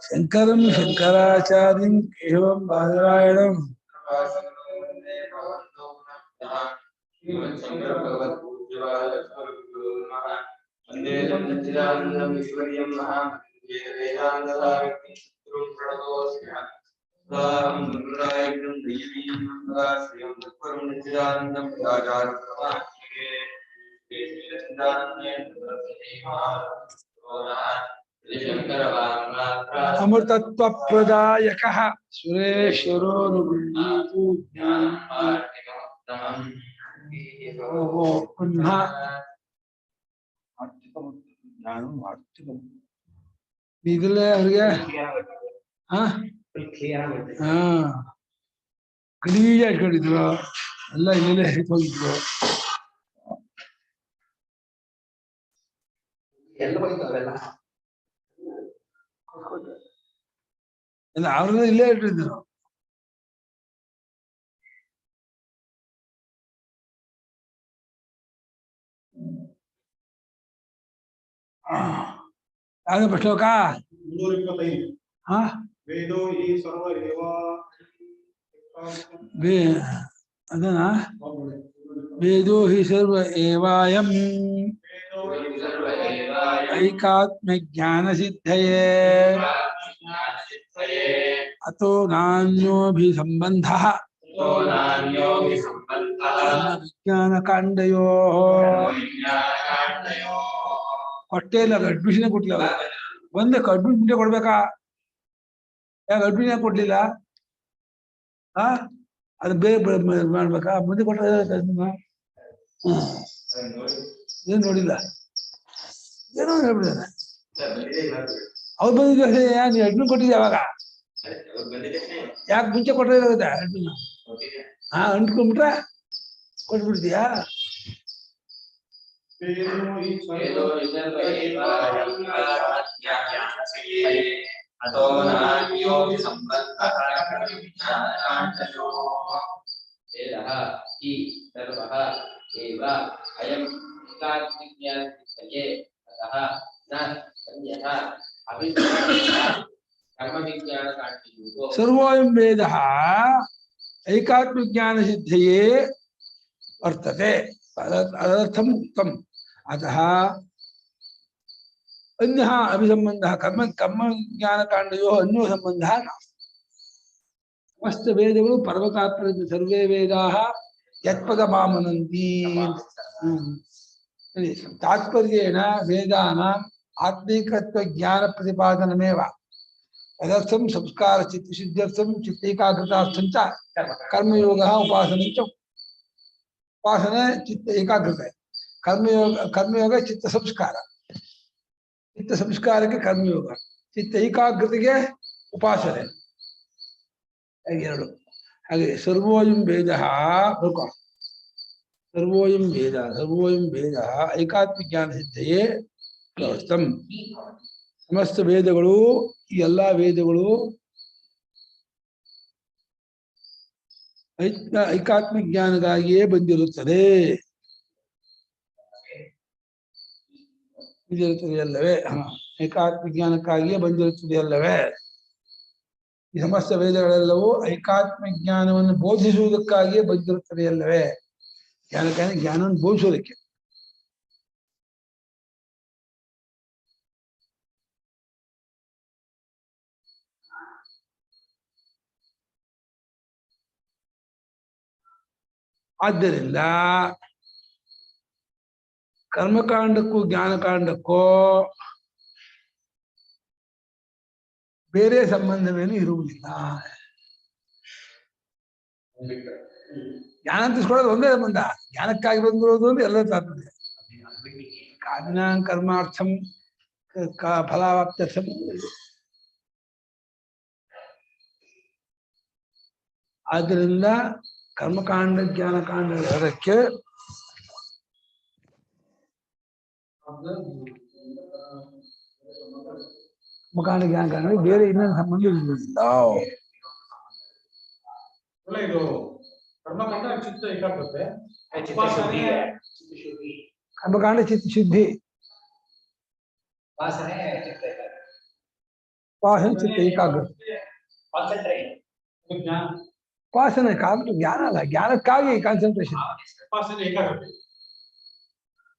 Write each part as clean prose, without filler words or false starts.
शंकरम शंकराचार्यं एवं बादरायणं अमृतत्व प्रदायकः सुरेश्वरो नुगुण्डीतु ಗಲೀಜ ಇಟ್ಕೊಂಡಿದ್ರು ಎಲ್ಲ ಇಲ್ಲೇ ಹೋಗಿದ್ರು ಎಲ್ಲ ಅವ್ರನ್ನ ಇಲ್ಲೇ ಇಟ್ಟಿದ್ರು ಯಾವ್ದಪ್ಪ ಶ್ಲೋಕ 325 ಹಾ ವೇದೋ ಈ ಸರ್ವ ಅದನ್ನ ವೇದೋ ಹಿ ಸರ್ವ ಏವಾಯಂ ಐಕಾತ್ಮ ಜ್ಞಾನ ಸಿದ್ಧಯೇ ಅತೋ ನಾನ್ಯೋಭಿ ಸಂಬಂಧಃ ವಿಜ್ಞಾನ ಕಾಂಡಯೋ ಕೊಟ್ಟೆ ಇಲ್ಲ ಅಡ್ಮಿಷನ್ ಕೊಟ್ಟಿಲ್ಲ ಒಂದೇ ಅಡ್ಮಿಷನ್ ಕೊಡ್ಬೇಕಾ ಯಾಕೆ ಅಡ್ಮಿಷನ್ ಕೊಡ್ಲಿಲ್ಲ ಅದು ಬೇರೆ ಮಾಡ್ಬೇಕಾ ಮುಂದೆ ಕೊಟ್ಟ ಏನ್ ನೋಡಿಲ್ಲ ಏನೋ ಹೇಳ್ಬಿಡ್ತಾನೆ ಅವ್ರು ಬಂದಿದ್ದ ನೀನು ಅಡ್ಮಿಷನ್ ಕೊಟ್ಟಿದ್ದೆ ಯಾವಾಗ ಯಾಕೆ ಮುಂಚೆ ಕೊಟ್ಟಿರುತ್ತೆ ಅಡ್ಮಿಷನ್ ಅಂಟ್ಕೊಂಡ್ಬಿಟ್ರೆ ಕೊಟ್ಬಿಡ್ತೀಯಾ सर्वोऽयं वेदः ऐकात्म ज्ञान सिद्धये वर्तते तदर्थम उक्तम अतः अन्यः अभिसंबंधः कर्म ज्ञान कांडयोः अन्यो संबंधः नास्ति समस्त वेदಗಳು ಪರ್ವತಾತ್ಮಕ ಸರ್ವೇ ವೇದಾः ಯತ್ಪದಮಾಮನಂತಿ तात्पर्येण वेदानाम् आत्मिकत्व ज्ञान प्रतिपादनमेव तदर्थं संस्कार चित्तशुद्ध्यर्थं चित्त एकाग्रतार्थं च कर्मयोगः उपासनं च उपासने चित्त एकाग्रता कर्मयोग चित्त संस्कार के कर्मयोग चित्त एकाग्रತೆಗೆ उपासने हागे सर्वोऽयं वेदः सर्वोऽयं वेदः ऐकात्मिक ज्ञान सिद्धये प्रवर्तम समस्त वेदಗಳು ಈ ಎಲ್ಲಾ ವೇದಗಳು ಐಕಾತ್ಮಿಕ ಜ್ಞಾನಗಾಗಿಯೇ ಬಂದಿರುತ್ತದೆ ಅಲ್ಲವೇ ಐಕಾತ್ಮಿಕ ಜ್ಞಾನಕ್ಕಾಗಿಯೇ ಬಂದಿರುತ್ತದೆ ಅಲ್ಲವೇ ಈ ಸಮಸ್ತ ವೇದಗಳೆಲ್ಲವೂ ಐಕಾತ್ಮಿಕ ಜ್ಞಾನವನ್ನು ಬೋಧಿಸುವುದಕ್ಕಾಗಿಯೇ ಬಂದಿರುತ್ತದೆ ಅಲ್ಲವೇ ಜ್ಞಾನವನ್ನು ಬೋಧಿಸೋದಕ್ಕೆ ಆದ್ದರಿಂದ ಕರ್ಮಕಾಂಡಕ್ಕೂ ಜ್ಞಾನಕಾಂಡಕ್ಕೂ ಬೇರೆ ಸಂಬಂಧವೇನು ಇರುವುದಿಲ್ಲ ಜ್ಞಾನ ತಿಳಿಸ್ಕೊಳ್ಳೋದು ಒಂದೇ ಸಂಬಂಧ ಜ್ಞಾನಕ್ಕಾಗಿ ಬಂದಿರೋದು ಅಂದ್ರೆ ಎಲ್ಲ ತಾತ್ಪರ್ಯ ಕಾರಣ ಕರ್ಮಾರ್ಥಂ ಫಲಾವಾಪ್ತ್ಯರ್ಥಂ ಆದ್ದರಿಂದ ಕರ್ಮಕಾಂಡ ಜ್ಞಾನಕಾಂಡ ಎರಡಕ್ಕೆ ಕರ್ಮಕಾಂಡ ಜ್ಞಾನಕಾಂಡ ಬೇರೆ ಇನ್ನೊಂದು ಸಂಬಂಧ ಇರುವುದಿಲ್ಲ. ಅಲ್ಲ ಇದು ಕರ್ಮಕಾಂಡ ಚಿತ್ತ ಏಕಾಗ್ರತೆ, ಚಿತ್ತಶುದ್ಧಿ. ಕರ್ಮಕಾಂಡ ಚಿತ್ತಶುದ್ಧಿ, ವಾಸನೆ ಚಿತ್ತ ಏಕಾಗ್ರತೆ. ಉಪಾಸನೆ ಚಿತ್ತ ಏಕಾಗ್ರತೆ. ಕಾನ್ಸಂಟ್ರೇಟ್. ಜ್ಞಾನ ಉಪಾಸನೆ ಜ್ಞಾನ ಅಲ್ಲ, ಜ್ಞಾನಕ್ಕಾಗಿ ಕಾನ್ಸಂಟ್ರೇಷನ್. ಉಪಾಸನೆ ಏಕಾಗ್ರತೆ,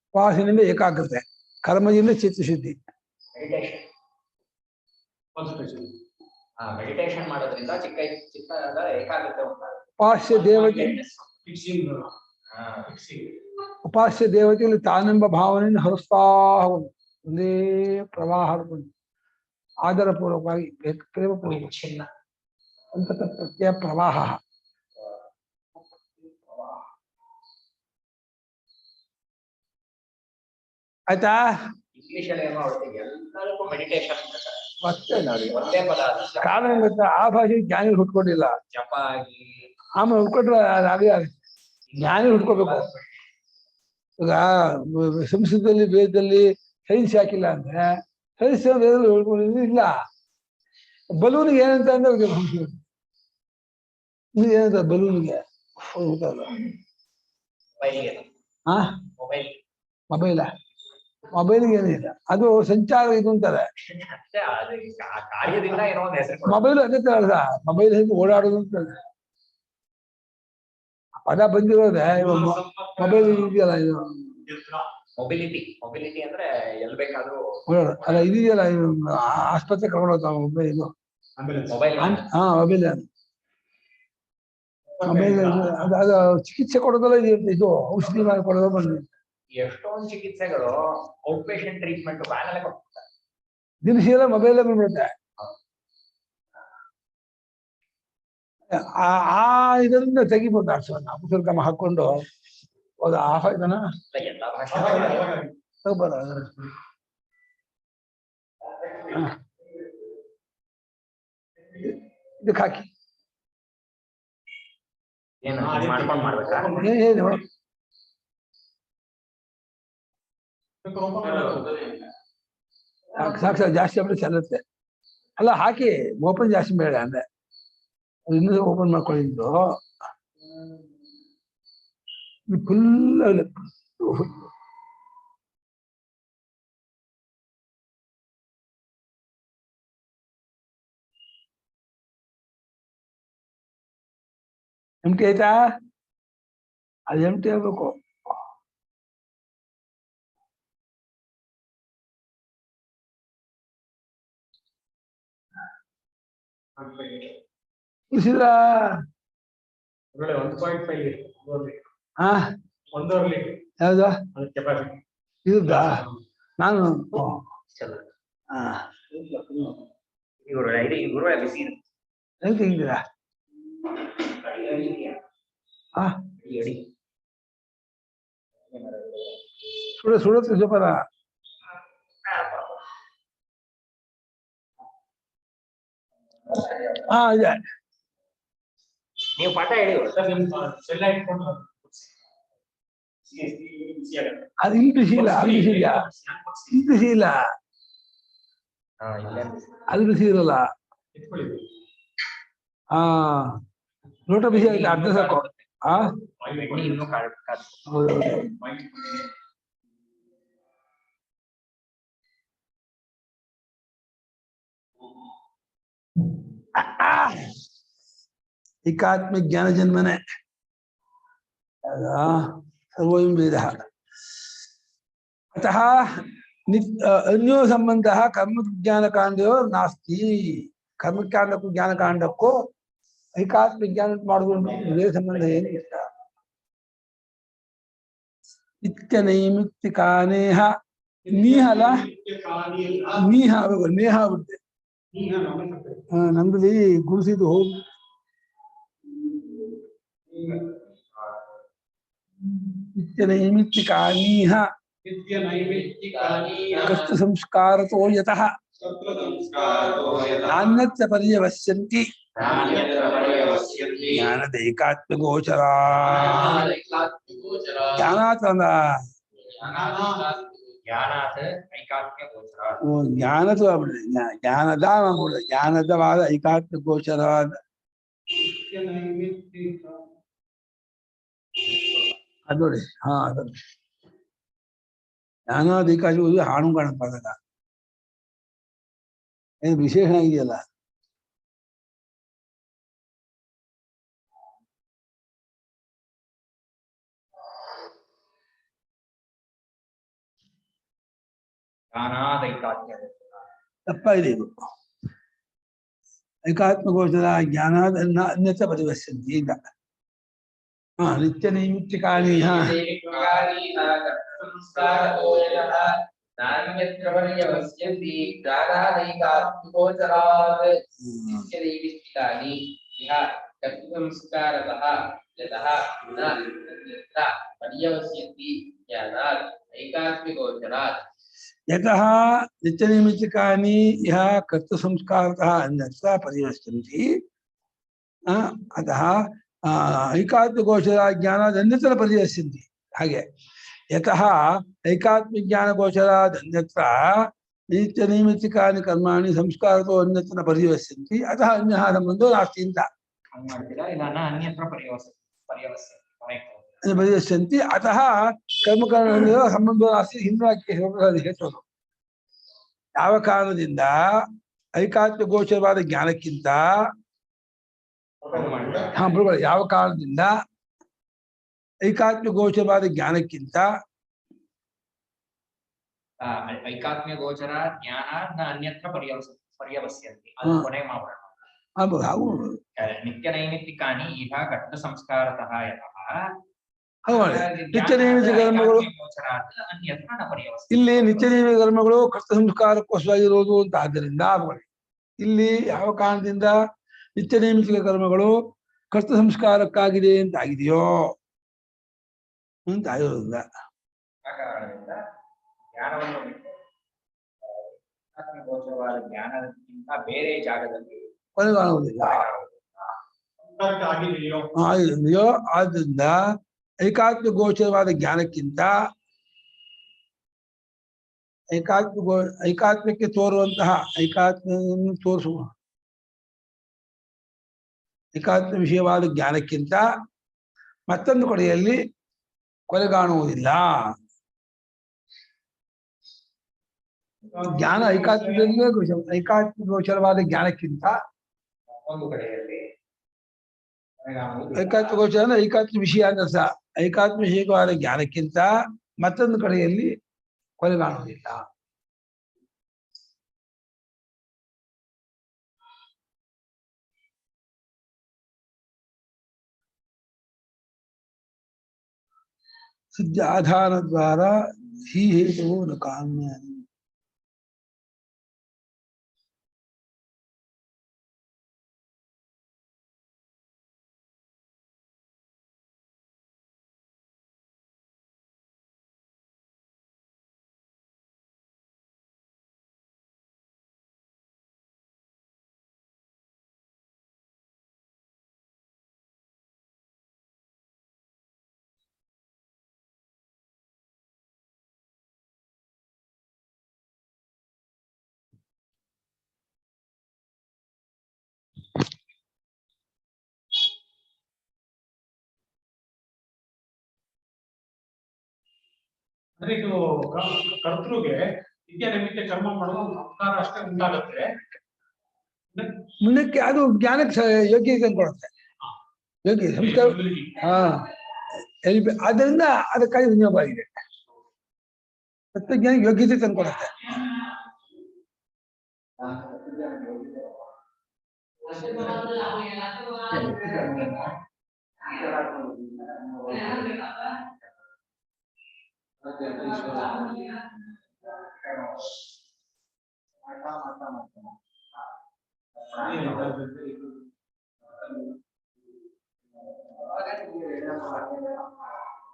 ಉಪಾಸನೆಯಿಂದ ಏಕಾಗ್ರತೆ, ಕರ್ಮದಿಂದ ಚಿತ್ತಶುದ್ಧಿ. ಮೆಡಿಟೇಷನ್. ಕಾನ್ಸಂಟ್ರೇಷನ್. ಮೆಡಿಟೇಷನ್ ಮಾಡೋದ್ರಿಂದ ಚಿತ್ತದ ಏಕಾಗ್ರತೆ ಉಂಟಾಗುತ್ತೆ. ಉಪಾಸ್ಯ ದೇವತೆ, ಫಿಕ್ಸಿಂಗ್. ಉಪಾಸ್ಯ ದೇವತೆಯಲ್ಲಿ ತಾನೆಂಬ ಭಾವನೆಯನ್ನು ಹರಿಸ್ತಾ ಹೋಗುದು. ಒಂದೇ ಪ್ರವಾಹ ಹರಿಕೊಂಡು ಆದರಪೂರ್ವಕವಾಗಿ ಪ್ರೇಮಪೂರ್ವಕ ಚಿನ್ನ. ಅಂತ ಪ್ರತ್ಯಯ ಪ್ರವಾಹ. ಆಯ್ತಾ? ಇಂಗ್ಲಿಷ್ ಅಲ್ಲಿ ಏನೋ ಹೊರಟಿಗೆ ಎಲ್ಲರಿಗೂ ಮೆಡಿಟೇಷನ್ ಅಂತಾರೆ. ಮತ್ತೆ ನೋಡಿ ಒಂದೇ ಪದ ಅದು. ಕಾರಣ ಏನ್ ಗೊತ್ತಾ, ಆ ಭಾಷೆ ಜ್ಞಾನಿ ಹುಟ್ಕೊಂಡಿಲ್ಲ. ಜಪ ಆಗಿ ಆಮೇಲೆ ಹುಡ್ಕೊಂಡ್ರೆ ಅದೇ ಜ್ಞಾನಿ ಹುಡ್ಕೋಬೇಕು. ಈಗ ಸಂಸ್ಕೃತದಲ್ಲಿ ವೇದದಲ್ಲಿ ಸೈನ್ಸ್ ಹಾಕಿಲ್ಲ ಅಂದ್ರೆ ಸೈನ್ಸ್ ವೇದದಲ್ಲಿ ಹುಡ್ಕೊಂಡಿದ್ದು ಇಲ್ಲ. ಬಲೂನ್ಗೆ ಏನಂತ ಅಂದ್ರೆ ಏನಂತ ಬಲೂನ್ಗೆ ಹಾ ಮೊಬೈಲ್ ಮೊಬೈಲ್ಗೆ ಏನಿಲ್ಲ, ಅದು ಸಂಚಾರ ಇದು ಅಂತಾರೆ. ಕಾರ್ಯದಿಂದ ಏನೋ ಒಂದು ಹೆಸರು. ಮೊಬೈಲ್ ಅದೇ ತರ ಮೊಬೈಲ್ ಹೇಗೆ ಓಡಾಡೋದು ಅಂತಾರೆ. ಪದ ಬಂದಿರೋದೆ ಮೊಬೈಲ್ ಇದೆಯಲ್ಲ, ಇದು ಮೊಬಿಲಿಟಿ ಅಂದ್ರೆ ಎಲ್ ಬೇಕಾದ್ರೂ ಓಡಾಡೋದು ಅಲ್ಲ, ಇದೆಯಲ್ಲ ಆಸ್ಪತ್ರೆ ಕರ್ಕೊಂಡು ಹೋಗ್ತಾವ ಮೊಬೈಲ್. ಇದು ಮೊಬೈಲ್. ಹಾ ಮೊಬೈಲ್ ಮೊಬೈಲ್ ಅದು ಚಿಕಿತ್ಸೆ ಕೊಡೋದಲ್ಲ, ಇದು ಔಷಧಿ ಮಾಡಿ ಕೊಡೋದು ಬಂದಿದೆ. ಎಷ್ಟೊಂದು ಚಿಕಿತ್ಸೆಗಳು ಔಟ್ ಪೇಷಂಟ್ ಟ್ರೀಟ್ಮೆಂಟ್ ವ್ಯಾನ್ ಅಲ್ಲೇ ಕೊಡ್ತಾರೆ. ದಿನಸಿ ಎಲ್ಲ ಮೊಬೈಲ್ ಬಂದ್ಬಿಡುತ್ತೆ. ಆ ಇದರಿಂದ ತೆಗಿಬೋದು. ಅಪಸರ್ಗಮ ಹಾಕೊಂಡು ಹೋದ ಆಫ್ ಆಯ್ತಾನ ಎಲ್ಲ ಭಾಷೆ ತಗೋಬಾರ. ಇದಕ್ಕೆ ಹಾಕಿ ಏನು ಮಾಡ್ಕೊಂಡು ಮಾಡ್ಬೇಕಾ? ಏನು ಸಾಕು ಜಾಸ್ತಿ ಆಗ್ಬಿಟ್ಟು ಚೆಲ್ಲುತ್ತೆ. ಅಲ್ಲ ಹಾಕಿ ಓಪನ್ ಜಾಸ್ತಿ ಬೇಡ ಅಂದ್ರೆ ಇನ್ನೂ ಓಪನ್ ಮಾಡ್ಕೊಂಡಿದ್ದು ಫುಲ್ ಎಂಟಿ ಆಯ್ತಾ? ಅದು ಎಂಟಿ ಆಗ್ಬೇಕು. ತಿಳಿಸಿದ್ರ 1.5 ಹಾ 1.5 ಲೀಟರ್ ಯಾವ್ದು ಕೆಪಾಸಿಟಿ ಇದ್ದ? ನಾನು ಬಿಸಿ ಎಲ್ಲಿ ತೆಗಿದ್ದೀರಾ? ಹಾ ಸುಡತ್ತೆ ಜೋಪಾನ. ಹಾ ಇದೆ. ನೀವು ಪಾಠ ಹೇಳಿ. ಎಲ್ಲ ಇಟ್ಕೊಂಡು ಅದು ಇಲ್ಲಿ ಬಿಸಿ ಇಲ್ಲ, ಅಲ್ಲಿ ಬಿಸಿ ಇಲ್ಲ, ಇಲ್ಲಿ ಬಿಸಿ ಇಲ್ಲ, ಅಲ್ಲಿ ಬಿಸಿ ಇರಲ್ಲ. ಹಾ ಲೋಟ ಬಿಸಿ ಆಯ್ತು, ಅರ್ಧ ಸಾಕು. ಹಾ ಹೌದು. ಏಕಾತ್ಮ ಜ್ಞಾನ ಜನ್ಮನೆ ಸರ್ವೋಯಂ ವೇದ. ಅತಃ ಅನ್ಯೋ ಸಂಬಂಧ ಕರ್ಮ ಜ್ಞಾನಕಾಂಡೋ ನಾಸ್ತಿ. ಕರ್ಮಕಾಂಡಕ್ಕೂ ಜ್ಞಾನಕಾಂಡಕ್ಕೂ ಏಕಾತ್ಮ ಜ್ಞಾನ ಮಾಡುವುದು ಇದೇ ಸಂಬಂಧ ಏನಿಲ್ಲ. ನಿತ್ಯ ನೈಮಿತ್ತಿಕಾನೇಹ ನೀಹಲ ನೀಹ ನೇಹ ಆಗ್ಬಿಡುತ್ತೆ. ನಮ್ದಲ್ಲಿ ಗುರುಸಿದು ಹೋಗಿ ನಿತ್ಯ ನೈಮಿತ್ತಿಕಾನೀಹ ಕಸ್ತು ಸಂಸ್ಕಾರತೋ ಯತಃ ನಾನ್ಯತ್ರ ಪರ್ಯವಸ್ಯಂತಿ ಜ್ಞಾನದ ಏಕಾತ್ಮ ಗೋಚರ. ಜ್ಞಾನಾತ್ ಅಂದ ಜ್ಞಾನಾತ್ ಐಕಾತ್ಮ್ಯ ಗೋಚರಾತ್. ಜ್ಞಾನದ ಜ್ಞಾನದ ಮಾಡ್ಬಿಡುದು. ಜ್ಞಾನದವಾದ ಐಕಾತ್ಮ ಗೋಚರವಾದ ಅದು ನೋಡಿ. ಹಾ, ಅದು ಜ್ಞಾನಾಧಿಕಾರಿ ಹಾಣುಗಾಣ ಪದಕ ಏನು ವಿಶೇಷ ಇದೆಯಲ್ಲ. ಜ್ಞಾನಾದ್ ಐಕಾತ್ಮ್ಯ ಗೋಚರಾತ್. ತಪ್ಪಾಗಿದೆ ಇದು. ಐಕಾತ್ಮ ಗೋಚರ ಜ್ಞಾನಾದ ಅನ್ಯಥ ಪರಿವಶ್ಯಂತಿ ಈಗ. ಹಾ, ನಿತ್ಯ ನೈಮಿತ್ತಿಕಾನಿ. ಹಾ, ನಾನ್ಯತ್ರ ಪರ್ಯವಸ್ಯಂತಿ ಜ್ಞಾನಾದೈಕಾತ್ಮ್ಯಗೋಚರಾತ್. ನಿತ್ಯನೈಮಿತ್ತಿಕಾನಿ ಇಹ ಕರ್ತೃಸಂಸ್ಕಾರತಃ ಯತಃ ನ ಅನ್ಯತ್ರ ಪರ್ಯವಸ್ಯಂತಿ ಜ್ಞಾನಾತ್ ಐಕಾತ್ಮ್ಯಗೋಚರಾತ್. ಯತಃ ನಿತ್ಯ ನೈಮಿತ್ತಿಕಾನಿ ಇಹ ಕರ್ತು ಸಂಸ್ಕಾರತಃ ಅನ್ಯತ್ರ ಪರಿವಶ್ಯಂತಿ. ಅತಃ ಐಕಾತ್ಮ ಗೋಚರ ಜ್ಞಾನಾದ ಅನ್ಯತ್ರ ಪರಿವಶ್ಯಂತಿ. ಹಾಗೆ ಯತಃ ಐಕಾತ್ಮ ಜ್ಞಾನ ಗೋಚರಾದ್ ಅನ್ಯತ್ರ ನಿತ್ಯ ನೈಮಿತ್ತಿಕಾನಿ ಕರ್ಮಾಣಿ ಸಂಸ್ಕಾರತೋ ಅನ್ಯತ್ರ ಪರಿವಶ್ಯಂತಿ. ಅತಃ ಅನ್ಯ ಸಂಬಂಧೋ ನಾಸ್ತಿ ಅಂತ ಹಂಗ್ ಮಾಡ್ತೀರಾ? ಇಲ್ಲ ಅನ್ಯತ್ರ ಪರ್ಯವಸ್ಯಂತಿ. ಪರಿವಶ್ಯಂತಿ. ಅತಃ ಕರ್ಮಕಾಂಡ ಸಂಬಂಧೋ ನಾಸ್ತಿ. ಹಿಂದಾಕಿ ಹೇಳೋದು ಯಾವ ಕಾರಣದಿಂದ ಐಕಾತ್ಮ ಗೋಚರವಾದ ಜ್ಞಾನಕ್ಕಿಂತ ಯಾವ ಕಾರಣದಿಂದ ಐಕಾತ್ಮ ಗೋಚರವಾದ ಜ್ಞಾನಕ್ಕಿಂತ ಐಕಾತ್ಮ್ಯ ಗೋಚರ ಜ್ಞಾನ ನ ಅನ್ಯತ್ರ ಪರ್ಯವಸ್ಯಂತಿ. ಅದು ಕೊನೆ ಮಾಡೋಣ. ನಿತ್ಯ ನೈಮಿತ್ತಿಕಾನಿ ಇಹ ಕರ್ತ ಸಂಸ್ಕಾರತಃ ಯತಃ ನಿತ್ಯ ನೈಮಿತ್ತಿಕ ಕರ್ಮಗಳು ಅನ್ಯತ್ರ ನ ಪರ್ಯವಸ್ಯಂತಿ. ಇಲ್ಲಿ ನಿತ್ಯ ನೈಮಿತ್ತಿಕ ಕರ್ಮಗಳು ಕರ್ತ ಸಂಸ್ಕಾರಕ್ಕೋಸ್ಕರವಾಗಿರೋದು ಅಂತ. ಆದ್ದರಿಂದ ಇಲ್ಲಿ ಯಾವ ಕಾರಣದಿಂದ ನಿತ್ಯ ನೈಮಿತ್ತಿಕ ಕರ್ಮಗಳು ಕರ್ತ ಸಂಸ್ಕಾರಕ್ಕಾಗಿದೆ ಅಂತ ಆಗಿದೆಯೋ ಅಂತ ಆಗಿರೋದಿಲ್ಲ. ಆ ಕಾರಣದಿಂದ ಜ್ಞಾನವನ್ನು ಗೋಚರವಾದ ಜ್ಞಾನಕ್ಕಿಂತ ಬೇರೆ ಜಾಗದಲ್ಲಿ ಕೊನೆಗಾಣುವುದಿಲ್ಲ. ಆಗಿದೆಯೋ ಆದ್ರಿಂದ ಐಕಾತ್ಮ ಗೋಚರವಾದ ಜ್ಞಾನಕ್ಕಿಂತ ಐಕಾತ್ಮಕ್ಕೆ ತೋರುವಂತಹ ಐಕಾತ್ಮವನ್ನು ತೋರಿಸುವ ಐಕಾತ್ಮ ವಿಷಯವಾದ ಜ್ಞಾನಕ್ಕಿಂತ ಮತ್ತೊಂದು ಕಡೆಯಲ್ಲಿ ಕೊನೆಗಾಣುವುದಿಲ್ಲ. ಜ್ಞಾನ ಐಕಾತ್ಮದಲ್ಲೇ ಐಕಾತ್ಮ ಗೋಚರವಾದ ಜ್ಞಾನಕ್ಕಿಂತ ಒಂದು ಕಡೆಯಲ್ಲಿ ಐಕಾತ್ಮ ಗೋಚರ ಐಕಾತ್ಮ ವಿಷಯ ಅಂತ. ಐಕಾತ್ಮ ವಿಷಯವಾದ ಜ್ಞಾನಕ್ಕಿಂತ ಮತ್ತೊಂದು ಕಡೆಯಲ್ಲಿ ಕೊನೆಗಾಣುವುದಿಲ್ಲ. ಸಿದ್ಧ ಆಧಾರ ದ್ವಾರ ಹಿ ಹೇತುವು ನ ಕಾಮ್ಯ. ಅಂದ್ರೆ ಇದು ಕರ್ತೃಗೆ ನಿತ್ಯ ನೈಮಿತ್ಯ ಕರ್ಮ ಮಾಡುವ ಸಂಸ್ಕಾರ ಅಷ್ಟೇ ಉಂಟಾಗತ್ತೆ. ಮುಂದಕ್ಕೆ ಅದು ಜ್ಞಾನಕ್ಕೆ ಯೋಗ್ಯತೆ ಕೊಡುತ್ತೆ. ಯೋಗ್ಯ ಸಂಸ್ಕಾರ. ಹಾ, ಆದ್ದರಿಂದ ಅದಕ್ಕಾಗಿ ವಿನಿಯೋಗ ಆಗಿದೆ. ತತ್ವಜ್ಞಾನ ಯೋಗ್ಯತೆ ತಂದ್ಕೊಡುತ್ತೆ.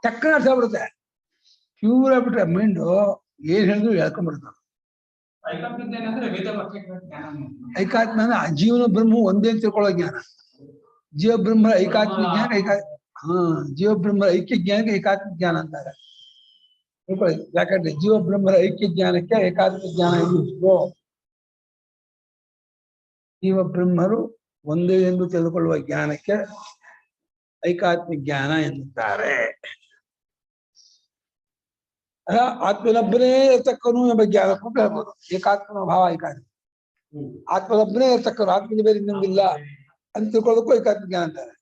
ತಕ್ಕನ ಅರ್ಥ ಬಿಡುತ್ತೆ. ಪ್ಯೂರ್ ಆಗ್ಬಿಟ್ರೆ ಮೈಂಡು ಏನ್ ಹೇಳಿದ್ರು ಹೇಳ್ಕೊಂಡ್ಬಿಡ್ತಾರೆ. ಐಕಾತ್ಮ ಅಂದ್ರೆ ಜೀವನ ಬ್ರಹ್ಮ ಒಂದೇ ಅಂತ ತಿಳ್ಕೊಳ್ಳೋ ಜ್ಞಾನ. ಜೀವ ಬ್ರಹ್ಮ ಐಕಾತ್ಮಿಕ ಜ್ಞಾನ ಜೀವ ಬ್ರಹ್ಮ ಐಕ್ಯ ಜ್ಞಾನಕ್ಕೆ ಏಕಾತ್ಮಿಕ ಜ್ಞಾನ ಅಂತಾರೆ. ಯಾಕಂದ್ರೆ ಜೀವ ಬ್ರಹ್ಮರ ಐಕ್ಯ ಜ್ಞಾನಕ್ಕೆ ಏಕಾತ್ಮ ಜ್ಞಾನ ಎಂದು ಹೆಸರು. ಜೀವ ಬ್ರಹ್ಮರು ಒಂದೇ ಎಂದು ತಿಳಿದುಕೊಳ್ಳುವ ಜ್ಞಾನಕ್ಕೆ ಐಕಾತ್ಮಿಕ ಜ್ಞಾನ ಎನ್ನುತ್ತಾರೆ. ಆತ್ಮನೊಬ್ಬನೇ ಇರ್ತಕ್ಕನು ಎಂಬ ಜ್ಞಾನಕ್ಕೂ ಹೇಳ್ಬೋದು. ಏಕಾತ್ಮನ ಭಾವ ಏಕಾತ್ಮ. ಆತ್ಮನೊಬ್ಬನೇ ಇರ್ತಕ್ಕನು, ಆತ್ಮನ ಬೇರೆ ಇನ್ನೊಂದಿಲ್ಲ ಅಂತ ತಿಳ್ಕೊಳ್ಳೋದಕ್ಕೂ ಏಕಾತ್ಮ ಜ್ಞಾನ ಅಂತಾರೆ.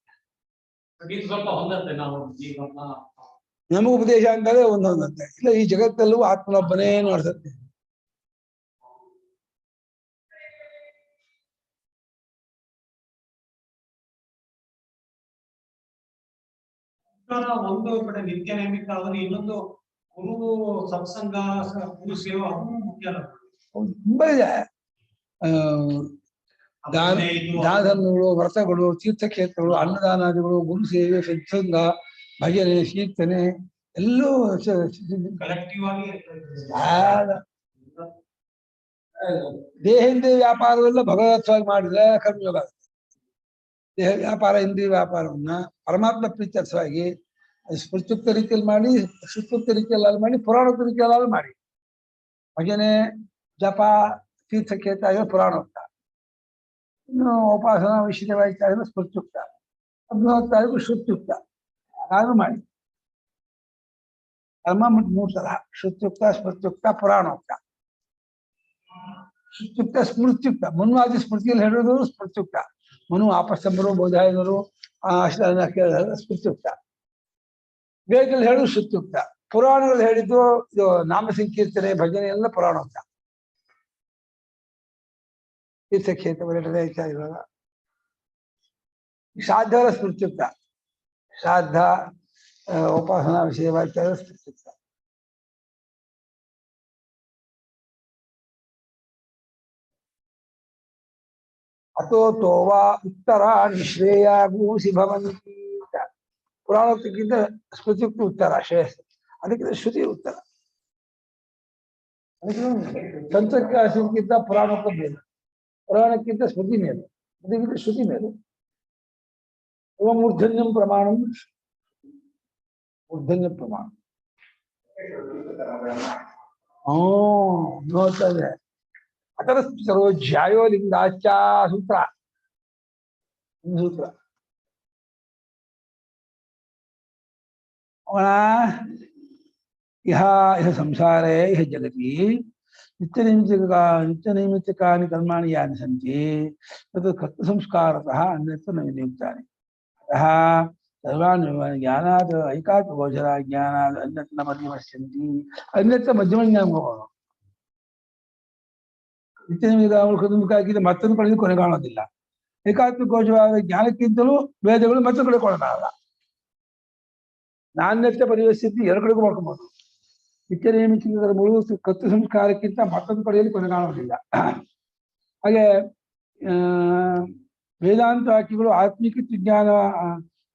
ಸ್ವಲ್ಪ ಹೊಂದತ್ತೆ ನಾವು ನಮಗ ಉಪದೇಶ ಅಂತಾರೆ ಒಂದೊಂದಂತೆ. ಇಲ್ಲ, ಈ ಜಗತ್ತಲ್ಲೂ ಆತ್ಮನೊಬ್ಬನೇ ನೋಡ್ತದೆ. ಒಂದು ಕಡೆ ನಿತ್ಯ ನೈಮಿತ್ತ ಆದ್ರೆ ಇನ್ನೊಂದು ಗುರು ಸತ್ಸಂಗ, ಗುರು ಸೇವಾ ಅದು ಮುಖ್ಯ. ತುಂಬಾ ಇದೆ. ದಾನಗಳು, ವ್ರತಗಳು, ತೀರ್ಥಕ್ಷೇತ್ರಗಳು, ಅನ್ನದಾನಾದಿಗಳು, ಗುರು ಸೇವೆ, ಸತ್ಸಂಗ, ಭಜನೆ, ಕೀರ್ತನೆ ಎಲ್ಲೂ ಕಲೆಕ್ಟಿವ್ ಆಗಿ ದೇಹೇಂದ್ರಿಯ ವ್ಯಾಪಾರವೆಲ್ಲ ಭಗವತ್ವಾಗಿ ಮಾಡಿದ್ರೆ ಕರ್ಮಯೋಗ ಆಗುತ್ತೆ. ದೇಹ ವ್ಯಾಪಾರ, ಇಂದ್ರಿಯ ವ್ಯಾಪಾರವನ್ನ ಪರಮಾತ್ಮ ಪ್ರೀತ್ಯರ್ಥವಾಗಿ ಸ್ಫೂರ್ತಿಯುಕ್ತ ರೀತಿಯಲ್ಲಿ ಮಾಡಿ, ಸುಸ್ತುಕ್ತ ರೀತಿಯಲ್ಲಿ ಮಾಡಿ, ಪುರಾಣೋಕ್ತ ರೀತಿಯಲ್ಲಿ ಮಾಡಿ. ಭಜನೆ, ಜಪ, ತೀರ್ಥಕ್ಷೇತ್ರ ಪುರಾಣೋಕ್ತ. ಇನ್ನು ಉಪಾಸನಾ ವಿಷಯವಾಯಿತ ಸ್ಫೂರ್ತಿಯುಕ್ತ, ಅಗ್ನಿಹೋಕ್ತ ಶ್ರುತ್ಯುಕ್ತ. ನಾನು ಮಾಡಿ ಕರ್ಮ 3 ತರಹ: ಶ್ರುತ್ಯುಕ್ತ, ಸ್ಮೃತ್ಯುಕ್ತ, ಪುರಾಣೋಕ್ತ. ಶ್ರುತ್ಯುಕ್ತ ಸ್ಮೃತ್ಯುಕ್ತ, ಮನುವಾದಿ ಸ್ಮೃತಿಯಲ್ಲಿ ಹೇಳೋದು ಸ್ಮೃತ್ಯುಕ್ತ. ಮನು, ಆಪಸ್ತಂಭರು, ಬೋಧಾಯನರು, ಸ್ಮೃತ್ಯುಕ್ತ. ವೇದದಲ್ಲಿ ಹೇಳೋದು ಶ್ರುತ್ಯುಕ್ತ. ಪುರಾಣಗಳಲ್ಲಿ ಹೇಳಿದ್ದು ಇದು ನಾಮ ಸಂಕೀರ್ತನೆ, ಭಜನೆ ಎಲ್ಲ ಪುರಾಣೋಕ್ತ. ತೀರ್ಥಕ್ಷೇತ್ರ ಇವಾಗ ಶ್ರಾದ್ದವರ ಸ್ಮೃತ್ಯುಕ್ತ. ಶ್ರಾದ್ದ, ಉಪಾಸನಾ ವಿಷಯವಾಗಿ ಸ್ಮೃತ್ಯುಕ್ತ. ಅಥೋ ತೋವಾ ಉತ್ತರ ನಿಶ್ರೇಯ ಭೂಸಿ ಭವಂತಿ. ಪುರಾಣೋಕ್ತಕ್ಕಿಂತ ಸ್ಮೃತಿಯುಕ್ತ ಉತ್ತರ ಶ್ರೇಯಸ್, ಅದಕ್ಕಿಂತ ಶ್ರುತಿ ಉತ್ತರ. ತಂತ್ರಕ್ಕಿಂತ ಪುರಾಣೋಕ್ತ ಮೇಲು, ಪುರಾಣಕ್ಕಿಂತ ಸ್ಮೃತಿ ಮೇಲು, ಅದಕ್ಕಿಂತ ಶ್ರುತಿ ಮೇಲು. ಮೂರ್ಧನ್ಯಂ ಪ್ರಮಾಣ, ಮೂರ್ಧನ್ಯ ಪ್ರಮಾಣ. ನೋಡ್ತಾ ಇದೆ. ಅದರ ಸರ್ವಜ್ಯಾಯೋ ಲಿಂಗಾಚ ಸೂತ್ರ. ಸೂತ್ರ ಇಹ ಸಂಸಾರೇ ಇಹ ಜಗತಿ ನಿತ್ಯನೈಮಿತ್ತಿಕಾನಿ ಕರ್ಮಾಣಿ ಯಾನಿ ಸಂತಿ ತತ್ ಕರ್ತ ಸಂಸ್ಕಾರತಃ ಅನ್ಯತ್ರ ನ ವಿನಿಯುಕ್ತಾನಿ. ಅತಃ ಸರ್ವಾಣಿ ಜ್ಞಾನಾತ್ ಐಕಾತ್ಮ ಗೋಚರ ಜ್ಞಾನಾತ್ ಅನ್ಯತ್ರ ಮಧ್ಯಮಸ್ಯಂತಿ. ಅನ್ಯತ್ರ ಮಧ್ಯಮ ಜ್ಞಾನ ಹೋಗೋಣ. ನಿತ್ಯನಿಮಿತ್ತ ಮತ್ತೊಂದು ಕಡೆ ಕೊನೆ ಕಾಣೋದಿಲ್ಲ. ಏಕಾತ್ಮ ಗೋಚರವಾದ ಜ್ಞಾನಕ್ಕಿಂತಲೂ ವೇದಗಳು ಮತ್ತೊಂದು ಕಡೆ ಕೊನೆಗಾಣಲ್ಲ. ನಾಣ್ಯತೆ ಪರಿವಸ್ಥಿತಿ 2 ಕಡೆಗೂ ಮಾಡ್ಕೊಬೋದು. ನಿತ್ಯ ನೇಮಿತ ಮುಳು ಕತ್ತು ಸಂಸ್ಕಾರಕ್ಕಿಂತ ಮತ್ತೊಂದು ಕಡೆಯಲ್ಲಿ ಕೊನೆಗಾಣೋದಿಲ್ಲ. ಹಾಗೆ ವೇದಾಂತ ವಾಕ್ಯಗಳು ಆತ್ಮಿಕ ಜ್ಞಾನ,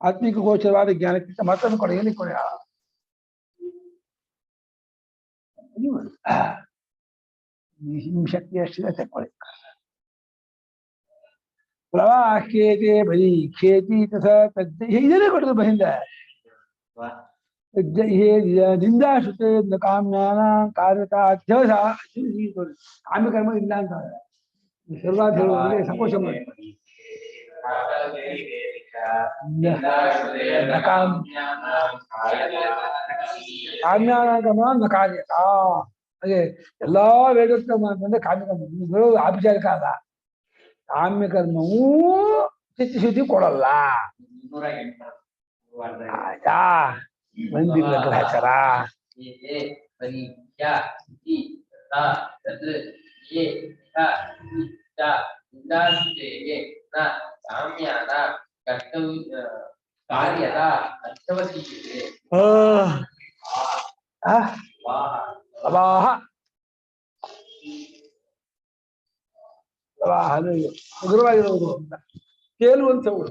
ಆತ್ಮಿಕ ಗೋಚರವಾದ ಜ್ಞಾನಕ್ಕಿಂತ ಮತ್ತೊಂದು ಕಡೆಯಲ್ಲಿ ಕೊನೆಗಾಣ. ಶಕ್ತಿ ಅಷ್ಟಿದೆ ತಕ್ಕೊಳ್ಳಿ. ಪ್ರವಾಹ್ಯೇತೆ ಬರೀ ಖೇತಿ ತಥಾ ಇದನ್ನೇ ಕೊಟ್ಟರು ಬಹಿಂದ. ನಿಂದಾಶ್ರುತೆ ಕಾಮ್ಯಾನ ಕಾರ್ಯತ ಅಧ್ಯವಸ. ಕಾಮ್ಯಕರ್ಮ ಇಲ್ಲ ಅಂತ ಸರ್ವಾಧ್ಯವರಿಗೆ ಸಂಕೋಚ ಮಾಡಿ ಕಾಮ್ಯಾನ ಕರ್ಮ ನ ಕಾರ್ಯತ. ಹಾಗೆ ಎಲ್ಲಾ ವೇದೋಕ್ತ ಅಂತಂದ್ರೆ ಕಾಮ್ಯಕರ್ಮ ಆಭಿಚಾರಿಕ ಅಲ್ಲ. ಕಾಮ್ಯಕರ್ಮವೂ ಚಿತ್ತಶುದ್ಧಿ ಕೊಡಲ್ಲ. ಆಯ್ತಾ? ಬಂದಿಲ್ಲ ಗ್ರಹಚಾರ. ಗುರುವಾಗಿರುವುದು ಅಂತ ತೇಲುವಂಥವು.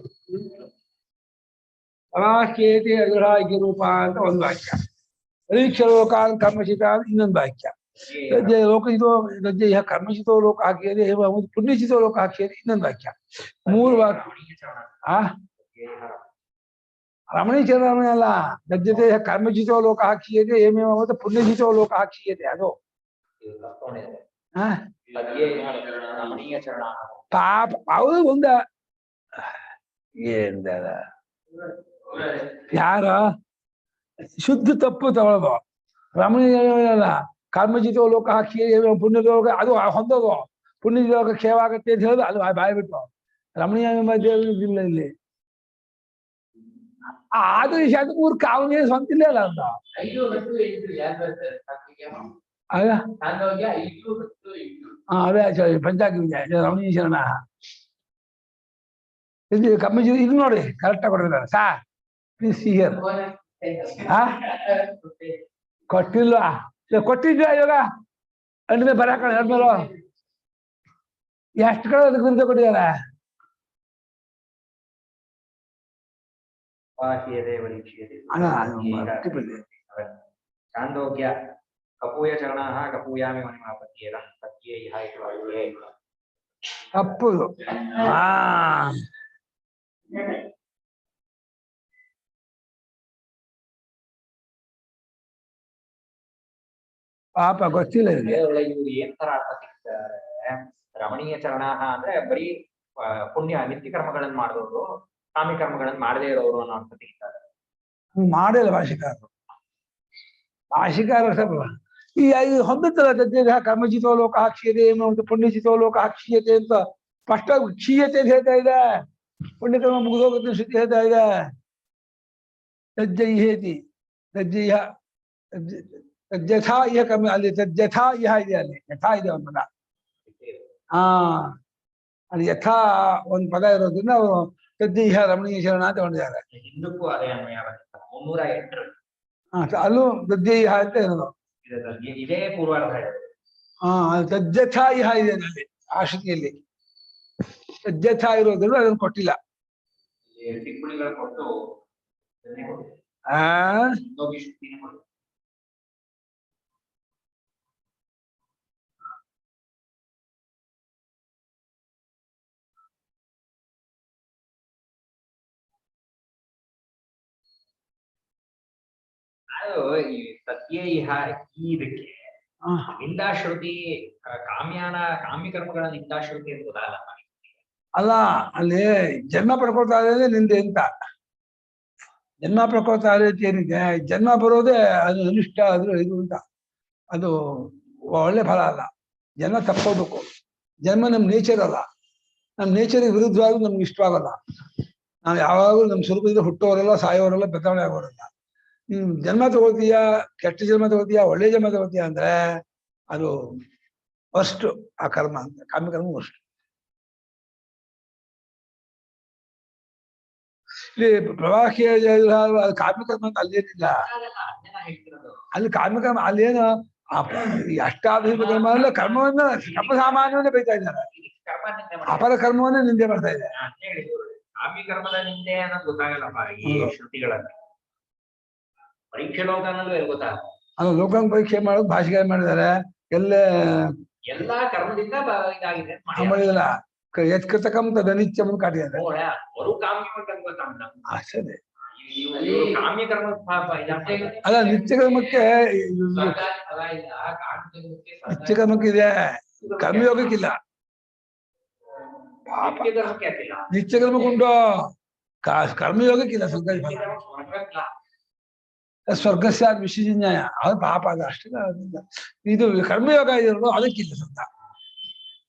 ಪ್ರವಾಹ್ಯೇತೆ ಅಗ್ರಹಾಗ್ಯ ರೂಪ ಅಂತ ಒಂದು ವಾಕ್ಯ. ಪರೀಕ್ಷ ಲೋಕಾನ್ ಕರ್ಮಚಿತ ಅಂತ ಇನ್ನೊಂದು ವಾಕ್ಯ. ಲೋಕ ಇದು ಗದ್ದೆ ಕರ್ಮಚಿತೋ ಲೋಕ ಹಾಕಿದೆ, ಪುಣ್ಯಚಿತೋ ಲೋಕ ಹಾಕಿದೆ ಇನ್ನೊಂದು ವಾಕ್ಯ. 3 ವಾಕ್ಯ. ರಮಣೀಚರಣ ಅಲ್ಲ, ಗದ್ಯತೆ ಕರ್ಮಜಿತೋ ಲೋಕ ಕ್ಷೀಯತೆ ಏಮೇವ ಮತ್ತು ಪುಣ್ಯಜಿತೋ ಲೋಕ ಕ್ಷೀಯತೆ ಅದು. ಹ ರಮಣೀಯ ಚರಣ ಪಾಪ ಅವರು ಒಂದ ಏನ್ ಯಾರ ಶುದ್ಧ ತಪ್ಪು ತಗೊಳ್ಳೋದು. ರಮಣೀಯಲ್ಲ, ಕರ್ಮಜಿತೋ ಲೋಕ ಕ್ಷೀಯ ಪುಣ್ಯದ ಲೋಕ ಅದು ಹೊಂದೋದು. ಪುಣ್ಯದ ಲೋಕ ಕ್ಷಯವಾಗತ್ತೆ ಅಂತ ಹೇಳೋದು ಅದು ಬಾಯಿ ಬಿಟ್ಟು. ರಮಣೀಯ ಎಂಬ ದೇವರಿಲ್ಲ ಇಲ್ಲಿ. ಅದು ಶತಮೂರ್ಖ ಅವನೇ ಸ್ವಂತ ಇಲ್ಲ ಅಲ್ಲ ಅಂತ. ಅದೇ ಪಂಚಾಗ್ನಿ ವಿಜಯ ರಮಣೀಯ ಶರಣ ಇದು ಕಮ್ಮಿ ಇದು ನೋಡಿ ಕರೆಕ್ಟ್ ಆಗಿ ಕೊಟ್ಟಿದ್ದಾರೆ ಸಾ ಪ್ಲೀಸ್ ಹಿಯರ್. ಕೊಟ್ಟಿಲ್ವಾ? ಕೊಟ್ಟಿದ್ವಾ ಇವಾಗ ಅಂದ್ಮೇಲೆ ಬರಕ ಹೇಳ್ಮೇಲೆ ಎಷ್ಟು ಕಡೆ ಅದಕ್ಕೆ ಗುರುತ ಕೊಟ್ಟಿದ್ದಾರೆ. ಚಾಂದೋಗ್ಯ ಕಪೂಯ ಚರಣ ಕಪೂಯಾಮಿ ಮಣಿಮಾಪತ್ಯೇನ ಪತ್ಯೇ ಇಹ ಇತಿ ವಾಕ್ಯೇ. ತಪ್ಪುದು. ಪಾಪ ಗೊತ್ತಿಲ್ಲ ಇವ್ರು ಏನ್ ತರ ಅರ್ಥ ಸಿಗ್ತಾರೆ? ರಮಣೀಯ ಚರಣ ಅಂದ್ರೆ ಬರೀ ಪುಣ್ಯ ನಿತ್ಯ ಕರ್ಮಗಳನ್ನ ಮಾಡಿದವರು, ಕಾಮಿ ಕರ್ಮಗಳನ್ನ ಮಾಡದೇ ಇರೋರು ಅನ್ನೋ ಅರ್ಥ ತೆಗಿತಾರೆ. ಮಾಡಿಲ್ಲ ಭಾಷಿಕಾರರು. ಭಾಷಿಕಾರ ಈ ಹೊಂದುತ್ತಲ್ಲ ಗದ್ಯ ಕರ್ಮಜಿತೋ ಲೋಕ ಕ್ಷೀಯತೆ ಮತ್ತು ಪುಣ್ಯಜಿತೋ ಲೋಕ ಕ್ಷೀಯತೆ ಅಂತ ಸ್ಪಷ್ಟ ಕ್ಷೀಯತೆ ಅಂತ ಹೇಳ್ತಾ ಇದೆ. ಪುಣ್ಯಕರ್ಮ ಮುಗಿದೋಗುತ್ತೆ ಶ್ರುತಿ ಹೇಳ್ತಾ ಇದೆ. ತಜ್ಜೈಹೇತಿ ತಜ್ಜೈಹ ತಜ್ಜಥಾ ಇಹ ಕರ್ಮ ಅಲ್ಲಿ ತಜ್ಜಥಾ ಇಹ ಇದೆ, ಅಲ್ಲಿ ಯಥಾ ಇದೆ ಒಂದು ಪದ. ಅಲ್ಲಿ ಯಥಾ ಒಂದು ಪದ ಇರೋದ್ರಿಂದ ಅವರು ತಜ್ಜೈಹ ರಮಣೀಯ ಶರಣ ಅಂತ ಹೊಂದಿದ್ದಾರೆ. ಹಿಂದಕ್ಕೂ ಅದೇ ಅನ್ವಯ 308 ಅಲ್ಲೂ ತಜ್ಜೈಹ ಅಂತ ಇರೋದು. ಇದೇ ಪೂರ್ವಾರ್ಧ ಇದೆ. ತಜ್ಜಥಾ ಇಹ ಇದೆ ಅಲ್ಲಿ ಆ ಶ್ರುತಿಯಲ್ಲಿ. ತಜ್ಜಥಾ ಇರೋದ್ರಿಂದ ಅದನ್ನು ಕೊಟ್ಟಿಲ್ಲ. ಟಿಪ್ಪಣಿಗಳು ಕೊಟ್ಟು ಅದು ಈ ಸತ್ಯ ಇಹ ಇದಕ್ಕೆ ನಿಂದಾಶ್ರುತಿ ಕಾಮ್ಯ ಕರ್ಮಗಳ ನಿಂದಾಶ್ರುತಿ ಅಂತ ಗೊತ್ತಲ್ಲ. ಅಲ್ಲ, ಅಲ್ಲಿ ಜನ್ಮ ಪಡ್ಕೊಳ್ತಾ ಇರೋದೇ ನಿಂದೆ ಅಂತ. ಜನ್ಮ ಪಡ್ಕೊಳ್ತಾ ಇರೋದು ಏನಿದೆ, ಜನ್ಮ ಬರೋದೇ ಅದು ಅನಿಷ್ಟ, ಅದು ಇದು ಅಂತ. ಅದು ಒಳ್ಳೆ ಫಲ ಅಲ್ಲ. ಜನ್ಮ ತಪ್ಪೋಬೇಕು. ಜನ್ಮ ನಮ್ಮ ನೇಚರ್ ಅಲ್ಲ. ನಮ್ಮ ನೇಚರ್ಗೆ ವಿರುದ್ಧವಾಗಿ ನಮ್ಗೆ ಇಷ್ಟವಾಗಲ್ಲ. ನಾವು ಯಾವಾಗಲೂ ನಮ್ಮ ಸ್ವರೂಪದಿಂದ ಹುಟ್ಟೋರೆಲ್ಲ ಸಾಯೋರೆಲ್ಲ ಬದಲಾವಣೆ ಆಗೋರಲ್ಲ. ಜನ್ಮ ತಗೋತೀಯ, ಕೆಟ್ಟ ಜನ್ಮ ತಗೋತೀಯ, ಒಳ್ಳೆ ಜನ್ಮ ತಗೋತೀಯ ಅಂದ್ರೆ ಅದು ಅಷ್ಟು ಆ ಕರ್ಮ ಅಂತ. ಕಾಮ್ಯಕರ್ಮ ಅಷ್ಟು. ಇಲ್ಲಿ ಪ್ರವಾಹಿ ಅದು ಕಾಮ್ಯಕರ್ಮ ಅಂತ ಅಲ್ಲೇನಿಲ್ಲ. ಅಲ್ಲಿ ಕಾಮ್ಯಕರ್ಮ ಅಲ್ಲೇನು ಅಷ್ಟಾದಶಿಕ ಕರ್ಮ ಅಲ್ಲ, ಕರ್ಮವನ್ನ ಕರ್ಮ ಸಾಮಾನ್ಯವನ್ನೇ ಬೈತಾ ಇದ್ದಾರೆ. ಅಪರ ಕರ್ಮವನ್ನೇ ನಿಂದೆ ಮಾಡ್ತಾ ಇದೆ. ಕಾಮ್ಯ ಕರ್ಮದ ನಿಂದೆ ಅನ್ನೋದು ಗೊತ್ತಾಗಲ್ಲಪ್ಪ ಈ ಶ್ರುತಿಗಳಲ್ಲಿ. ಪರೀಕ್ಷೆ ಲೋಕನಲ್ಲೂ ಗೊತ್ತಾಗಲ್ಲ. ಅದು ಲೋಕನ ಪರೀಕ್ಷೆ ಮಾಡೋದು ಭಾಷೆಗಾರ ಮಾಡಿದ್ದಾರೆ. ಎಲ್ಲಾ ಕರ್ಮದಿಂದ ಇದಾಗಿದೆ ಮಾಡಿದಲ್ಲ. ಯತ್ಕೃತಕಂ ತದನಿತ್ಯಂ ಕಾಟಿದ್ದಾರೆ. ಅಷ್ಟೇ. ಕಾಮ್ಯ ಕರ್ಮ ಅಲ್ಲ, ನಿತ್ಯ ಕರ್ಮಕ್ಕೆ ನಿತ್ಯ ಕರ್ಮಕ್ಕೆ ಇದೆ, ಕರ್ಮಯೋಗಕ್ಕಿಲ್ಲ. ನಿತ್ಯ ಕರ್ಮಕ್ಕುಂಟು, ಕರ್ಮಯೋಗಕ್ಕಿಲ್ಲ. ಸ್ವರ್ಗಸ್ಯ ವಿಶೇಷನ್ಯಾಯ ಅದು ಪಾಪ. ಅದು ಅಷ್ಟೇ. ಇದು ಕರ್ಮಯೋಗ ಇರೋದು ಅದಕ್ಕಿಲ್ಲ ಸ್ವತಃ.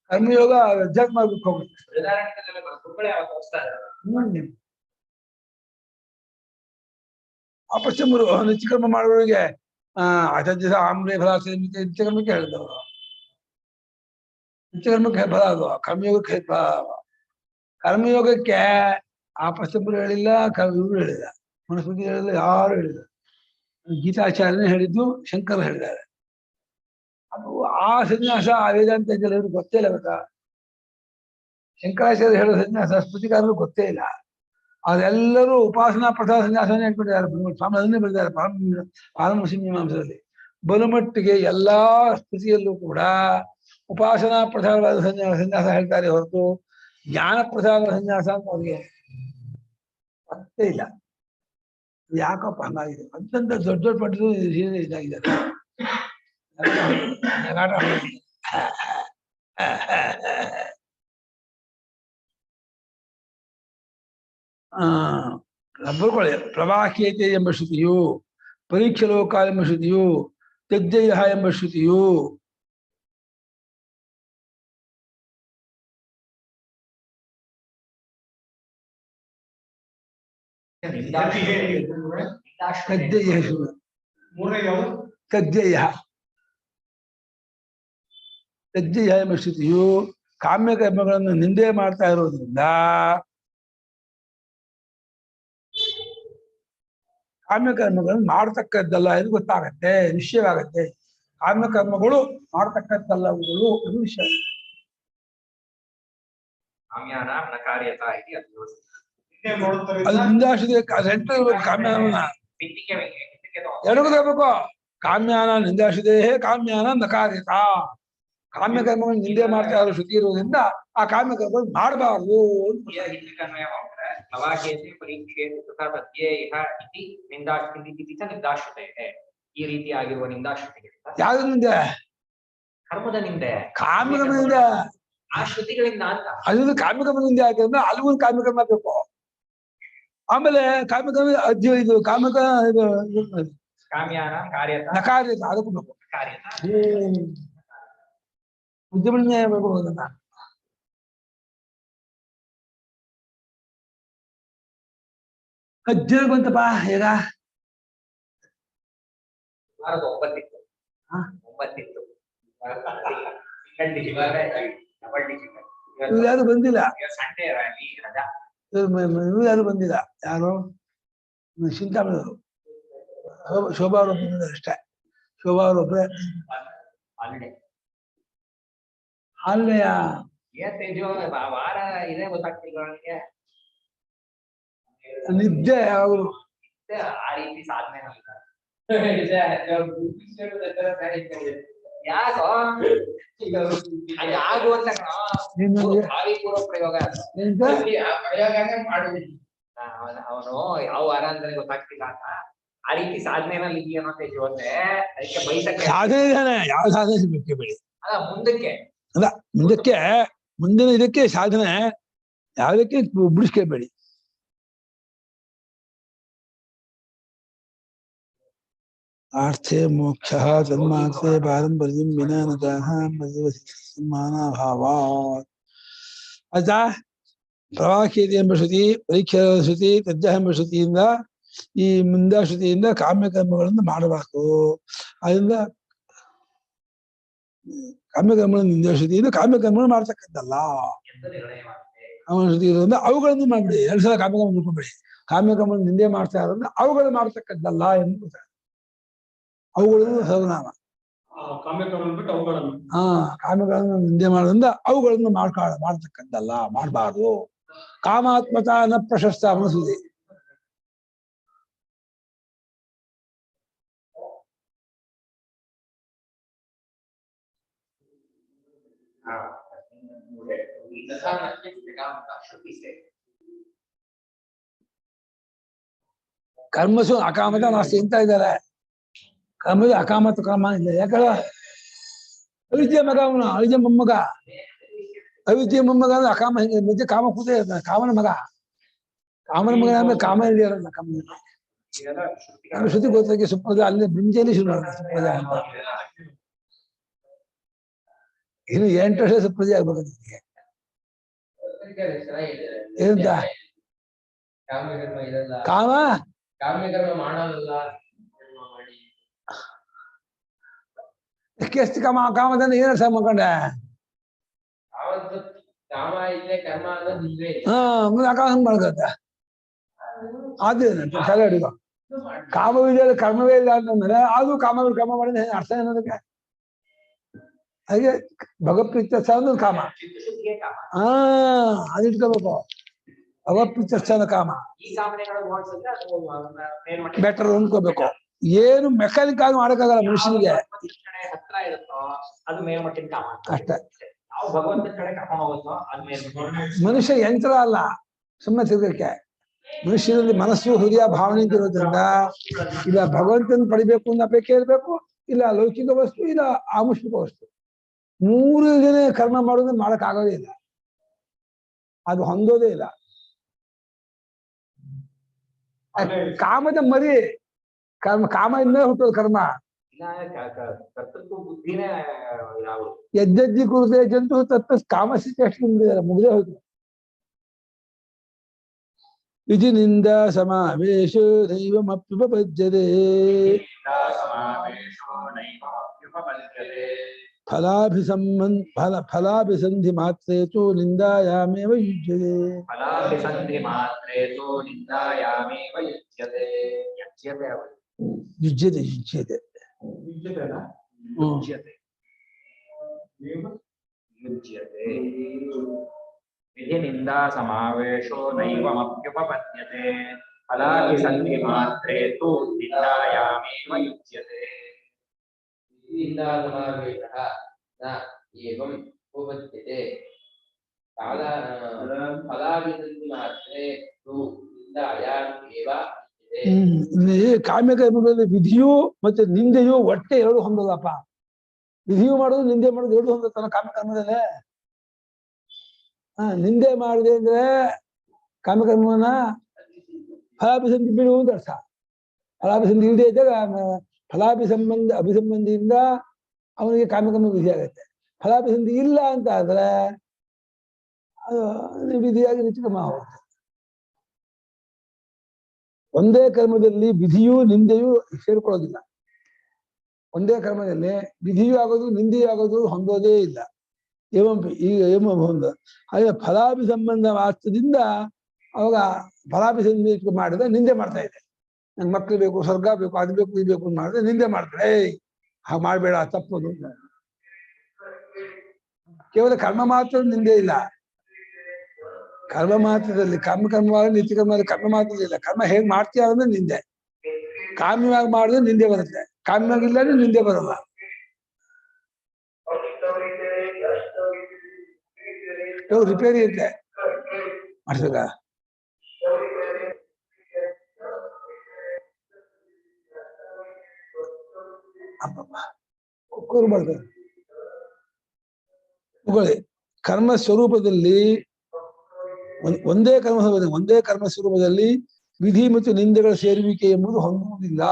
ಕರ್ಮಯೋಗ ಅಧ್ಯಾತ್ಮ ಹೋಗುತ್ತೆ. ಅಪಶ್ಚಮರು ನಿತ್ಯಕರ್ಮ ಮಾಡುವವರಿಗೆ ಆಮ್ರೆ ಫಲ ನಿತ್ಯಕರ್ಮಕ್ಕೆ ಹೇಳಿದವರು. ನಿತ್ಯಕರ್ಮಕ್ಕೆ ಫಲ ಅದು, ಕರ್ಮಯೋಗಕ್ಕೆ ಫಲ. ಕರ್ಮಯೋಗಕ್ಕೆ ಆಪಶ್ಚಮರು ಹೇಳಿಲ್ಲ, ಇವರು ಹೇಳಿಲ್ಲ, ಮನುಸ್ಮೃತಿ ಹೇಳಿಲ್ಲ, ಯಾರು ಹೇಳಿಲ್ಲ. ಗೀತಾಚಾರ್ಯನೇ ಹೇಳಿದ್ದು, ಶಂಕರ ಹೇಳಿದ್ದಾರೆ. ಅದು ಆ ಸನ್ಯಾಸ ಆ ವೇದಾಂತ ಎಲ್ಲರೂ ಗೊತ್ತೇ ಇಲ್ಲ. ಗೊತ್ತಾ? ಶಂಕರಾಚಾರ್ಯ ಹೇಳೋ ಸನ್ಯಾಸ ಸ್ಮೃತಿಕಾರರು ಗೊತ್ತೇ ಇಲ್ಲ. ಅದೆಲ್ಲರೂ ಉಪಾಸನಾ ಪ್ರಸಾದ ಸನ್ಯಾಸವನ್ನೇ ಹೇಳ್ಕೊಂಡಿದ್ದಾರೆ. ಸ್ವಾಮಿ ಅದನ್ನೇ ಬರೆದಿದ್ದಾರೆ ಪಾರಮರ್ಶಿ ಮೀಮಾಂಸದಲ್ಲಿ. ಬಲುಮಟ್ಟಿಗೆ ಎಲ್ಲಾ ಸ್ಥಿತಿಯಲ್ಲೂ ಕೂಡ ಉಪಾಸನಾ ಪ್ರಸಾದವಾದ ಸನ್ಯಾಸ ಹೇಳ್ತಾರೆ ಹೊರತು ಜ್ಞಾನ ಪ್ರಸಾದ ಸನ್ಯಾಸ ಅಂತ ಅವ್ರಿಗೆ ಗೊತ್ತೇ ಇಲ್ಲ. ಯಾಕಪ್ಪ ಹಂಗಾಗಿದೆ ಅಂತಂತ ದೊಡ್ಡ ದೊಡ್ಡ ಪಂಡಿತರು ಇದಾಗಿದ್ದಾರೆ. ಜಗಾಟ ಬರ್ಕೊಳ್ಳಿ. ಪ್ರವಾಹ್ಯತೆ ಎಂಬ ಶ್ರುತಿಯು, ಪರೀಕ್ಷೆ ಲೋಕ ಎಂಬ ಶ್ರುತಿಯು, ತಜ್ಜಯ ಎಂಬ ಶ್ರುತಿಯು ತಜ್ಜಯ ಮೂರನೇ ಯಾವುದು? ತಜ್ಜಯ ತಜ್ಜಯ ಎಂಬ ಶ್ರುತಿಯು ಕಾಮ್ಯ ಕರ್ಮಗಳನ್ನು ನಿಂದೆ ಮಾಡ್ತಾ ಇರೋದ್ರಿಂದ ಕಾಮ್ಯ ಕರ್ಮಗಳನ್ನು ಮಾಡತಕ್ಕದ್ದಲ್ಲ ಎಂದು ಗೊತ್ತಾಗತ್ತೆ, ನಿಶ್ಚಯವಾಗತ್ತೆ. ಕಾಮ್ಯ ಕರ್ಮಗಳು ಮಾಡತಕ್ಕದ್ದಲ್ಲವುಗಳು ಅದು ವಿಷಯ. ಕಾಮ್ಯಾನಾಂ ನ ಕಾರ್ಯತಾ ಇತಿ ಅದ್ಭುತ. ಹಿಂದೆ ನೋಡುತ್ತರಿಂದ ಅದು ನಿಂದಾಶ್ರಯ ಸೆಂಟರ್ ಇರ್ಬೇಕು. ಕಾಮ್ಯಾನ ಬಿತ್ತಿಗೆ ಎರಡೂ ತಗೋಬೇಕು. ಕಾಮ್ಯಾನ ನಿಂದಾಶ್ರಯ, ಕಾಮ್ಯಾನ ನಕಾರ್ಯತ. ಕಾಮ್ಯ ಕರ್ಮಗಳನ್ನು ನಿಂದೆ ಮಾಡ್ತಾ ಇರೋ ಶ್ರುತಿ ಇರೋದ್ರಿಂದ ಆ ಕಾಮ್ಯ ಕರ್ಮಗಳನ್ನು ಮಾಡಬಾರ್ದು. ಹಿಂದಕ್ಕನ್ವಯ ಮಾಡ್ತಾರೆ. ಪ್ರವಾಹ್ಯತೆ ಪರೀಕ್ಷೆಯತೆ ತಥಾ ತದ್ಯೇಹ ಇತಿ ನಿಂದಾಶ್ರತಿ ಚ ನಿಂದಾಶ್ರತೆ. ಈ ರೀತಿಯಾಗಿರುವ ನಿಂದಾಶ್ರತಿಗಳಿಂದ ಯಾವ್ದು ನಿಂದೆ? ಕರ್ಮದ ನಿಂದೆ, ಕಾಮ್ಯಕರ್ಮದಿಂದ. ಆ ಶ್ರುತಿಗಳಿಂದ ಅಂತ. ಅಲ್ಲಿಂದ ಕಾಮ್ಯಕರ್ಮದಿಂದ ಯಾಕಂದ್ರೆ ಅಲ್ಲಿ ಒಂದು ಕಾಮ್ಯಕರ್ಮ ಬೇಕು. ಆಮೇಲೆ ಕಾಮ್ಯಕರ್ಮ ಇದು ಕಾಮ್ಯಕ ಇದು ಕಾಮ್ಯಾನ ಕಾರ್ಯತ ನಕಾರ್ಯತ ಅದಕ್ಕೂ ಬೇಕು. ಕಾರ್ಯತ ಬುದ್ಧಿಮನ್ಯ ಬೇಕು ಅದನ್ನ. ಅಜ್ಜ ಬಂತಪ್ಪ ಈಗ ವಾರದ 9 ಇತ್ತು. 9 ಇತ್ತು. Double digit. ಯಾರು ಬಂದಿಲ್ಲ. ಸಂಡೇ ರಾಲಿ ರಜಾ. ಯಾರು ಬಂದಿಲ್ಲ. ಯಾರು ಚಿಂತಾಮಣಿಯವರು ಶೋಭಾ ಅವರು ಬಂದಿದ್ದಾರೆ ಅಷ್ಟೇ. ಶೋಭಾ ಅವರೊಬ್ಬರೇ ಹಾಲಿಡೇ. ಹಾಲ್ನೆಯ ಏನ್ ತೇಜು ವಾರ ಇದೇ ಗೊತ್ತಾಗ್ತಿಲ್ಲ ನನಗೆ. ನಿದ್ದೆ ಅವರು ಆ ರೀತಿ ಸಾಧನೆ ಯಾಕೋ ಆಗುವಂತ ಭಾವಿ ಪೂರ್ವ ಪ್ರಯೋಗ. ಅವನು ಯಾವ ವಾರ ಅಂದ್ರೆ ಗೊತ್ತಾಗ್ತಿಲ್ಲ ಅಂತ ಆ ರೀತಿ ಸಾಧನೆನಲ್ಲಿ ಇದೆಯೋ ತೇಜು ಅಂದ್ರೆ ಅದಕ್ಕೆ ಬೈಸಕ್ಕೆ ಸಾಧನೆ ಇದ್ದಾನೆ. ಯಾವ ಸಾಧನೆ ಬೇಕೇ ಬೇಡಿ. ಅಲ್ಲ ಮುಂದಕ್ಕೆ ಅಲ್ಲ ಮುಂದಕ್ಕೆ ಮುಂದಿನ ಇದಕ್ಕೆ ಸಾಧನೆ ಯಾವುದಕ್ಕೆ ಬಿಡಿಸ್ಕೋಬೇಡಿ. ಆರ್ಥೆ ಮೋಕ್ಷ ತನ್ಮಾತ್ರೆ ಪಾರಂಪರ್ಯಂ ವಿನಾ ನತಃ ಮಾನಾಭಾವಾತ್. ಆಯ್ತಾ? ಪ್ರವಾಹ್ಯತೆ ಎಂಬ ಶ್ರುತಿ, ಪರೀಕ್ಷಾ ಶ್ರುತಿ, ತಜ್ಜ ಎಂಬ ಶ್ರುತಿಯಿಂದ, ಈ ಮುಂದಾ ಶ್ರುತಿಯಿಂದ ಕಾಮ್ಯ ಕರ್ಮಗಳನ್ನು ಮಾಡಬಾರ್ದು. ಅದರಿಂದ ಕಾಮ್ಯ ಕರ್ಮಗಳನ್ನು ನಿಂದ ಶ್ರುತಿಯಿಂದ ಕಾಮ್ಯ ಕರ್ಮಗಳನ್ನು ಮಾಡ್ತಕ್ಕದ್ದಲ್ಲ. ಅವನ ಶ್ರುತಿ ಇರೋದ್ರಿಂದ ಅವುಗಳನ್ನು ಮಾಡ್ಬಿಡಿ. 2 ಸಲ ಕಾಮ್ಯ ಕರ್ಮ ತಿಳ್ಕೊಬೇಡಿ. ಕಾಮ್ಯ ಕರ್ಮಗಳನ್ನು ನಿಂದೆ ಮಾಡ್ತಾ ಇರೋದ್ರಿಂದ ಅವುಗಳನ್ನು ಮಾಡ್ತಕ್ಕದ್ದಲ್ಲ ಎಂದು ಅವುಗಳನ್ನು ಸರ್ವನಾಮ. ಕಾಮ್ಯಕರ್ಮ ಬಿಟ್ಟು ಅವುಗಳನ್ನು ಕಾಮ್ಯಗಳನ್ನು ನಿಂದೆ ಮಾಡೋದ್ರಿಂದ ಅವುಗಳನ್ನು ಮಾಡ್ತಕ್ಕದ್ದಲ್ಲ, ಮಾಡಬಾರ್ದು. ಕಾಮಾತ್ಮತ ನ ಪ್ರಶಸ್ತ ಅನಿಸುತ್ತೆ. ಕರ್ಮಸು ಅಕಾಮತ ನಾಸ್ತಿ ಅಂತ ಇದ್ದಾರೆ. ಕರ್ಮದ ಅಕಾಮತ ಕರ್ಮ ಇಲ್ಲ. ಯಾಕಂದ್ರೆ ಅವಿದ್ಯ ಮಗ ಅವನು, ಅವಿದ್ಯ ಮೊಮ್ಮಗ. ಅವಿದ್ಯ ಮೊಮ್ಮಗ ಅಂದ್ರೆ ಅಕಾಮ ಮಧ್ಯೆ ಕಾಮ ಕೂತೇ ಇರ್ತಾನೆ. ಕಾಮನ ಮಗ, ಕಾಮನ ಮಗ ಅಂದ್ರೆ ಕಾಮ ಇಲ್ಲಿ ಇರಲ್ಲ. ಶ್ರುತಿ ಗೋತ್ರಕ್ಕೆ ಸುಪ್ರದ ಅಲ್ಲಿ ಮುಂಜೆಯಲ್ಲಿ ಶುರು ಆಗುತ್ತೆ ಸುಪ್ರದ ಅಂತ. ಇನ್ನು 8 ವರ್ಷ ಸುಪ್ರಜೆ ಆಗ್ಬೇಕು ನಿಮಗೆ. ಏನಂತ ಕಾಮ ಎಷ್ಟು ಕಾಮದಿಂದ ಏನ ಸಹ ಮಾಡ್ಕೊಂಡೆ. ಮುಂದೆ ಅಕಾಮ ಹಂಗ್ ಮಾಡ್ಕೊತ ಅದೇನಂತ ತಲೆ ಹಿಡಿದು. ಕಾಮವಿದೆ ಕರ್ಮವೇ ಇಲ್ಲ ಅಂತಂದ್ರೆ ಅದು ಕರ್ಮ ಮಾಡಿದ್ರೆ ಅರ್ಥ ಏನದಕ್ಕೆ? ಹಾಗೆ ಭಗವತ್ಪ್ರೀತ್ಯರ್ಥ ಅಂದ್ರೆ ಕಾಮ. ಅದಿಟ್ಕೋಬೇಕು. ಭಗವತ್ಪ್ರೀತ್ಯರ್ಥ ಕಾಮ ಬೆಟರ್ ಅಂದ್ಕೋಬೇಕು. ಏನು ಮೆಕ್ಯಾನಿಕ್ ಆಗಿ ಮಾಡಕ್ಕಾಗಲ್ಲ ಮನುಷ್ಯನಿಗೆ. ಹತ್ರ ಇರುತ್ತೋ ಅದು ಮೇಲ್ಮಟ್ಟಿನ ಕಾಮ ಅಷ್ಟೇ. ಭಗವಂತನ ಕಡೆ ಕರ್ಕೊಂಡು ಹೋಗುತ್ತೋ ಅದು ಮನುಷ್ಯ ಯಂತ್ರ ಅಲ್ಲ ಸುಮ್ಮನೆ ತಿರ್ಗಕ್ಕೆ. ಮನುಷ್ಯನಲ್ಲಿ ಮನಸ್ಸು ಹೃದಯ ಭಾವನೆ ಅಂತ ಇರೋದ್ರಿಂದ ಇಲ್ಲ ಭಗವಂತನ ಪಡಿಬೇಕು ಅನ್ನೋ ಅಪೇಕ್ಷೆ ಇರಬೇಕು, ಇಲ್ಲ ಲೌಕಿಕ ವಸ್ತು, ಇಲ್ಲ ಆಮುಷಿಕ ವಸ್ತು. ಮೂರು ಜನ ಕರ್ಮ ಮಾಡೋದು ಮಾಡಕ್ ಆಗೋದೇ ಇಲ್ಲ, ಅದು ಹೊಂದೋದೇ ಇಲ್ಲ. ಕಾಮದ ಮರಿ ಕರ್ಮ, ಕಾಮ ಇಂದ ಹುಟ್ಟೋದು ಕರ್ಮ. ಕರ್ತೃತ್ವ ಬುದ್ಧಿನೇ ಯಾವುದು ಯಜ್ಜಿ ಕುರುತೆ ಜಂತು ತತ್ತ ಕಾಮಸ್ಥಿತಿ ಅಷ್ಟು ಮುಗ್ದೇ ಹೋಯ್ತು. ವಿಧಿನಿಂದ ಸಮಾವೇಶ ದೈವಮಪ್ಯುಪಪದ್ಯತೆ ಫಲಾಭಿಸಂಧಿ ಮಾತ್ರೇ ತು ನಿಂದಾಯಾಮೇವ ಯುಜ್ಯತೆ. ಯುಜ್ಯತೆ ಯುಜ್ಯತೆ ವಿಧಿನಿಂದ ಸಮಾವೇಶೋ ನೈವಮಪ್ಯುಪಪದ್ಯತೆ ಫಲಾಭಿಸಂಧಿ ಮಾತ್ರೇ ತು ನಿಂದಾಯಾಮೇವ ಯುಜ್ಯತೆ. ವಿಧಿನಿಂದ ಸಮಾವೇಶಃ ನ ಏವಂ ಉಪಪದ್ಯತೆ ಫಲಾಭಿಸಂಧಿ ಮಾತ್ರೇ ತು ನಿಂದಾಯಾಮೇವ. ಇಲ್ಲಿ ಕಾಮ್ಯಕರ್ಮಗಳಲ್ಲಿ ವಿಧಿಯು ಮತ್ತೆ ನಿಂದೆಯು ಒಟ್ಟೆ ಎರಡು ಹೊಂದಲ್ಲಪ್ಪ. ವಿಧಿಯು ಮಾಡೋದು ನಿಂದೆ ಮಾಡೋದು ಎರಡು ಹೊಂದತ್ತಲ್ಲ ಕಾಮ್ಯಕರ್ಮದಲ್ಲೇ. ನಿಂದೆ ಮಾಡಿದೆ ಅಂದ್ರೆ ಕಾಮ್ಯಕರ್ಮವನ್ನ ಫಲಾಭಿಸಂಧಿ ಬಿಡುವ ಅಂತ ಅರ್ಥ. ಫಲಾಭಿಸಂಧಿ ಇಲ್ಲದೆ ಇದ್ದಾಗ ಅಭಿಸಂಬಂಧಿಯಿಂದ ಅವನಿಗೆ ಕಾಮ್ಯಕರ್ಮ ವಿಧಿ ಆಗುತ್ತೆ. ಫಲಾಭಿಸಂಧಿ ಇಲ್ಲ ಅಂತ ಆದ್ರೆ ಅದು ವಿಧಿಯಾಗಿ ನಿತ್ಯಕರ್ಮ ಹೋಗುತ್ತೆ. ಒಂದೇ ಕರ್ಮದಲ್ಲಿ ವಿಧಿಯು ನಿಂದೆಯು ಸೇರ್ಕೊಳ್ಳೋದಿಲ್ಲ. ಒಂದೇ ಕರ್ಮದಲ್ಲಿ ವಿಧಿಯೂ ಆಗೋದು ನಿಂದೆಯೂ ಆಗೋದು ಹೊಂದೋದೇ ಇಲ್ಲ. ಈಗ ಹೊಂದ ಹಾಗೆ ಫಲಾಭಿಸಂಬಂಧ ವಾಸ್ತದಿಂದ ಅವಾಗ ಫಲಾಭಿಸಂಧಿ ಮಾಡಿದ್ರೆ ನಿಂದೆ ಮಾಡ್ತಾ ಇದೆ. ನಂಗೆ ಮಕ್ಳು ಬೇಕು, ಸ್ವರ್ಗ ಬೇಕು, ಅದು ಬೇಕು, ಇದು ಬೇಕು ಮಾಡಿದ್ರೆ ನಿಂದೆ ಮಾಡ್ತಾರೆ. ಹಾಗೆ ಮಾಡ್ಬೇಡ, ತಪ್ಪದು. ಕೇವಲ ಕರ್ಮ ಮಾತ್ರ ನಿಂದೆ ಇಲ್ಲ. ಕರ್ಮ ಮಾತ್ರದಲ್ಲಿ ಕರ್ಮವಾಗಿ ನಿತ್ಯಕರ್ಮದಲ್ಲಿ ಕರ್ಮ ಮಾತ್ರದಲ್ಲಿ ಇಲ್ಲ. ಕರ್ಮ ಹೇಗ್ ಮಾಡ್ತೀಯ ಅಂದ್ರೆ ನಿಂದೆ. ಕಾಮ್ಯವಾಗಿ ಮಾಡಿದ್ರೆ ನಿಂದೆ ಬರುತ್ತೆ, ಕಾಮ್ಯವಾಗಿಲ್ಲ ಅಂದ್ರೆ ನಿಂದೆ ಬರಲ್ಲ. ರಿಪೇರಿ ಇರುತ್ತೆ ಮಾಡ್ಸಕ. ಕರ್ಮ ಸ್ವರೂಪದಲ್ಲಿ ಒಂದೇ ಕರ್ಮ ಸ್ವರೂಪದಲ್ಲಿ ವಿಧಿ ಮತ್ತು ನಿಂದೆಗಳ ಸೇರುವಿಕೆ ಎಂಬುದು ಹೊಂದುವುದಿಲ್ಲ.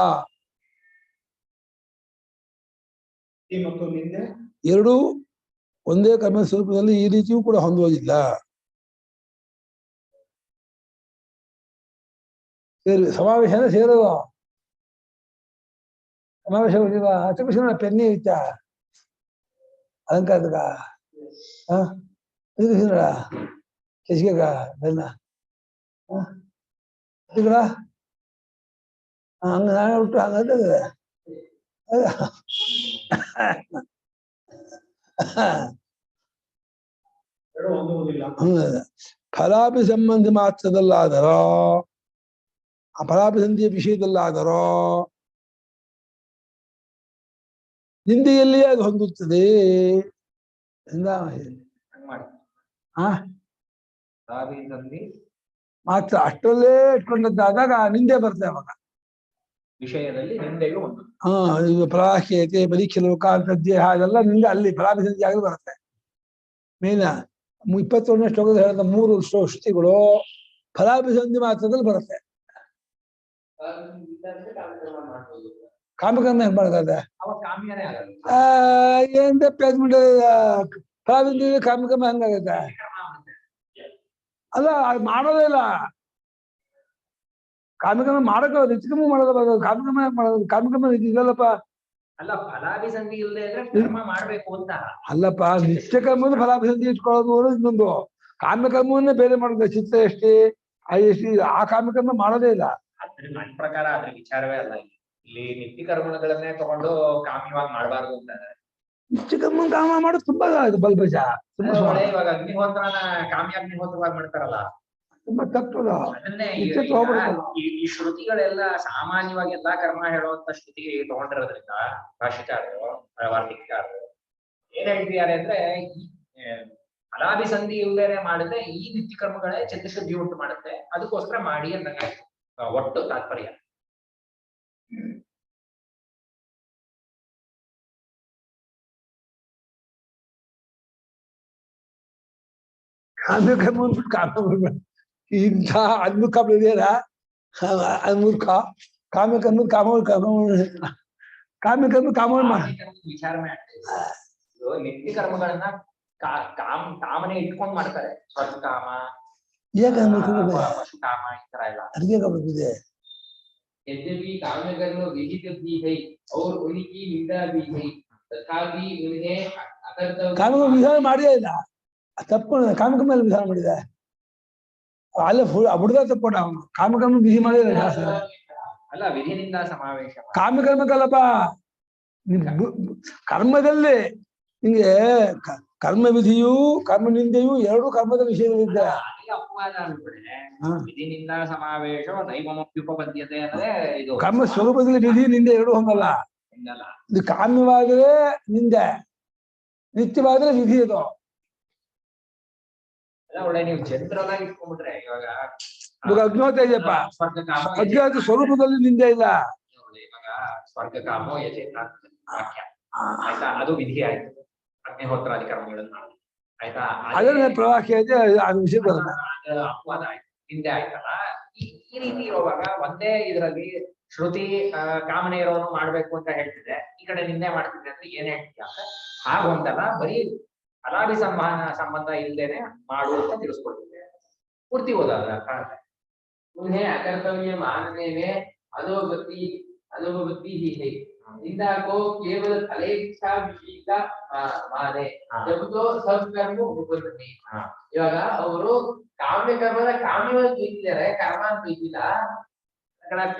ಮತ್ತು ನಿಂದೆ ಎರಡೂ ಒಂದೇ ಕರ್ಮ ಸ್ವರೂಪದಲ್ಲಿ ಈ ರೀತಿಯೂ ಕೂಡ ಹೊಂದುವುದಿಲ್ಲ. ಸಮಾವೇಶ ಸೇರೋದು ಸಮಾವೇಶ ಚಕೃಷ್ಣ ಪೆನ್ನಿ ಇತ್ತ ಅಲಂಕಾರದಗ ಕೆಸಿಗೆಗ ಬೆನ್ನ ಹಂಗ ನಾನೇ ಬಿಟ್ಟು ಹಂಗಂತ ಫಲಾಭಿಸಂಬಂಧಿ ಮಾತ್ರದಲ್ಲಾದರೋ ಆ ಫಲಾಭಿಸಂಧಿಯ ವಿಷಯದಲ್ಲಾದರೋ ನಿಂದೆಯಲ್ಲಿಯೇ ಅದು ಹೊಂದುತ್ತದೆ. ಮಾತ್ರ ಅಷ್ಟರಲ್ಲೇ ಇಟ್ಕೊಂಡದ್ದಾದಾಗ ನಿಂದೆ ಬರ್ತದೆ. ಅವಾಗ ವಿಷಯದಲ್ಲಿ ನಿಂದೆಯೂ ಒಂದು ಇದು ಫಲಾಹ್ಯತೆ ಪರೀಕ್ಷೆ ಲೋಕ ಅಂತದ್ದೇ ಹಾಗೆಲ್ಲ ನಿಂದೆ ಅಲ್ಲಿ ಫಲಾಭಿಸಂಧಿ ಆಗಲು ಬರುತ್ತೆ. ಮೇಲಿನ 21ನೇ ಶ್ಲೋಕದ ಹೇಳಿದ 3 ಶ್ರುತಿಗಳು ಫಲಾಭಿಸಂಧಿ ಮಾತ್ರದಲ್ಲಿ ಬರುತ್ತೆ. ಕಾಮಕರ್ಮ ಹೆಂಗ್ ಮಾಡಕ್ಕಾಗತ್ತೆ? ಏನ್ ಪೇಜ್ಮೆಂಟ್ ಫಲಾಭಿಸಂಧಿ ಕಾಮಕರ್ಮ ಹೆಂಗಾಗತ್ತೆ? ಅಲ್ಲ, ಅದು ಮಾಡೋದೇ ಇಲ್ಲ. ಕಾಮಕರ್ಮ ಮಾಡಕ ನಿತ್ಯಕರ್ಮ ಮಾಡೋದು, ಕಾಮಕರ್ಮ ಮಾಡೋದು. ಕಾಮಕರ್ಮ ಇದಲ್ಲಪ್ಪ. ಅಲ್ಲ, ಫಲಾಭಿಸಂಧಿ ಇಲ್ಲದೆ ಇದ್ರೆ ಕರ್ಮ ಮಾಡ್ಬೇಕು ಅಂತ ಅಲ್ಲಪ್ಪ. ನಿತ್ಯಕರ್ಮದ ಫಲಾಭಿಸಂಧಿ ಇಟ್ಕೊಳ್ಳೋದು ಅನ್ನೋದು ಇನ್ನೊಂದು. ಕಾಮ್ಯಕರ್ಮವನ್ನೇ ಬೇರೆ ಮಾಡೋದು. ಚಿತ್ತ ಎಷ್ಟಿ ಆ ಕಾಮ್ಯಕರ್ಮ ಮಾಡೋದೇ ಇಲ್ಲ. ನನ್ನ ಪ್ರಕಾರ ಅದ್ರ ವಿಚಾರವೇ ಅಲ್ಲ. ಇಲ್ಲಿ ನಿತ್ಯ ಕರ್ಮಗಳನ್ನೇ ತಗೊಂಡು ಕಾಮ್ಯವಾಗಿ ಮಾಡಬಾರ್ದು ಅಂತ. ನಿತ್ಯಕರ್ಮ ಕಾಮ ಮಾಡೋದು ತುಂಬಾ ಬಲ್ಬಜ. ಇವಾಗ ಅಗ್ನಿಹೋತ್ರನ ಕಾಮ್ಯ ಅಗ್ನಿಹೋತ್ರವಾಗಿ ಮಾಡ್ತಾರಲ್ಲ, ತುಂಬಾ ತಪ್ಪದ. ಅದನ್ನೇ ಈ ಶ್ರುತಿಗಳೆಲ್ಲ ಸಾಮಾನ್ಯವಾಗಿ ಎಲ್ಲಾ ಕರ್ಮ ಹೇಳುವಂತ ಶ್ರುತಿಗೆ ತಗೊಂಡಿರೋದ್ರಿಂದ ಭಾಷಿಕಾರರು ವಾರ್ತಿಕಾರರು ಏನ್ ಹೇಳ್ತಿದ್ದಾರೆ ಅಂದ್ರೆ, ಫಲಾಭಿಸಂಧಿ ಇಲ್ಲದೆ ಮಾಡಿದ್ರೆ ಈ ನಿತ್ಯ ಕರ್ಮಗಳೇ ಚಿತ್ತಶುದ್ಧಿ ಉಂಟು ಮಾಡುತ್ತೆ, ಅದಕ್ಕೋಸ್ಕರ ಮಾಡಿ ಅಂದಂಗೆ ಒಟ್ಟು ತಾತ್ಪರ್ಯ. ಕಾಮ್ಯಕರ್ಮ ಇಂಥ ಅದ್ಮುಖ ಬೆಳೆದಿರ ಅದ್ಮುಖ ಕಾಮ್ಯಕರ್ಮ ಕಾಮ್ಯಕರ್ಮ ವಿಚಾರ ಮಾಡ್ತಾರೆ. ನಿತ್ಯ ಕರ್ಮಗಳನ್ನ ಕಾಮನೆ ಇಟ್ಕೊಂಡ್ ಮಾಡ್ತಾರೆ. ಸ್ವರ್ಗ ಕಾಮ, ಪಶು ಕಾಮ ಈ ತರ ಎಲ್ಲ. ಅದಕ್ಕೆ यद्यपि काम्यकर्म विहित भी है और उनकी निंदा भी है, तथापि उन्हें अकर्तव्य ಕಾಮ್ಯಕರ್ಮ ವಿಧಾನ ಮಾಡಿಯೇ ಇಲ್ಲ, ತಪ್ಪ ಕಾಮ್ಯಕರ್ಮ ವಿಧಾನ ಮಾಡಿದೆ ಅಲ್ಲ ಬಿಡ್ದ ತಪ್ಪ ಅವನು ಕಾಮಕರ್ಮ ವಿಧಿ ಮಾಡಿದ್ರೆ ಶಾಸ್ತ್ರ ಅಲ್ಲ, ವಿಧಿನಿಂದ ಸಮಾವೇಶ. ಕಾಮ್ಯಕರ್ಮಕ್ಕಲ್ಲಪ್ಪ, ಕರ್ಮದಲ್ಲಿ ನಿಂಗೆ ಕರ್ಮ ವಿಧಿಯು ಕರ್ಮ ನಿಂದೆಯು ಎರಡು ಕರ್ಮದ ವಿಷಯಗಳಿದ್ದ ಅಪವಾದ ಅಂದ್ಬಿಟ್ರೆ ವಿಧಿನಿಂದ ಸಮಾವೇಶ ನೈವಮಪ್ಯುಪಪದ್ಯತೆ ಅಂದ್ರೆ ಇದು ಕರ್ಮ ಸ್ವರೂಪದಲ್ಲಿ ವಿಧಿ ನಿಂದೆ ಎರಡು ಹಂಗಲ್ಲ. ಹಿಂಗಲ್ಲ. ಇದು ಕಾಮ್ಯವಾದರೆ ನಿಂದೆ, ನಿತ್ಯವಾದ್ರೆ ವಿಧಿ ಅದು. ಎಲ್ಲ ಒಳ್ಳೆ ನೀವು ಜನರಲ್ ಆಗಿ ಇಟ್ಕೊಂಡ್ಬಿಟ್ರೆ ಇವಾಗ ಅಜ್ಞಾತ ಇದೆಯಪ್ಪ, ಸ್ವರ್ಗ ಕಾಮ ಅಜ್ಞಾತ ಸ್ವರೂಪದಲ್ಲಿ ನಿಂದೆ ಇಲ್ಲ. ಇವಾಗ ಸ್ವರ್ಗ ಕಾಮೋ ಯಜೇತ ವಾಕ್ಯ ಆಯ್ತಾ, ಅದು ವಿಧಿ ಆಯ್ತು. ಅಗ್ನಿಹೋತ್ರಾದಿ ಕರ್ಮಗಳನ್ನು ಮಾಡಿ ಆಯ್ತಾ, ಅದನ್ನ ಪ್ರವಾಕ್ಯ ಇದೆ, ಅದು ವಿಷಯ ಬರುತ್ತೆ. ಅಪವಾದ ಆಯ್ತು, ನಿಂದೆ ಆಯ್ತಲ್ಲ. ಈ ರೀತಿ ಇರುವಾಗ ಒಂದೇ ಇದರಲ್ಲಿ ಶ್ರುತಿ ಕಾಮನೆ ಇರೋನು ಮಾಡ್ಬೇಕು ಅಂತ ಹೇಳ್ತಿದೆ, ಈ ಕಡೆ ನಿಂದೆ ಮಾಡ್ತಿದೆ ಅಂದ್ರೆ ಏನ್ ಹೇಳ್ತೀಯ ಅಂತ ಹಾಗೊಂದಲ್ಲ, ಬರೀ ಫಲಾಭಿ ಸಂಬಂಧ ಇಲ್ದೇನೆ ಮಾಡು ಅಂತ ತಿಳಿಸ್ಕೊಡ್ತಿದೆ. ಪೂರ್ತಿ ಓದಾದ್ರೆ उन्हें अकर्तव्य मानने में अनुभवती ही है। निंदा को केवल फलेच्छा विषय का माने, जब तो सब कर्म उपपत्ति। ಇವಾಗ ಅವರು ಕಾಮ್ಯ ಕರ್ಮದ ಕಾಮ್ಯವಾಗಿ ಬೀತಿದ್ದಾರೆ, ಕರ್ಮ ಅಂತ ಬೀತಿಲ್ಲ.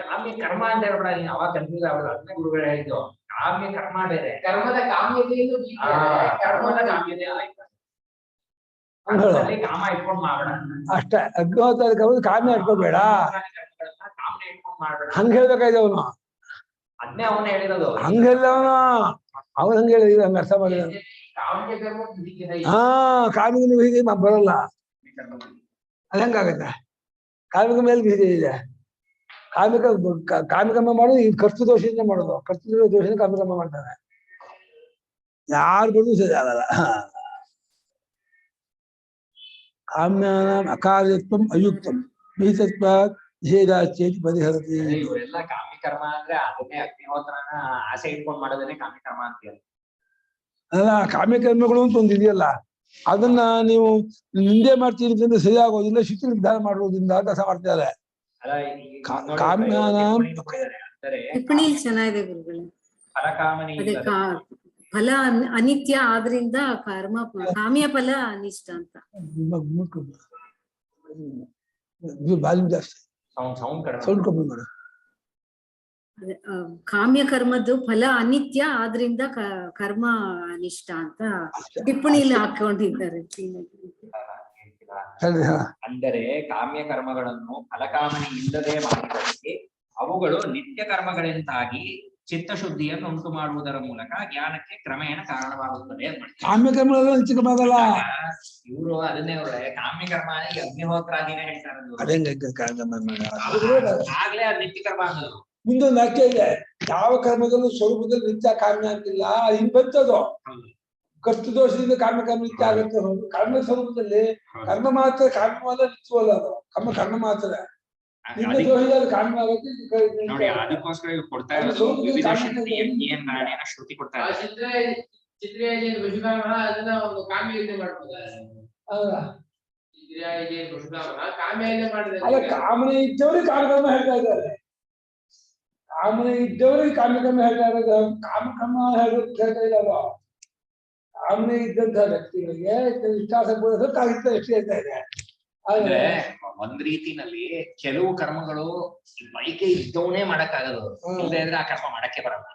ಕಾಮ್ಯ ಕರ್ಮ ಅಂತ ಹೇಳ್ಬೇಡ ನೀನು, ಅವಾಗ ಕನ್ಫ್ಯೂಸ್ ಆಗ್ಬಿಡ. ಅದನ್ನೇ ಗುರುಗಳು ಹೇಳಿದ್ದು, ಕಾಮ್ಯ ಕರ್ಮ ಬೇರೆ, ಕರ್ಮದ ಕಾಮ್ಯತೆಯನ್ನು ಕರ್ಮದ ಕಾಮ್ಯತೆ ಆಯ್ತು. ಕಾಮ ಇಟ್ಕೊಂಡ್ ಮಾಡ್ಬೇಡ ಅಷ್ಟೇ. ಅಜ್ಞಾತ ಕಾಮ್ಯ ಇಟ್ಕೋಬೇಡ, ಕಾಮನೆ ಇಟ್ಕೊಂಡ್ ಮಾಡ್ಬೇಡ ಹಂಗ ಹೇಳ್ಬೇಕಾಯ್ತು ಅವನು. ಅದನ್ನೇ ಅವನು ಹೇಳಿರೋದು. ಹಂಗೆಲ್ಲ ಅವನು ಹಂಗ ಹೇಳಿದ, ಹಂಗ ಅರ್ಥ ಮಾಡಿದ. ಕಾಮ್ಯ ಕರ್ಮ ವಿಧಿಗೆ ಹಾ, ಕಾಮಿಕ ವಿಧಿ ಬರಲ್ಲ, ಅದ ಹೆಂಗಾಗತ್ತೆ? ಕಾಮಿಕ ಮೇಲೆ ವಿಧಿ ಇದೆ. ಕಾಮಿಕರ್ಮ ಮಾಡೋದು ಈ ಕರ್ತು ದೋಷದಿಂದ ಮಾಡೋದು, ಕರ್ತು ದೋಷದಿಂದ ಕಾಮಿಕರ್ಮ ಮಾಡ್ತಾರೆ. ಯಾರು ಬಂದು ಸರಿ ಆಗಲ್ಲ. ಕಾಮ್ಯಾನಾಂ ಅಕಾರ್ಯತ್ವಂ ಅಯುಕ್ತಂ ವಿಹಿತತ್ವ ನಿಷೇಧಾಚೇತಿ ಪರಿಹರತಿ. ಇವರೆಲ್ಲ ಕಾಮ್ಯ ಕರ್ಮ ಅಂದ್ರೆ ಅದನ್ನೇ ಅಗ್ನಿಹೋತ್ರನ ಆಸೆ ಇಟ್ಕೊಂಡ್ ಮಾಡೋದನ್ನೇ ಕಾಮ್ಯ ಕರ್ಮ ಅಂತೀರ. ಅಲ್ಲ, ಕಾಮ್ಯಕರ್ಮಗಳು ಅಂತ ಒಂದು ಇದೆಯಲ್ಲ, ಅದನ್ನ ನೀವು ನಿಂದೆ ಮಾಡ್ತೀರಿ ಅಂತಂದ್ರೆ ಸರಿ ಆಗೋದಿಲ್ಲ, ಶಿಕ್ಷಣ ವಿಧಾನ ಮಾಡುವುದರಿಂದ ಅಂತ ಮಾಡ್ತಾರೆ. ಕಾಮ್ಯಾನಾಂ ಟಿಪ್ಪಣಿ ಚೆನ್ನಾಗಿದೆ ಗುರುಗಳೇ. ಫಲಕಾಮನೆ ಅದೇ ಫಲ ಅನಿತ್ಯ ಆದ್ರಿಂದ ಕರ್ಮ ಕಾಮ್ಯ ಫಲ ಅನಿಷ್ಟ ಅಂತ. ವಾಲ್ಯೂಮ್ ಜಾಸ್ತಿ, ಸೌಂಡ್ ಕಡಿಮೆ. ಸೌಂಡ್ ಕಮ್ಮಿ ಮಾಡು. ಅದೇ ಕಾಮ್ಯ ಕರ್ಮದ್ದು ಫಲ ಅನಿತ್ಯ ಆದ್ರಿಂದ ಕರ್ಮ ಅನಿಷ್ಟ ಅಂತ ಟಿಪ್ಪಣಿಯಲ್ಲಿ ಹಾಕೊಂಡಿದ್ದಾರೆ. ಅಂದರೆ ಕಾಮ್ಯ ಕರ್ಮಗಳನ್ನು ಫಲಕಾಮನೆ ಇಲ್ಲದೆ ಮಾಡಿದಲ್ಲಿ ಅವುಗಳು ನಿತ್ಯ ಕರ್ಮಗಳೆಂತಾಗಿ ಚಿತ್ತಶುದ್ಧಿಯನ್ನು ಉಂಟು ಮಾಡುವುದರ ಮೂಲಕ ಜ್ಞಾನಕ್ಕೆ ಕ್ರಮೇಣ ಕಾರಣವಾಗುತ್ತದೆ. ಕಾಮ್ಯ ಕರ್ಮಗಳೆಲ್ಲ ನಿತ್ಯ ಕರ್ಮ ಆಗಲ್ಲ. ಇವರು ಅದನ್ನೇ ಕಾಮ್ಯ ಕರ್ಮ ಅಗ್ನಿಹೋತ್ರಾದಿನೇ ಹೇಳ್ತಾರೆ, ಆಗ್ಲೇ ಅದು ನಿತ್ಯ ಕರ್ಮ ಅನ್ನೋದು. ಮುಂದೊಂದು ವಾಕ್ಯ ಇದೆ, ಯಾವ ಕರ್ಮದಲ್ಲೂ ಸ್ವರೂಪದಲ್ಲಿ ನಿತ್ಯ ಕಾಮ್ಯ ಅಂತಿಲ್ಲ, ಹಿಂಗ್ ಬಂತದು. ಕರ್ತು ದೋಷದಿಂದ ಕಾಮ್ಯ ಕರ್ಮ ನಿತ್ಯ ಆಗುತ್ತೆ. ಕರ್ಮ ಸ್ವರೂಪದಲ್ಲಿ ಕರ್ಮ ಮಾತ್ರ ಕಾಮ್ಯವಾದ ನಿತ್ಯವಲ್ಲ, ಅದು ಕರ್ಮ ಮಾತ್ರ. ನೋಡಿ, ಅದಕ್ಕೋಸ್ಕರ ಕೊಡ್ತಾ ಇರೋದು ಶ್ರುತಿ ಕೊಡ್ತಾ ಇದ್ದಾರೆ. ಅದನ್ನ ಒಂದು ಕಾಮ್ಯತೆ ಮಾಡ್ತಾರೆ. ಅಲ್ಲ, ಕಾಮನೆ ಇದ್ದವ್ರಿಗೆ ಕಾಮಕರ್ಮ ಹೇಳ್ತಾ ಇದ್ದಾರೆ, ಕಾಮನೆ ಇದ್ದವ್ರಿಗೆ ಕಾಮ್ಯಕರ್ಮ ಹೇಳ್ತಾ ಇರೋದು. ಕಾಮಕರ್ಮ ಹೇಳ್ತಾ ಇದ್ದಾವ. ಕಾಮನೆ ಇದ್ದಂತ ವ್ಯಕ್ತಿಗಳಿಗೆ ಇಷ್ಟಾಸಕ್ತಿ ಎಷ್ಟು ಹೇಳ್ತಾ ಇದೆ. ಅಂದ್ರೆ ಒಂದ್ ರೀತಿನಲ್ಲಿ ಕೆಲವು ಕರ್ಮಗಳು ಬೈಕೆ ಇದ್ದವನೇ ಮಾಡಕ್ಕಾಗದು, ಇಲ್ಲದೆ ಇದ್ರೆ ಆ ಕರ್ಮ ಮಾಡಕ್ಕೆ ಬರಲ್ಲ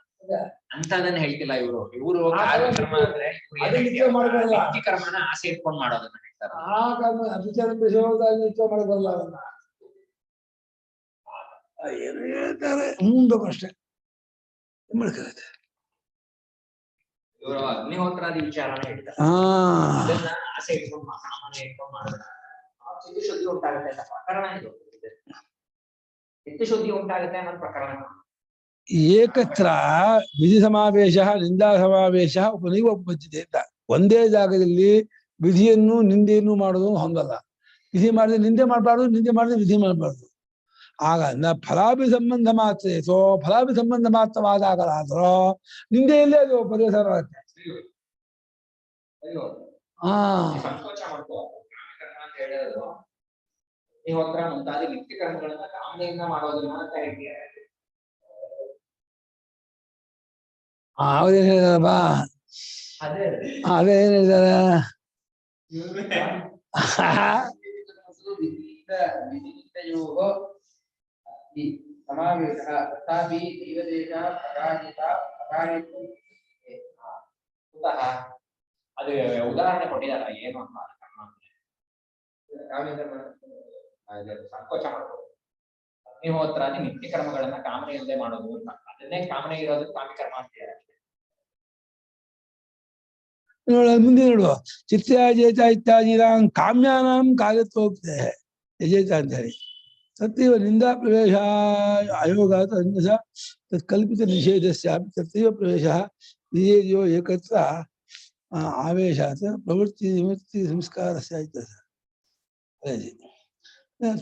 ಅಂತದನ್ನ ಹೇಳ್ತಿಲ್ಲ ಇವರು. ಕರ್ಮ ಅಂದ್ರೆ ನಿತ್ಯ ಕರ್ಮನ ಆಸೆ ಇಟ್ಕೊಂಡ್ ಮಾಡೋದನ್ನ ಹೇಳ್ತಾರೆ. ಆ ಕರ್ಮ ಅಭಿಚಾರ ನಿತ್ಯ ಮಾಡಬಲ್ಲ, ಅದನ್ನ ಏನು ಹೇಳ್ತಾರೆ ಮುಂದಕ್ಕೂ ಅಷ್ಟೇ ಮಾಡ್ಕತ್ತೆ. ಇವರು ಅಗ್ನಿಹೋತ್ರಾದಿ ವಿಚಾರನ ಹೇಳ್ತಾರೆ. ಹಾ ಅದನ್ನ ಆಸೆ ಇಟ್ಕೊಂಡು ಸಾಮಾನ್ಯ ಇಟ್ಕೊಂಡು ಮಾಡೋಣ. ಚಿತ್ತಶುದ್ಧಿ ಉಂಟಾಗುತ್ತೆ ಅಂತ ಪ್ರಕರಣ ಇದು. ಚಿತ್ತಶುದ್ಧಿ ಉಂಟಾಗುತ್ತೆ ಅನ್ನೋ ಪ್ರಕರಣ. ಏಕತ್ರ ವಿಧಿ ಸಮಾವೇಶ ನಿಂದಾ ಸಮಾವೇಶ ಉಪನೈವ ಉಪಪತ್ತಿದೆ ಅಂತ. ಒಂದೇ ಜಾಗದಲ್ಲಿ ವಿಧಿಯನ್ನು ನಿಂದೆಯನ್ನು ಮಾಡೋದು ಹೊಂದಲ್ಲ. ವಿಧಿ ಮಾಡಿದ್ರೆ ನಿಂದೆ ಮಾಡಬಾರ್ದು, ನಿಂದೆ ಮಾಡಿದ್ರೆ ವಿಧಿ ಮಾಡಬಾರ್ದು. ಆಗ ಫಲಾಭಿ ಸಂಬಂಧ ಮಾತ್ರ ಸೊ ಫಲಾಭಿ ಸಂಬಂಧ ಮಾತ್ರವಾದಾಗಲಾದ್ರೂ ನಿಂದೆಯಲ್ಲೇ ಅದು ಪರಿಸರ ಆಗುತ್ತೆ. ಹಾ ಸಂಕೋಚ ಮಾಡ್ಕೋ ಅಂತ ಹೇಳೋದು ಅಗ್ನಿಹೋತ್ರ ಮುಂತಾದ ನಿತ್ಯ ಕರ್ಮಗಳನ್ನ ಕಾಮನೆಯಿಂದ ಮಾಡೋದನ್ನ ಅಂತ ಹೇಳ್ತಾರೆ. ಅವ್ರೇನ್ ಹೇಳಿದಾರಪ್ಪ, ಅದೇ ಅದೇ ಏನ್ ಹೇಳಿದಾರೆ, ಸಮಾವೇಶ ತಥಾಪಿ ದೈವದೇಶ ಪ್ರಕಾಶಿತ ಪ್ರಕಾಶಿತು ಕುತಃ. ಅದು ಉದಾಹರಣೆ ಕೊಟ್ಟಿದಾರ ಏನು ಅಂತ ಸಂಕೋಚ ಮಾಡ್ಬೋದು. ಅಗ್ನಿಹೋತ್ರಾದಿ ನಿತ್ಯ ಕರ್ಮಗಳನ್ನ ಕಾಮನೆಯಿಂದಲೇ ಮಾಡೋದು ಅಂತ. ಅದನ್ನೇ ಕಾಮನೆ ಇರೋದು ಕಾಮಿಕರ್ಮ ಅಂತ ಹೇಳ್ತಾರೆ. ಮುಂದೆ ನೋಡುವ ಚಿತ್ರಾಜೇತ ಇತ್ಯಾದಿನಾಂ ಕಾಮ್ಯಾನಾಂ ಕಾರ್ಯತ್ವೋಕ್ತೆ ಯಜೇತ ಅಂತ ಹೇಳಿ ತತ್ತೀವ ನಿಂದಾ ಪ್ರವೇಶ ಅಯೋಗಾತ್ ಅನ್ಯಸ ತತ್ಕಲ್ಪಿತ ನಿಷೇಧಸ್ಯಾಪಿ ತತ್ತೀವ ಪ್ರವೇಶ ನಿಷೇಧೋ ಏಕತ್ರ ಆವೇಶಾತ್ ಪ್ರವೃತ್ತಿ ನಿವೃತ್ತಿ ಸಂಸ್ಕಾರಸ್ಯ ಇತ್ಯರ್ಥ.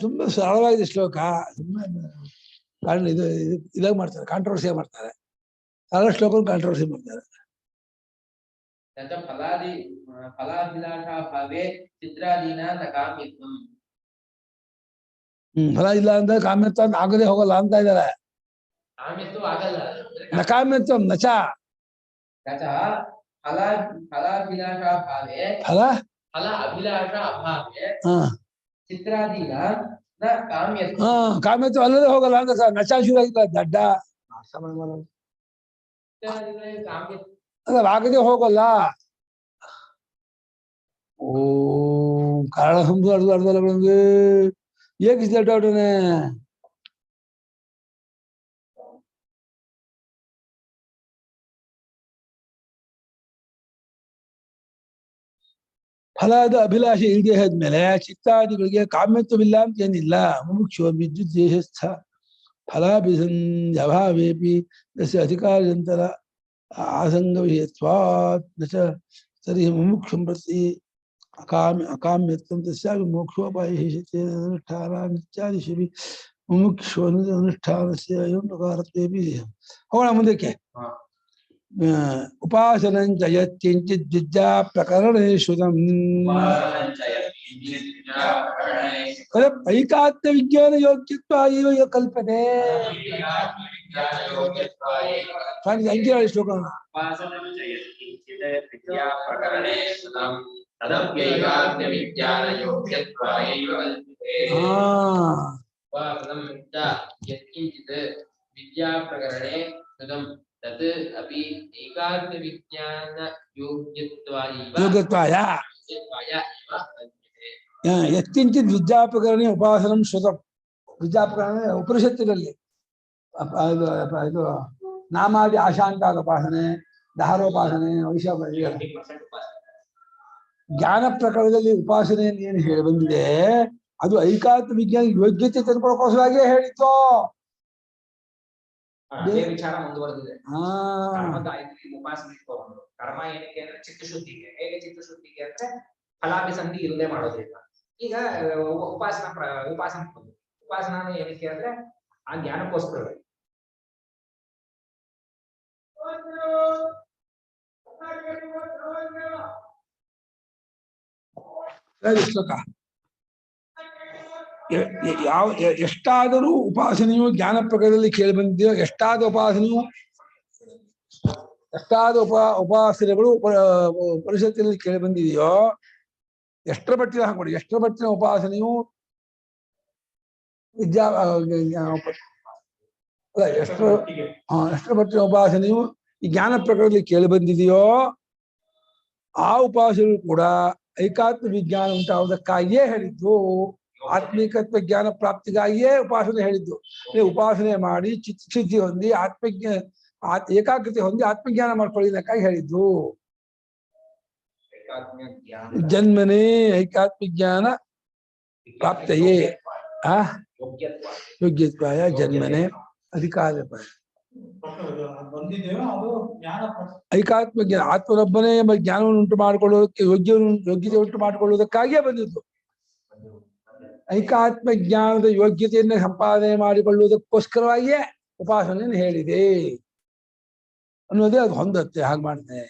ತುಂಬಾ ಸರಳವಾಗಿದೆ ಶ್ಲೋಕ. ಸುಮ್ಮನೆ ಕಾರಣ ಇದು ಇದಾಗ ಮಾಡ್ತಾರೆ, ಕಾಂಟ್ರವರ್ಸಿ ಮಾಡ್ತಾರೆ. ಸರಳ ಶ್ಲೋಕ ಕಾಂಟ್ರವರ್ಸಿ ಮಾಡ್ತಾರೆ. ಫಲಾಭಿಲಾಷಾ ಭಾವೇ ಚಿತ್ರಾದೀನ ಕಾಮ್ಯತ್ವಂ. ಫಲ ಇಲ್ಲ ಅಂದ್ರೆ ಕಾಮ್ಯತ್ವ ಅಂತ ಆಗದೆ ಹೋಗಲ್ಲ ಅಂತ ಇದ್ದಾರೆ. ಕಾಮ್ಯತ್ವ ಆಗಲ್ಲ. ನಕಾಮ್ಯತ್ವ ನಚ ಫಲಾಭಿಲಾಷಾ ಭಾವೇ ಫಲ ಫಲ ಅಭಿಲಾಷಾ ಅಭಾವೇ ಹಾ ಚಿತ್ರಾದೀನ ನ ಕಾಮ್ಯತ್ವ. ಹಾ ಕಾಮ್ಯತ್ವ ಅಲ್ಲದೆ ಹೋಗಲ್ಲ ಅಂತ ಸರ್. ನಚ ಶುರು ಆಗಿಲ್ಲ ದಡ್ಡ ಕಾಮ್ಯತ್ವ ಅಲ್ಲ ಆಗದೆ ಹೋಗಲ್ಲ. ಓ ಕಾರಣ ಸಂಬಂಧ ಅರ್ಧಲ್ಲ ಬೆಳಗ್ಗೆ ಏಕಿಸಿದ ಡೌಟನೆ. ಫಲದ ಅಭಿಲಾಷೆ ಇಲ್ಲದೆ ಆದ್ಮೇಲೆ ಚಿತ್ತಾದಿಗಳಿಗೆ ಕಾಮ್ಯತ್ವವಿಲ್ಲ ಅಂತ ಏನಿಲ್ಲ. ಮುಮುಕ್ಷು ವಿದ್ಯುತ್ ದೇಶಸ್ಥ ಫಲಾಭಿಸಂಧ್ಯಭಾವೇಪಿ ತಸ್ಯ ಅಧಿಕಾರ್ಯಂತರ ಆಸಂಗ ವಿಷಯತ್ವಾತ್ ನ ಚ ತರ್ಹಿ ಮುಮುಕ್ಷುಂ ಪ್ರತಿ ಅಕಾಮ್ಯತ್ವಂ ತಸ್ಯಾಪಿ ಮೋಕ್ಷೋಪಾಯೇಷತೆ ಅನುಷ್ಠಾನಾದಿತ್ಯಾದಿಷು ಮುಮುಕ್ಷು ಅನುಷ್ಠಾನಸ್ಯ ಏವಂ ಪ್ರಕಾರತ್ವೇಪಿ. ಹೋಗೋಣ ಮುಂದಕ್ಕೆ. ಉಪಾಸನಂಚ ಯತ್ಕಿಂಚಿತ್ ವಿದ್ಯಾ ಪ್ರಕರಣೇ ಶ್ರುತಂ ಐಕಾತ್ಮ ವಿಜ್ಞಾನ ಯೋಗ್ಯತ್ವ ಇವ ಕಲ್ಪನೆ. ಅಂಕಿ ಶ್ಲೋಕ ವಿದ್ಯಾ ಪ್ರಕರಣೆ ತತ್ ಅಪಿ ಏಕಾಗ್ರ ವಿಜ್ಞಾನ ಯೋಗ್ಯತ್ವಾಯ ಯತ್ಕಿಂಚಿತ್ ವಿದ್ಯಾಪಕರಣೆ ಉಪಾಸನಂ ಶ್ರುತಂ. ವಿದ್ಯಾಪಕರಣ ಉಪನಿಷತ್ತಿನಲ್ಲಿ ಇದು ನಾಮಾದಿ ಆಶಾಂತಾದ ಉಪಾಸನೆ, ದಹಾರೋಪಾಸನೆ, ವೈಶಾಪ ಜ್ಞಾನ ಪ್ರಕರಣದಲ್ಲಿ ಉಪಾಸನೆಯನ್ನು ಏನು ಹೇಳಿ ಬಂದಿದೆ ಅದು ಐಕಾತ್ಮ ವಿಜ್ಞಾನ ಯೋಗ್ಯತೆ ತಂದುಕೊಳ್ಳೋಕೋಸ್ಕರವಾಗಿಯೇ ಹೇಳಿತ್ತು. ಅದೇ ವಿಚಾರ ಮುಂದುವರೆದಿದೆ. ಹಾ ಉಪಾಸನೆ ಇಟ್ಕೊಂಡು ಕರ್ಮ ಏನಕ್ಕೆ ಅಂದ್ರೆ ಚಿತ್ತಶುದ್ಧಿಗೆ. ಹೇಗೆ ಚಿತ್ತಶುದ್ಧಿಗೆ ಅಂದ್ರೆ ಫಲಾಭಿಸಂಧಿ ಇಲ್ಲದೆ ಮಾಡೋದ್ರಿಂದ. ಈಗ ಉಪಾಸನ ಏನಕ್ಕೆ ಅಂದ್ರೆ ಆ ಜ್ಞಾನಕ್ಕೋಸ್ಕರ. ಶ್ಲೋಕ ಯಾವ ಎಷ್ಟಾದರೂ ಉಪಾಸನೆಯು ಜ್ಞಾನ ಪ್ರಕಾರದಲ್ಲಿ ಕೇಳಿ ಬಂದಿದೆಯೋ, ಎಷ್ಟಾದ ಉಪಾಸನೆಗಳು ಪರಿಷತ್ತಿನಲ್ಲಿ ಕೇಳಿ ಬಂದಿದೆಯೋ, ಎಷ್ಟರ ಮಟ್ಟಿನ ಹಾಕೊಡಿ, ಎಷ್ಟರ ಮಟ್ಟಿನ ಉಪಾಸನೆಯು ವಿದ್ಯಾ ಅಲ್ಲ ಎಷ್ಟರ ಮಟ್ಟಿನ ಉಪಾಸನೆಯು ಈ ಜ್ಞಾನ ಪ್ರಕಾರದಲ್ಲಿ ಕೇಳಿ ಬಂದಿದೆಯೋ ಆ ಉಪಾಸನೆಗಳು ಕೂಡ ಐಕಾತ್ಮ ವಿಜ್ಞಾನ ಉಂಟಾವುದಕ್ಕಾಗಿಯೇ ಹೇಳಿದ್ದು. ಆತ್ಮಿಕತ್ವ ಜ್ಞಾನ ಪ್ರಾಪ್ತಿಗಾಗಿಯೇ ಉಪಾಸನೆ ಹೇಳಿದ್ದು. ಉಪಾಸನೆ ಮಾಡಿ ಚಿತ್ತಶುದ್ಧಿ ಹೊಂದಿ ಏಕಾಗ್ರತೆ ಹೊಂದಿ ಆತ್ಮಜ್ಞಾನ ಮಾಡ್ಕೊಳ್ಳಿದಕ್ಕಾಗಿ ಹೇಳಿದ್ದು. ಏಕಾತ್ಮ್ಯ ಜ್ಞಾನ ಜನ್ಮನೇ ಐಕಾತ್ಮಜ್ಞಾನ ಪ್ರಾಪ್ತಯೇ ಆ ಯೋಗ್ಯತ್ವ ಯೋಗ್ಯತ್ವಾಯ ಜನ್ಮನೆ ಅಧಿಕಾರ ಬಂದಿದ್ದೇವೆ ಅದು ಜ್ಞಾನ ಐಕಾತ್ಮ ಜ್ಞಾನ ಆತ್ಮನೊಬ್ಬನೇ ಎಂಬ ಜ್ಞಾನವನ್ನು ಉಂಟು ಮಾಡಿಕೊಳ್ಳುವುದಕ್ಕೆ ಯೋಗ್ಯತೆ ಉಂಟು ಮಾಡಿಕೊಳ್ಳುವುದಕ್ಕಾಗಿಯೇ ಬಂದಿದ್ದು. ಐಕಾತ್ಮ ಜ್ಞಾನದ ಯೋಗ್ಯತೆಯನ್ನು ಸಂಪಾದನೆ ಮಾಡಿಕೊಳ್ಳುವುದಕ್ಕೋಸ್ಕರವಾಗಿಯೇ ಉಪಾಸನೆಯನ್ನು ಹೇಳಿದೆ ಅನ್ನೋದೇ ಅದು ಹೊಂದತ್ತೆ. ಹಾಗೆ ಮಾಡಿದೆ.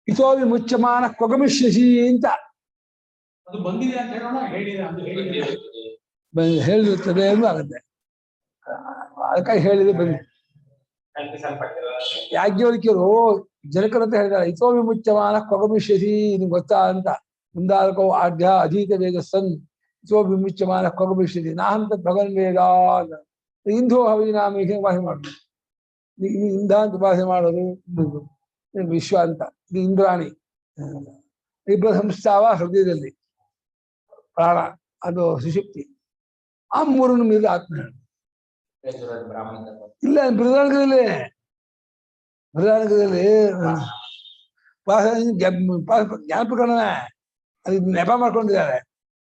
ಇತೋ ವಿಮುಚ್ಯಮಾನ ಕೊಗಮಿಷ್ಯಸಿ ಅಂತ ಅದು ಬಂದಿದೆ ಅಂತ ಹೇಳೋಣ. ಹೇಳಿದೆ ಅಂತ ಹೇಳಿದೆ ಹೇಳಿರುತ್ತದೆ ಎಂದು ಆಗುತ್ತೆ. ಅದಕ್ಕಾಗಿ ಹೇಳಿದೆ ಬಂದಿದೆ. ಕಲ್ಪಿಸಲ್ಪಟ್ಟಿರುವ ಯಾಜ್ಞವಲ್ಕ್ಯರು ಜನಕರಂತ ಹೇಳಿದ್ದಾರೆ, ಇತೋ ವಿಮುಚ್ಯಮಾನ ಕೊಗಮಿಷ್ಯಸಿ ನಿಮ್ಗೆ ಗೊತ್ತಾ ಅಂತ. ಮುಂದಾಲಕೋ ಆಢ್ಯ ಅಧೀತ ವೇದ ಸನ್ ಇತೋ ವಿಮುಚ್ಯಮಾನ ಕೊಗಮಿಷ್ಯಸಿ ನಾಹಂತ ಭಗವನ್ ವೇದ ಅಂತ. ಇಂಧೋ ಹವಿನಾಮ ಉಪಾಸನೆ ಮಾಡೋದು, ಇಂಧ ಅಂತ ಉಪಾಸನೆ ಮಾಡೋದು ವಿಶ್ವ ಅಂತ. ಇದು ಇಂದ್ರಾಣಿ ಇಬ್ಬರ ಸಂಸ್ಥಾವ ಹೃದಯದಲ್ಲಿ ಪ್ರಾಣ, ಅದು ಸುಶುಕ್ತಿ. ಆ ಮೂರನ್ನು ಮೀರಿ ಆತ್ಮ ಬ್ರಾಹ್ಮಣ ಇಲ್ಲ. ಬೃಹದಾರಣ್ಯಕದಲ್ಲಿ ಜ್ಞಾನ ಪ್ರಕರಣನೇ ಅದು ನೆಪ ಮಾಡ್ಕೊಂಡಿದ್ದಾರೆ.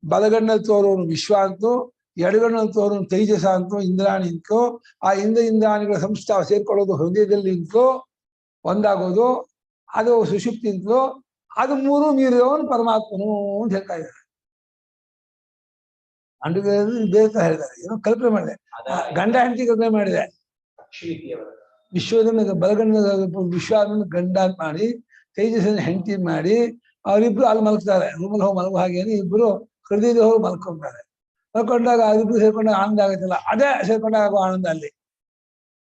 ಬಲಗಣ್ಣಲ್ಲಿ ತೋರೋನು ವಿಶ್ವ ಅಂತೂ, ಎಡಗಣ್ಣಲ್ಲಿ ತೋರೋನು ತೈಜಸ ಅಂತೂ ಇಂದ್ರಾಣಿ ಅಂತೂ, ಆ ಇಂದ್ರಾಣಿಗಳ ಸಂಸ್ಥಾವ ಸೇರ್ಕೊಳ್ಳೋದು ಹೃದಯದಲ್ಲಿ ಅಂತೂ ಒಂದಾಗೋದು, ಅದು ಸುಶುಕ್ತಿ ಅಂತಲೂ, ಅದು ಮೂರು ಮೀರಿದವನು ಪರಮಾತ್ಮನು ಅಂತ ಹೇಳ್ತಾ ಇದ್ದಾರೆ. ಬೇರೆ ಹೇಳಿದ್ದಾರೆ, ಏನೋ ಕಲ್ಪನೆ ಮಾಡಿದೆ, ಗಂಡ ಹೆಂಡತಿ ಕಲ್ಪನೆ ಮಾಡಿದೆ. ವಿಶ್ವದ ಬಲಗಣ್ಣ ವಿಶ್ವವನ್ನು ಗಂಡ ಅಂತ ಮಾಡಿ ತೇಜಸ್ಸನ್ನು ಹೆಂಡತಿ ಮಾಡಿ ಅವರಿಬ್ರು ಅಲ್ಲಿ ಮಲಗ್ತಾರೆ. ರೂಮಲ್ಲಿ ಹೋಗಿ ಮಲಗೋ ಹಾಗೇನೆ ಇಬ್ರು ಹೃದಯದ ಹೋಗಿ ಮಲ್ಕೊಂತಾರೆ. ಮಲ್ಕೊಂಡಾಗ ಅದಿಬ್ರು ಸೇರ್ಕೊಂಡಾಗ ಆನಂದ ಆಗತ್ತಲ್ಲ, ಅದೇ ಸೇರ್ಕೊಂಡಾಗ ಆಗೋ ಆನಂದ ಅಲ್ಲಿ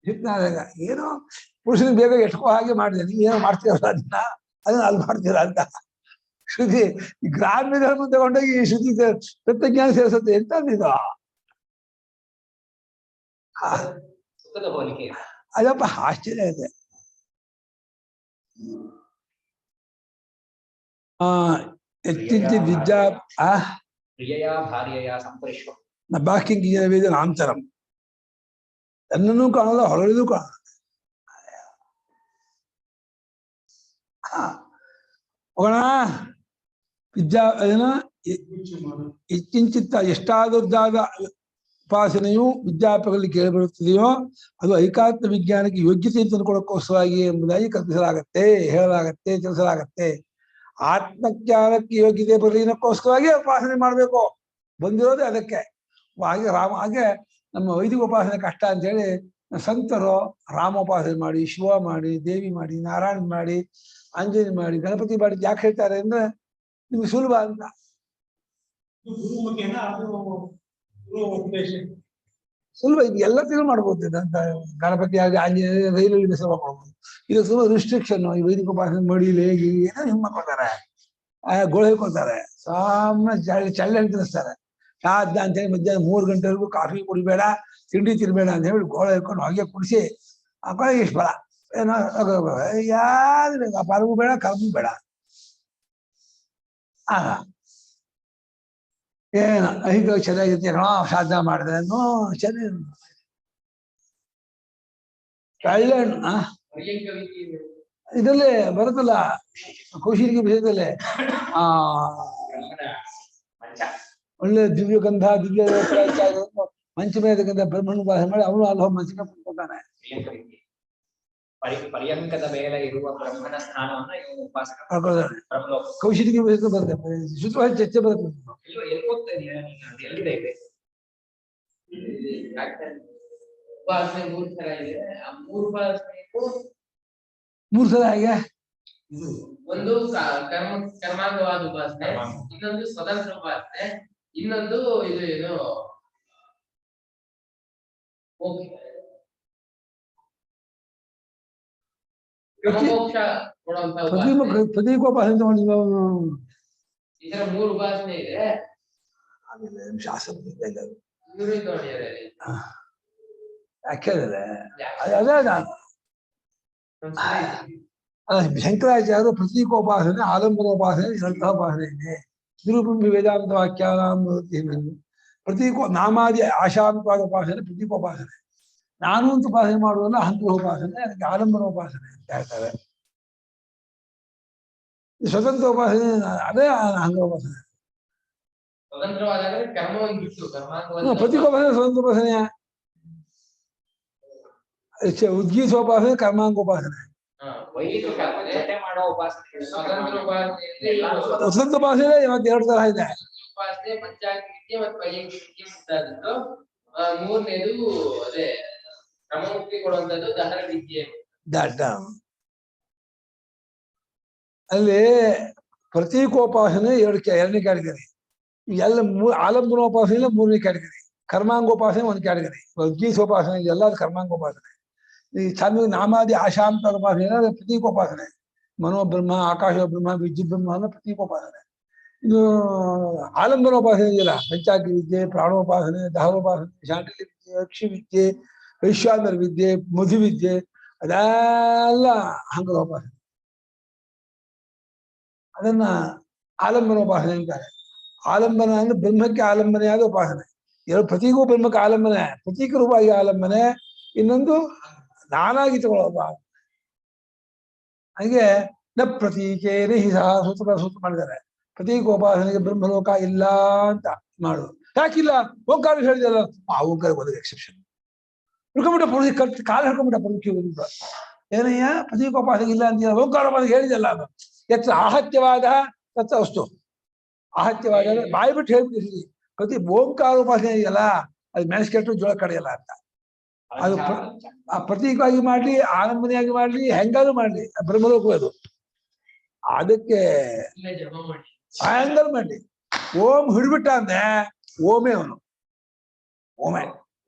ಸಿಕ್ತಾಗ. ಏನೋ ಪುರುಷನಿಗೆ ಬೇಗ ಎಟ್ಕೋ ಹಾಗೆ ಮಾಡಿದೆ, ನೀವು ಏನೋ ಮಾಡ್ತೀರಲ್ಲ ಅದನ್ನ ಅಲ್ಲಿ ಮಾಡ್ತೀರ ಅಂತ. ಶ್ರುತಿ ಈ ಗ್ರಾಮ್ಯ ಧರ್ಮ ತಗೊಂಡೋಗಿ ಈ ಶ್ರುತಿ ತತ್ವಜ್ಞಾನ ಸೇರಿಸುತ್ತೆ ಅಂತ ಅಂದಿದ್ದು. ಸುಖದ ಹೋಲಿಕೆ. ಅದಪ್ಪ ಆಶ್ಚರ್ಯ ಇದೆ. ಎತ್ತಿಂಚ ವಿದ್ಯಾ ಪ್ರಿಯಯ ಭಾರ್ಯಯ ಸಂಪರಿಶ್ವ ಬಾಕಿಂಗ್ ವೇದ ನಾಂತರಂ. ತನ್ನೂ ಕಾಣಲ್ಲ, ಹೊರಳಿದು ಕಾಣಲ್ಲ. ಹೋಗೋಣ. ವಿದ್ಯಾ ಏನೋ ಕಿಂಚಿತ್ತ ಎಷ್ಟಾದದ್ದಾದ ಉಪಾಸನೆಯು ವಿದ್ಯಾಪಕರಲ್ಲಿ ಕೇಳಿಬರುತ್ತದೆಯೋ ಅದು ಐಕಾತ್ಮ ವಿಜ್ಞಾನಕ್ಕೆ ಯೋಗ್ಯತೆ ತಂದುಕೊಳ್ಳೋಕ್ಕೋಸ್ಕರವಾಗಿ ಎಂಬುದಾಗಿ ಕಲ್ಪಿಸಲಾಗತ್ತೆ, ಹೇಳಲಾಗತ್ತೆ, ತಿಳಿಸಲಾಗತ್ತೆ. ಆತ್ಮಜ್ಞಾನಕ್ಕೆ ಯೋಗ್ಯತೆ ಬರಲಿನಕ್ಕೋಸ್ಕರವಾಗಿ ಉಪಾಸನೆ ಮಾಡಬೇಕು. ಬಂದಿರೋದೇ ಅದಕ್ಕೆ. ಹಾಗೆ ನಮ್ಮ ವೈದಿಕ ಉಪಾಸನೆ ಕಷ್ಟ ಅಂತ ಹೇಳಿ ಸಂತರು ರಾಮೋಪಾಸನೆ ಮಾಡಿ, ಶಿವ ಮಾಡಿ, ದೇವಿ ಮಾಡಿ, ನಾರಾಯಣ ಮಾಡಿ, ಆಂಜನೇಯ ಮಾಡಿ, ಗಣಪತಿ ಮಾಡಿ ಯಾಕೆ ಹೇಳ್ತಾರೆ ಅಂದ್ರೆ ನಿಮ್ಗೆ ಸುಲಭ ಅಂತ. ಗುರುಮುಖೇನ ಅದು ಗುರು ಉಪದೇಶ ಸುಲಭ. ಇದು ಎಲ್ಲ ತಿಳಿ ಮಾಡ್ಬೋದು ಅಂತ. ಗಣಪತಿ ಆಗಿ ಆಂಜನೇಯ ರೈಲಲ್ಲಿ ಬಿಸಿಲು ಮಾಡ್ಬೋದು. ಇದು ತುಂಬ ರಿಸ್ಟ್ರಿಕ್ಷನ್. ಈ ವೈದಿಕ ಉಪಾಸನೆ ಮಡಿಲಿ ಹೇಗೆ ಏನೋ ಹಿಂಗೆ ಮಾಡ್ಕೊತಾರೆ, ಗೋಳು ಹೇಳ್ಕೊತಾರೆ, ಸಾಮಾನ್ಯ ಚಳ್ಳೆ ತಿನ್ನಿಸ್ತಾರೆ. ಯಾವ್ದ ಅಂತೇಳಿ ಮಧ್ಯಾಹ್ನ 3 ಗಂಟೆವರೆಗೂ ಕಾಫಿ ಕುಡಿಬೇಡ, ತಿಂಡಿ ತಿನ್ಬೇಡ ಅಂತ ಹೇಳಿ ಗೋಳ ಹೇಳ್ಕೊಂಡು ಹಾಗೆ ಕುಡಿಸಿ ಹಾಕೊಳ್ಳಿ. ಇಷ್ಟು ಬೇಡ ಏನೋ ಯಾರು ಪರವು ಬೇಡ, ಕರ್ಮು ಬೇಡ. ಆಗ ಏನು ಈಗ ಚೆನ್ನಾಗಿರ್ತೀಯ ಸಾಧನ ಮಾಡಿದ್ರೆ ಅನ್ನೋ ಚೆನ್ನಾಗಿ ಕಳ್ಳೆಣ್ಣು ಇದಲ್ಲೇ ಬರುತ್ತಲ್ಲ ಕೌಶಿಲ್ಯ ವಿಷಯದಲ್ಲೇ ಒಳ್ಳೆ ದಿವ್ಯ ಗಂಧ ದಿವ್ಯ ಮಂಚ ಮೇಲೆ ಗಂಧ ಬ್ರಹ್ಮಣ ಭಾಷೆ ಮಾಡಿ ಅವನು ಅಲ್ಲಿ ಹೋಗಿ ಮಂಚನ ಕೊಡ್ತಾನೆ. ಪರ್ಯಂಕದ ಮೇಲೆ ಇರುವ ಬ್ರಹ್ಮನ ಸ್ಥಾನವನ್ನ ಇವನು ಉಪಾಸಕ ಕೌಶಿಲ್ಯ ವಿಷಯದ ಬರುತ್ತೆ, ಶುದ್ಧವಾಗಿ ಚರ್ಚೆ ಬರುತ್ತೆ. ಎಲ್ಲಿದೆ ಇದೆ ಉಪಾಸನೆ 3 ತರ ಇದೆ. ಆ 3 ಉಪಾಸನೆಗೂ 3 ಸಲ ಹೇಗೆ? ಒಂದು ಕರ್ಮಾಂಗವಾದ ಉಪಾಸನೆ, ಇನ್ನೊಂದು ಸ್ವತಂತ್ರ ಉಪಾಸನೆ, ಇನ್ನೊಂದು ಇದು ಏನು ಮೋಕ್ಷ ಕೊಡುವಂತ ಉಪಾಸನೆ. ಪ್ರತಿಕೋಪಾಸನೆ ತಗೊಂಡು ಈ ತರ 3 ಉಪಾಸನೆ ಇದೆ. ಶಾಸ್ತ್ರ ಇವರು ತಗೊಂಡಿದ್ದಾರೆ. ಯಾಕೆಂದ್ರೆ ಅದೇ ನಾನು ಶಂಕರಾಚಾರ್ಯರು ಪ್ರತೀಕೋಪಾಸನೆ, ಆಲಂಬನೋಪಾಸನೆ, ಶ್ರದ್ಧಾಪಾಸನೆ ಇದೆ. ನಿರೂಪಂ ವೇದಾಂತ ವಾಕ್ಯಾನಾಂ ಪ್ರತೀಕೋ ನಾಮಾದಿ ಆಶಾಂತವಾದ ಉಪಾಸನೆ ಪ್ರತೀಕೋಪಾಸನೆ. ನಾನು ಅಂತ ಉಪಾಸನೆ ಮಾಡುವಲ್ಲ ಹಂತೋಪಾಸನೆ, ಅದಕ್ಕೆ ಆಲಂಬನೋಪಾಸನೆ ಅಂತ ಹೇಳ್ತಾರೆ. ಸ್ವತಂತ್ರ ಉಪಾಸನೆ ಅದೇ ಅಂಗೋಪಾಸನೆ. ಸ್ವತಂತ್ರವಾದಾಗ ಕರ್ಮವನ್ನು ಬಿಟ್ಟು ಪ್ರತೀಕೋಪಾಸನೆ ಸ್ವತಂತ್ರ ಉಪಾಸನೆಯ ಉದ್ಗೀತೋಪಾಸನೆ ಕರ್ಮಾಂಗೋಪಾಸನೆ. ಜೊತೆ ಮಾಡೋ ಉಪಾಸನೆಗಳು ಸ್ವತಂತ್ರ ಉಪಾಸನೆಯಲ್ಲಿ ಸ್ವತಂತ್ರ ಉಪಾಸನೆ ಇವತ್ತು 2 ತರ ಇದೆ. ಉಪಾಸನೆ ಪಂಚಾಂಗ ವಿದ್ಯೆ ಮತ್ತು ವೈಯಕ್ತಿಕ ವಿದ್ಯೆ ಮುಂತಾದದ್ದು. ಮೂರನೇದು ಅದೇ ಕ್ರಮಮುಕ್ತಿ ಕೊಡುವಂತದ್ದು ದಹನ ವಿದ್ಯೆ. ಅಲ್ಲಿ ಪ್ರತೀಕೋಪಾಸನೆ ಎರಡನೇ ಕ್ಯಾಟಗರಿ. ಎಲ್ಲ ಆಲಂಬನೋಪಾಸನೆ 3ನೇ ಕ್ಯಾಟಗರಿ. ಕರ್ಮಾಂಗೋಪಾಸನೆ 1 ಕ್ಯಾಟಗರಿ. ಉದ್ಗೀತೋಪಾಸನೆ ಇದೆಲ್ಲ ಅದು ಕರ್ಮಾಂಗೋಪಾಸನೆ. ಈ ಚಂದ್ರ ನಾಮಾದಿ ಆಶಾಂತ ಉಪಾಸನೆ ಪ್ರತೀಕೋಪಾಸನೆ. ಮನೋಬ್ರಹ್ಮ, ಆಕಾಶ ಬ್ರಹ್ಮ, ವಿದ್ಯುತ್ ಬ್ರಹ್ಮ ಅನ್ನೋ ಪ್ರತೀಕೋಪಾಸನೆ. ಇದು ಆಲಂಬನೋಪಾಸನೆ ಇದೆಯಲ್ಲ, ಪಂಚಾಗ್ನಿ ವಿದ್ಯೆ, ಪ್ರಾಣೋಪಾಸನೆ, ದಹನೋಪಾಸನೆ, ಶಾಂಡಿಲ್ಯ ವಿದ್ಯೆ, ಅಕ್ಷಿ ವಿದ್ಯೆ, ವೈಶ್ವಾನರ ವಿದ್ಯೆ, ಮಧು ವಿದ್ಯೆ, ಅದೆಲ್ಲ ಹಂಗಲೋಪಾಸನೆ. ಅದನ್ನ ಆಲಂಬನೋಪಾಸನೆ ಅಂತಾರೆ. ಆಲಂಬನ ಅಂದ್ರೆ ಬ್ರಹ್ಮಕ್ಕೆ ಆಲಂಬನೆಯಾದ ಉಪಾಸನೆ. ಪ್ರತೀಕೂ ಬ್ರಹ್ಮಕ್ಕೆ ಆಲಂಬನೆ, ಪ್ರತೀಕ ರೂಪವಾಗಿ ಆಲಂಬನೆ, ಇನ್ನೊಂದು ನಾನಾಗಿ ತಗೊಳ್ಳೋದು. ಹಾಗೆ ನ ಪ್ರತೀಕೇನೆ ಸೂತ್ರ ಮಾಡಿದ್ದಾರೆ. ಪ್ರತೀಕೋಪಾಸನೆಗೆ ಬ್ರಹ್ಮಲೋಕ ಇಲ್ಲ ಅಂತ ಮಾಡುದು. ಯಾಕಿಲ್ಲ? ಓಂಕಾರ ಹೇಳಿದಲ್ಲ, ಆ ಓಂಕಾರ ಒಂದು ಎಕ್ಸೆಪ್ಷನ್. ಹುಡ್ಕೊಂಬಿಟ್ಟ ಪುರುಷ ಕಾಲ ಹಿಡ್ಕೊಂಬಿಟ್ಟ ಪುರುಷ ಏನಯ್ಯ ಪ್ರತೀಕೋಪಾಸನೆ ಇಲ್ಲ ಅಂತ ಓಂಕಾರೋಪಾಸನೆ ಹೇಳಿದಲ್ಲ. ಅದು ಎತ್ತ ಆಹತ್ಯವಾದ ತತ್ತ ವಸ್ತು. ಆಹತ್ಯವಾದ ಬಾಯಿ ಬಿಟ್ಟು ಹೇಳ್ಬಿಟ್ಟಿರ್ಲಿ. ಓಂಕಾರೋಪಾಸನೆ ಇದೆಯಲ್ಲ, ಅದು ಮೆಣಸ್ಕೆಟ್ಟು ಜೋಳ ಕಡೆಯಲ್ಲ ಅಂತ. ಅದು ಪ್ರತೀಕವಾಗಿ ಮಾಡ್ಲಿ, ಆಲಂಬನೆಯಾಗಿ ಮಾಡ್ಲಿ, ಹೆಂಗಾದ್ರೂ ಮಾಡ್ಲಿ, ಬ್ರಹ್ಮಲೋಕ ಅದು. ಅದಕ್ಕೆ ಹೆಂಗಾದ್ರು ಮಾಡ್ಲಿ. ಓಂ ಹಿಡ್ಬಿಟ್ಟ ಅಂದ್ರೆ ಓಮೆ ಅವನು,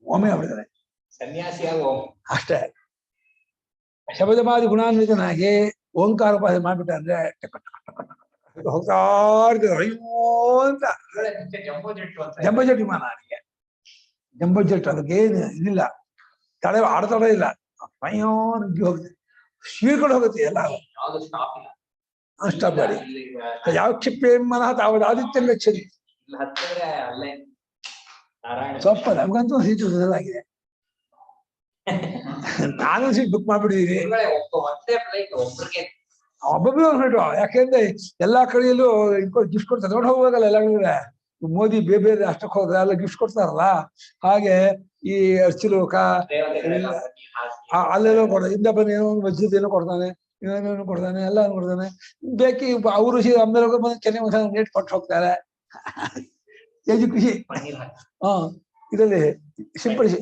ಓಮೆ ಹೊಡಿದಾರೆ ಸನ್ಯಾಸಿಯಾಗ ಅಷ್ಟೇ. ಶಬದಮಾದಿ ಗುಣಾನ್ವಿತನಾಗಿ ಓಂಕಾರ ಉಪಾಸನೆ ಮಾಡ್ಬಿಟ್ಟ ಅಂದ್ರೆ ಹೋಗ್ತಾ ಇರ್ತಾರೆ. ಅಯ್ಯೋ ಅಂತ ಜಂಬೋ ಜೆಟ್ ವಿಮಾನ. ಅದಕ್ಕೆ ಜಂಬೋ ಜೆಟ್, ಅದಕ್ಕೆ ಏನು ಇದಿಲ್ಲ, ತಡೆ ಆಡ್ತಾಡ ಇಲ್ಲ. ಅಯ್ಯೋ ನುಗ್ಗಿ ಹೋಗುತ್ತೆ, ಶೀರ್ಕೊಂಡು ಹೋಗುತ್ತೆ ಎಲ್ಲ. ಸ್ಟಾಪ್ ಮಾಡಿ ಯಾವ ಕ್ಷಿಪ್ಯ ಮನಃ ತಾವದ ಆದಿತ್ಯ ಗಚ್ಚರಿ. ಸ್ವಲ್ಪ ನಮ್ಗಂತೂ ಸೀಟು ಆಗಿದೆ. ನಾನು ಸೀಟ್ ಬುಕ್ ಮಾಡ್ಬಿಟ್ಟಿದೀನಿ. ಒಬ್ಬೊಬ್ಬರು ಫ್ಲೈಟ್. ಯಾಕೆಂದ್ರೆ ಎಲ್ಲಾ ಕಡೆಯಲ್ಲೂ ಗಿಫ್ಟ್ ಕೊಡ್ತಾರೆ, ತಗೊಂಡು ಹೋಗುವಾಗಲ್ಲ ಎಲ್ಲ ಕಡೆ. ಮೋದಿ ಬೇರೆ ಬೇರೆ ರಾಷ್ಟ್ರಕ್ಕೆ ಹೋದ್ರೆ ಎಲ್ಲ ಗಿಫ್ಟ್ ಕೊಡ್ತಾರಲ್ಲ, ಹಾಗೆ ಈ ಅರ್ಚಿಲೋಕ ಅಲ್ಲೆಲ್ಲೋ ಕೊಡ್ತಾರೆ. ಇಂದ ಬಂದು ಏನೋ ಒಂದು ಮಸ್ಜಿದ್ ಏನೋ ಕೊಡ್ತಾನೆ, ಇನ್ನೇನೋ ಕೊಡ್ತಾನೆ, ಎಲ್ಲ ಕೊಡ್ತಾನೆ. ಬೇಕಿ ಅವರು ಆಮೇಲೆ ಬಂದು ಚೆನ್ನೈ ಮಸಾಲ ರೇಟ್ ಕೊಟ್ಟು ಹೋಗ್ತಾರೆ. ಖುಷಿ. ಇದರಲ್ಲಿ ಸಿಂಪಡಿಸಿ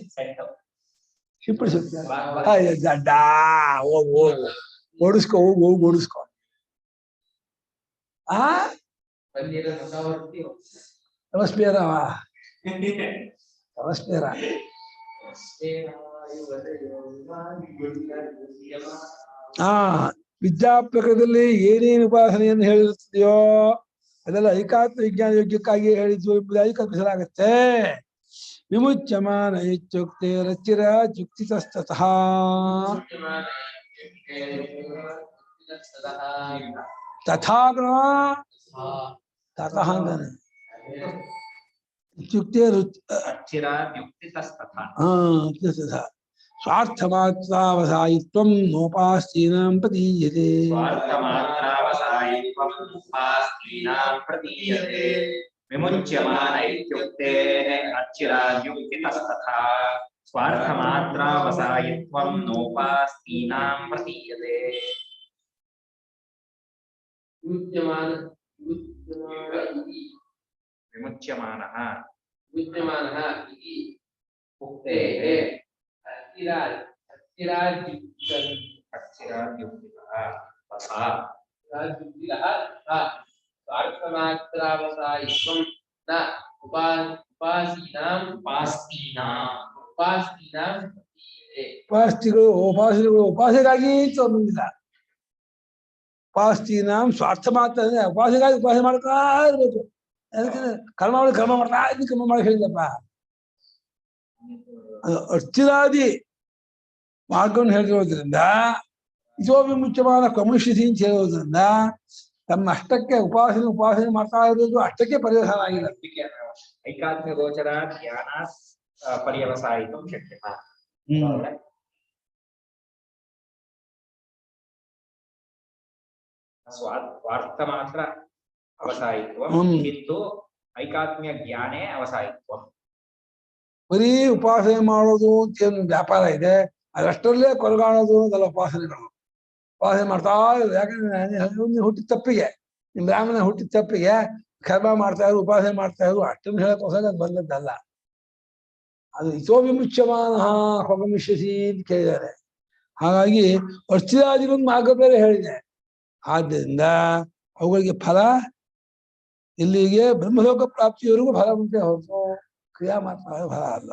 ಹೋಗ್ತಾರೆ. ದಡ್ಡ ಹೋಗು ಓಡಿಸ್ಕೊ, ಹೋಗಿ ಓಡಿಸ್ಕೊ. ನಮಸ್ಕಾರ ನಮಸ್ಕಾರ. ವಿದ್ಯಾಪಕದಲ್ಲಿ ಏನೇನು ಉಪಾಸನೆಯನ್ನು ಹೇಳಿರುತ್ತದೆಯೋ ಅದೆಲ್ಲ ಐಕಾತ್ಮ ವಿಜ್ಞಾನ ಯೋಗ್ಯಕ್ಕಾಗಿ ಹೇಳಿದ್ವು ಎಂಬುದಾಗಿ ಕಲ್ಪಿಸಲಾಗತ್ತೆ. ವಿಮುಚ್ಯಮಾನ ಇತ್ಯುಕ್ತೆ ರಚಿರ ಯುಕ್ತಿತಸ್ತತಃ ತಥಾಗ್ರ ತತಃ ಅಂತಾನೆ. ಇತ್ಯುಕ್ತೆ ಸ್ವಾರ್ಥ ಮಾತ್ರಾವಸಾಯಿತ್ವಂ ನೋಪಾಸ್ತೀನಾಂ ಪ್ರತೀಯತೆ. ವಿಮುಚ್ಯಮಾನ ಇತ್ಯುಕ್ತೆ ಅಚ್ಚಿರಾದ್ಯುಕ್ತಿತಸ್ತಥಾ ಸ್ವಾರ್ಥಮಾತ್ರಾವಸಾಯಿತ್ವಂ ನೋಪಾಸ್ತೀನಾಂ ಪ್ರತೀಯತೆ. ವಿಮುಚ್ಯಮಾನಃ ಇತಿ ಉಕ್ತೇಃ ಅಚ್ಚಿರಾದ್ಯುಕ್ತಿತಃ ತಥಾ ಸ್ವಾರ್ಥಮಾತ್ರಾವಸಾಯಿತ್ವಂ ನ ಉಪಾಸೀನಾಂ ಉಪಾಸ್ತಿಗಳು ಉಪಾಸೆಗಾಗಿ ಬಂದಿಲ್ಲ. ಉಪಾಸ್ತೀನಾಂ ಸ್ವಾರ್ಥ ಮಾತ್ರ ಅಂದ್ರೆ ಉಪಾಸೆಗಾಗಿ ಉಪಾಸನೆ ಮಾಡ್ತಾ ಇರ್ಬೇಕು. ಅದಕ್ಕೆ ಕರ್ಮ ಮಾಡ್ತಾ ಇದ್ದು ಕರ್ಮ ಮಾಡಿ ಹೇಳಿದಪ್ಪ. ಅದು ಅರ್ಚಿರಾದಿ ಮಾರ್ಗವನ್ನು ಹೇಳಿರೋದ್ರಿಂದ ಇದೋ ವಿಮುಚ್ಯಮಾನ ಕಮುಷ್ಯತಿ ಅಂತ ಹೇಳೋದ್ರಿಂದ ತಮ್ಮ ಅಷ್ಟಕ್ಕೆ ಉಪಾಸನೆ ಮಾಡ್ತಾ ಇರೋದು ಅಷ್ಟಕ್ಕೆ ಪರ್ಯವಸಾನ ಆಗಿಲ್ಲ. ಐಕಾತ್ಮ್ಯ ಗೋಚರ ಧ್ಯಾನ ಪರ್ಯವಸಾಯಿತು ಶಕ್ಯತ. ಸ್ವಾರ್ಥ ಮಾತ್ರ ಅವಸಾಯಿತ್ವ ಕಿಂತು ಐಕಾತ್ಮ್ಯ ಜ್ಞಾನೇ ಅವಸಾಯಿತ್ವ. ಬರೀ ಉಪಾಸನೆ ಮಾಡೋದು ಅಂತ ಏನು ವ್ಯಾಪಾರ ಇದೆ, ಅದಷ್ಟರಲ್ಲೇ ಕೊರಗಾಣೋದು ಅನ್ನೋದಲ್ಲ ಉಪಾಸನೆಗಳು. ಉಪಾಸನೆ ಮಾಡ್ತಾ ಇರೋದು. ಯಾಕಂದ್ರೆ ಹುಟ್ಟಿದ ತಪ್ಪಿಗೆ, ನಿಮ್ ಬ್ರಾಹ್ಮಣ ಹುಟ್ಟಿದ ತಪ್ಪಿಗೆ ಕರ್ಮ ಮಾಡ್ತಾ ಇದ್ರು, ಉಪಾಸನೆ ಮಾಡ್ತಾ ಇದ್ರು, ಅಷ್ಟನ್ನು ಹೇಳಕ್ಕೋಸ್ಕರ ಅದು ಬಂದದ್ದಲ್ಲ. ಅದು ಇತೋ ವಿಮುಚ್ಯಮಾನ ಹೊಗಮಿಷ್ಯಸಿ ಅಂತ ಕೇಳಿದ್ದಾರೆ. ಹಾಗಾಗಿ ಅರ್ಚಿರಾದಿಗೊಂದು ಮಾರ್ಗ ಬೇರೆ ಹೇಳಿದೆ. ಆದ್ದರಿಂದ ಅವುಗಳಿಗೆ ಫಲ ಇಲ್ಲಿಗೆ ಬ್ರಹ್ಮಲೋಕ ಪ್ರಾಪ್ತಿಯವರೆಗೂ ಫಲ ಉಂಟೆ ಹೊರತು ಕ್ರಿಯಾ ಮಾತ್ರ ಫಲ ಅಲ್ಲ.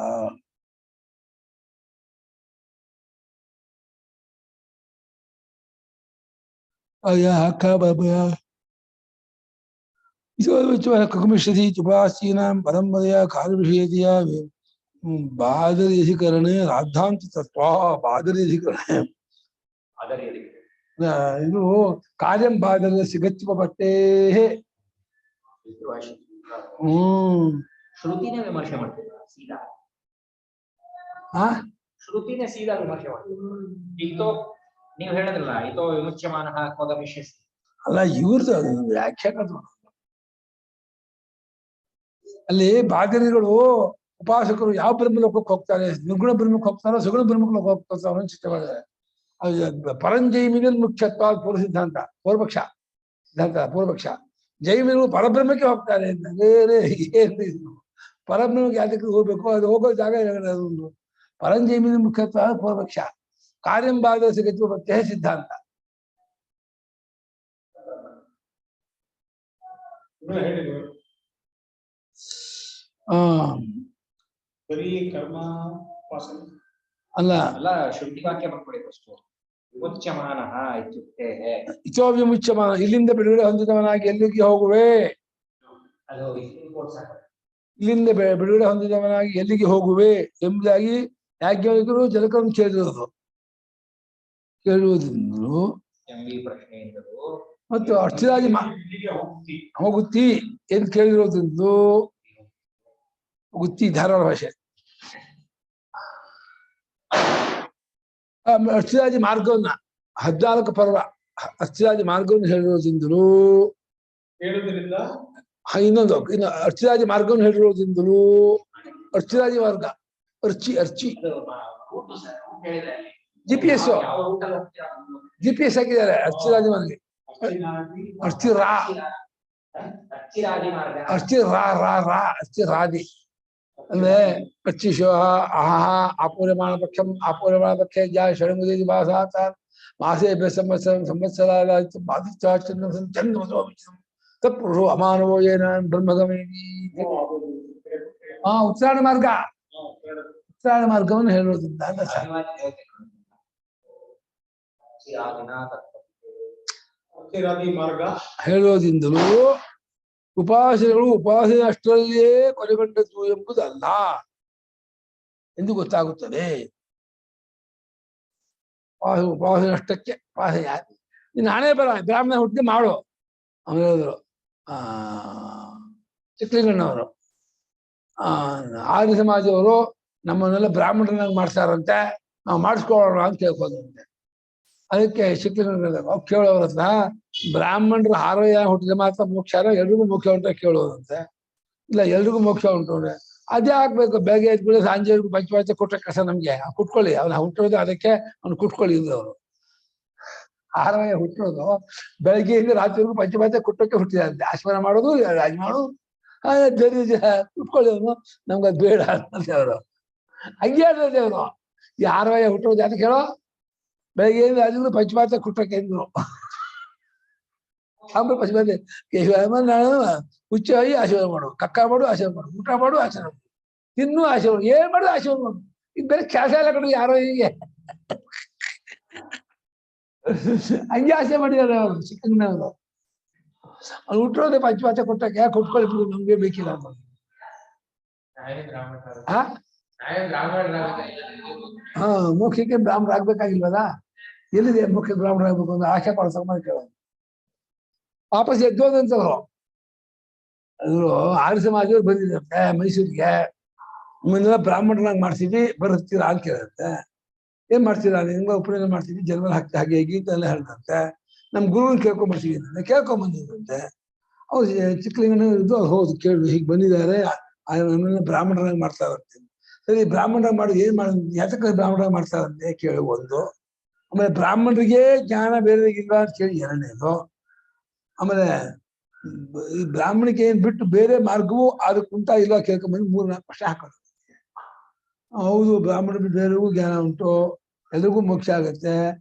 ಕಮಿಷ್ಯತಿ ಉಪಾಸೀನಾಂ ಪರಂಪರೆಯ ಕಾಲವಿಷಯತೆಯ ಬಾದರ್ಯಧಿಕರಣೆ ರಾಧಾಂತ ತತ್ವ. ಬಾದರ್ಯಧಿಕರಣೆ ಇದು ಕಾರ್ಯಂ ಬಾದರ್ಯಸ್ಯ ಗತ್ಯಪಟ್ಟೇ. ಶ್ರುತಿನೇ ವಿಮರ್ಶೆ ಮಾಡ್ತೀವಿ ಸೀದಾ. ಶ್ರುತಿನೇ ಸೀದಾ ವಿಮರ್ಶೆ ಮಾಡ್ತೀವಿ. ಇತೋ ನೀವು ಹೇಳಿದ್ರಲ್ಲ, ಇತೋ ವಿಮುಚ್ಯಮಾನ ಕೊಗಮಿಷ್ಯಸಿ ಅಲ್ಲ, ಇವ್ರದ್ದು ವ್ಯಾಖ್ಯಾನ. ಅಲ್ಲಿ ಬಾದರಿಗಳು ಉಪಾಸಕರು ಯಾವ ಬ್ರಹ್ಮಲೋಕಕ್ಕೆ ಹೋಗ್ತಾರೆ, ನಿರ್ಗುಣ ಬ್ರಹ್ಮಕ್ಕೆ ಹೋಗ್ತಾರೋ ಸುಗುಣ ಬ್ರಹ್ಮಕ್ಕೆ ಹೋಗ್ತಾರೋ ಅಂತ ಚಿಂತೆ ಮಾಡಿದ್ದಾರೆ. ಪರಂಜೈಮಿನ ಮುಖ್ಯತ್ವ ಪೂರ್ವ ಸಿದ್ಧಾಂತ, ಪೂರ್ವಪಕ್ಷ ಸಿದ್ಧಾಂತ ಪೂರ್ವಪಕ್ಷ. ಜೈಮಿಗಳು ಪರಬ್ರಹ್ಮಕ್ಕೆ ಹೋಗ್ತಾರೆ ಅಂತ. ಪರಬ್ರಹ್ಮಕ್ಕೆ ಯಾತಕ್ಕೆ ಹೋಗ್ಬೇಕು, ಅದು ಹೋಗೋ ಜಾಗ ಅದೊಂದು. ಪರಂಜೈಮಿನ ಮುಖ್ಯತ್ವ ಪೂರ್ವಪಕ್ಷ, ಕಾರ್ಯಂ ಬಾಧ ಸಿಗತ್ವ ಪ್ರತ್ಯಯ ಸಿದ್ಧಾಂತ. ಬರೀ ಕರ್ಮ ಉಪಾಸನೆ ಅಲ್ಲ ಅಲ್ಲ, ಶ್ರುತಿ ವಾಕ್ಯ ಬರ್ಕೊಳ್ಳಿ ಫಸ್ಟ್. ವಿಮುಚ್ಯಮಾನ ಇತ್ಯುಕ್ತೆ ಇತೋ ವಿಮುಚ್ಯಮಾನ, ಇಲ್ಲಿಂದ ಬಿಡುಗಡೆ ಹೊಂದಿದವನಾಗಿ ಎಲ್ಲಿಗೆ ಹೋಗುವೆ. ಅದು ಇಲ್ಲಿಂದ ಬಿಡುಗಡೆ ಹೊಂದಿದವನಾಗಿ ಎಲ್ಲಿಗೆ ಹೋಗುವೆ ಎಂಬುದಾಗಿ ಯಾಜ್ಞವಲ್ಕ್ಯರು ಜನಕರನ್ನು ಕೇಳುವುದೆಂದರು. ಪ್ರಶ್ನೆಯಿಂದಲೂ ಮತ್ತು ಅರ್ಚಿರಾಜಿ ಹೋಗುತ್ತಿ ಎಂದು ಕೇಳಿರೋದ್ರಿಂದ ಗುತ್ತಿ ಧಾರವಾಡ ಭಾಷೆ. ಅರ್ಚಿರಾಜಿ ಮಾರ್ಗವನ್ನ 14 ಪರ್ವ ಅರ್ಚಿರಾಜಿ ಮಾರ್ಗವನ್ನು ಹೇಳಿರೋದ್ರಿಂದಲೂ ಇನ್ನೊಂದು ಇನ್ನು ಅರ್ಚಿರಾಜಿ ಮಾರ್ಗವನ್ನು ಹೇಳಿರೋದ್ರಿಂದಲೂ ಅರ್ಚಿರಾಜಿ ಮಾರ್ಗ ಅರ್ಚಿ GPS ಹಾಕಿದ್ದಾರೆ. ಅರ್ಚಿರಾಜಿ ಮಾರ್ಗ ಅರ್ಚಿರಾದಿ ಅಂದ್ರೆ ಅರ್ಚಿಶೋ ಆಪೂರ್ಯಮಾಣ ಪಕ್ಷಂ ಆಪೂರ್ಯಮಾಣ ಪಕ್ಷ ಷಣ್ಮುದಿ ಭಾಷಾತ ಮಾಸೇ ಸಂವತ್ಸರ ತತ್ಪುರುಷೋ ಅಮಾನವೋ ಏನ ಬ್ರಹ್ಮಗಮೇತಿ. ಉತ್ತರಾಯಣ ಮಾರ್ಗವನ್ನು ಹೇಳೋದ್ರಿಂದ ಹೇಳೋದ್ರಿಂದಲೂ ಉಪಾಸನೆಗಳು ಉಪಾಸನೆ ಅಷ್ಟರಲ್ಲಿಯೇ ಕೊನೆಗೊಂಡದ್ದು ಎಂಬುದಲ್ಲ ಎಂದು ಗೊತ್ತಾಗುತ್ತದೆ. ಉಪಾಸನೆ ಅಷ್ಟಕ್ಕೆ ಉಪಾಸನೆ ನೀನು ಹಣೆ ಬರ ಬ್ರಾಹ್ಮಣ ಹುಟ್ಟಿ ಮಾಡು ಅವ್ರು ಹೇಳಿದ್ರು. ಚಿಕ್ಕಲಿಂಗಣ್ಣವರು ಆರ್ಯ ಸಮಾಜದವರು ನಮ್ಮನ್ನೆಲ್ಲ ಬ್ರಾಹ್ಮಣರನ್ನಾಗಿ ಮಾಡ್ತಾರಂತೆ, ನಾವು ಮಾಡಿಸ್ಕೊಳ್ಳೋಣ ಅಂತ ಕೇಳ್ಕೊಂಡ್ರಂತೆ. ಅದಕ್ಕೆ ಚಿಕ್ಕಲಿಂಗಣ್ಣ ಕೇಳೋರ ಹತ್ರ ಬ್ರಾಹ್ಮಣರು ಹಾರಯ್ಯ ಹುಟ್ಟಿದ ಮಾತ್ರ ಮೋಕ್ಷ, ಎಲ್ರಿಗೂ ಮೋಕ್ಷ ಉಂಟ ಕೇಳೋದಂತೆ. ಇಲ್ಲ, ಎಲ್ರಿಗೂ ಮೋಕ್ಷ ಉಂಟು ಅಂದ್ರೆ ಅದೇ ಆಗ್ಬೇಕು. ಬೆಳಗ್ಗೆ ಎದ್ದು ಕೂಡ ಸಂಜೆವರೆಗೂ ಪಂಚವಾಚ ಕೊಟ್ಟ ಕಸ ನಮ್ಗೆ ಕುಟ್ಕೊಳ್ಳಿ, ಅವನ ಹುಟ್ಟಿರೋದು ಅದಕ್ಕೆ ಅವ್ನು ಕುಟ್ಕೊಳ್ಳಿ ಇದ್ದವರು. ಹಾರಯ್ಯ ಹುಟ್ಟಿರೋದು ಬೆಳಗ್ಗೆಯಿಂದ ರಾತ್ರಿವರೆಗೂ ಪಂಚವಾಚ ಕುಟ್ಟಕ್ಕೆ ಹುಟ್ಟಿದಂತೆ. ಆಸ್ಮರ ಮಾಡೋದು ರಾಜ ಮಾಡೋದು ಕುಟ್ಕೊಳ್ಳಿ, ಅವನು ನಮ್ಗೆ ಅದು ಬೇಡ ಅಂತ ದೇವರು. ಹಂಗೆ ಅಲ್ಲ ದೇವರು. ಈ ಹಾರಯ್ಯ ಹುಟ್ಟಿರೋದು ಅದಕ್ಕೆ ಹೇಳೋ ಬೆಳಗ್ಗೆಯಿಂದ ರಾತ್ರಿವರೆಗೂ ಪಂಚವಾಚ ಕುಟ್ಟಕ್ಕೆ ಎಂದ್ರು. ಆಮೇಲೆ ಪಂಚವಾಚ ನಾನು ಹುಚ್ಚಾಗಿ ಆಶೀರ್ವಾದ ಮಾಡು, ಕಕ್ಕ ಮಾಡು ಆಶೀರ್ವಾದ ಮಾಡು, ಊಟ ಮಾಡು ಆಶೀರ್ವಾದ ಮಾಡು, ತಿನ್ನು ಆಶೀರ್ವಾದ, ಏನ್ ಮಾಡು ಆಶೀರ್ವಾದ ಮಾಡು. ಈಗ ಬೇರೆ ಕೆಲಸ ಎಲ್ಲ ಕಡೆ ಯಾರೋ ಹೀಗೆ ಹಂಗೆ ಆಸೆ ಮಾಡಿದ್ದಾರೆ ಅವರು ಚಿಕ್ಕಣ್ಣವರು. ಅವ್ನು ಹುಟ್ಟಿರೋದೇ ಪಂಚವಾಚ ಕೊಟ್ಟಕ್ಕೆ ಯಾಕೆ ಕೊಟ್ಕೊಳ್ಬಿಡು, ನಮ್ಗೆ ಬೇಕಿಲ್ಲ ಅಂತ. ಮೋಕ್ಷಕ್ಕೆ ಬ್ರಾಹ್ಮಣ ಆಗ್ಬೇಕಾಗಿಲ್ವಲ್ಲ, ಎಲ್ಲಿದೆ ಮೋಕ್ಷ ಬ್ರಾಹ್ಮಣ ಆಗ್ಬೇಕು ಅಂದ್ರೆ ಆಶೆ ಪಡಿಸೋ ಕೇಳೋದು. ವಾಪಸ್ ಎದ್ದೋದಂತವ್ರು. ಅವರು ಆರ್ಯ ಸಮಾಜದವ್ರು ಬಂದಿದ್ದಂತೆ ಮೈಸೂರಿಗೆ. ನಿಮ್ಮನ್ನೆಲ್ಲ ಬ್ರಾಹ್ಮಣರಾಗಿ ಮಾಡ್ತೀವಿ ಬರುತ್ತೀರಾ ಅಂತ ಕೇಳಂತೆ. ಏನ್ ಮಾಡ್ತೀರಾ? ನಿಮ್ಗೆ ಉಪನಯನ ಮಾಡ್ತೀವಿ, ಜನ್ಮ ಹಾಕ್ತಿ ಹಾಗೆ ಗೀತೆ ಎಲ್ಲ ಹೇಳ್ದಂತೆ. ನಮ್ ಗುರುವಿನ ಕೇಳ್ಕೊಂಡ್ಬರ್ತೀವಿ ಅಂತ ಕೇಳ್ಕೊಂಬಂದಿದ್ದಂತೆ. ಅವ್ರು ಚಿಕ್ಕಲಿಂಗನ ಇದ್ದು ಹೌದು ಕೇಳು ಹೀಗೆ ಬಂದಿದ್ದಾರೆ, ನಮ್ಮನ್ನ ಬ್ರಾಹ್ಮಣರಾಗಿ ಮಾಡ್ತಾರಂತೆ. ಸರಿ, ಬ್ರಾಹ್ಮಣರಾಗಿ ಮಾಡಿ ಏನ್ ಮಾಡ ಯಾತಕ್ಕೆ ಬ್ರಾಹ್ಮಣರಾಗಿ ಮಾಡ್ತಾರಂತೆ ಕೇಳಿ ಒಂದು. ಆಮೇಲೆ ಬ್ರಾಹ್ಮಣರಿಗೆ ಜ್ಞಾನ ಬೇರೆಗಿಲ್ಲ ಅಂತ ಕೇಳಿ ಎರಡನೇದು. ಆಮೇಲೆ ಈ ಬ್ರಾಹ್ಮಣಿಗೆ ಏನ್ ಬಿಟ್ಟು ಬೇರೆ ಮಾರ್ಗವೂ ಅದಕ್ಕೆ ಉಂಟಾ ಇಲ್ಲ ಕೇಳ್ಕೊಂಬಂದು 3-4 ವರ್ಷ ಹಾಕೋದು. ಹೌದು, ಬ್ರಾಹ್ಮಣರಿಗೆ ಬೇರೆಗೂ ಜ್ಞಾನ ಉಂಟು, ಎಲ್ರಿಗೂ ಮೋಕ್ಷ ಆಗತ್ತೆ,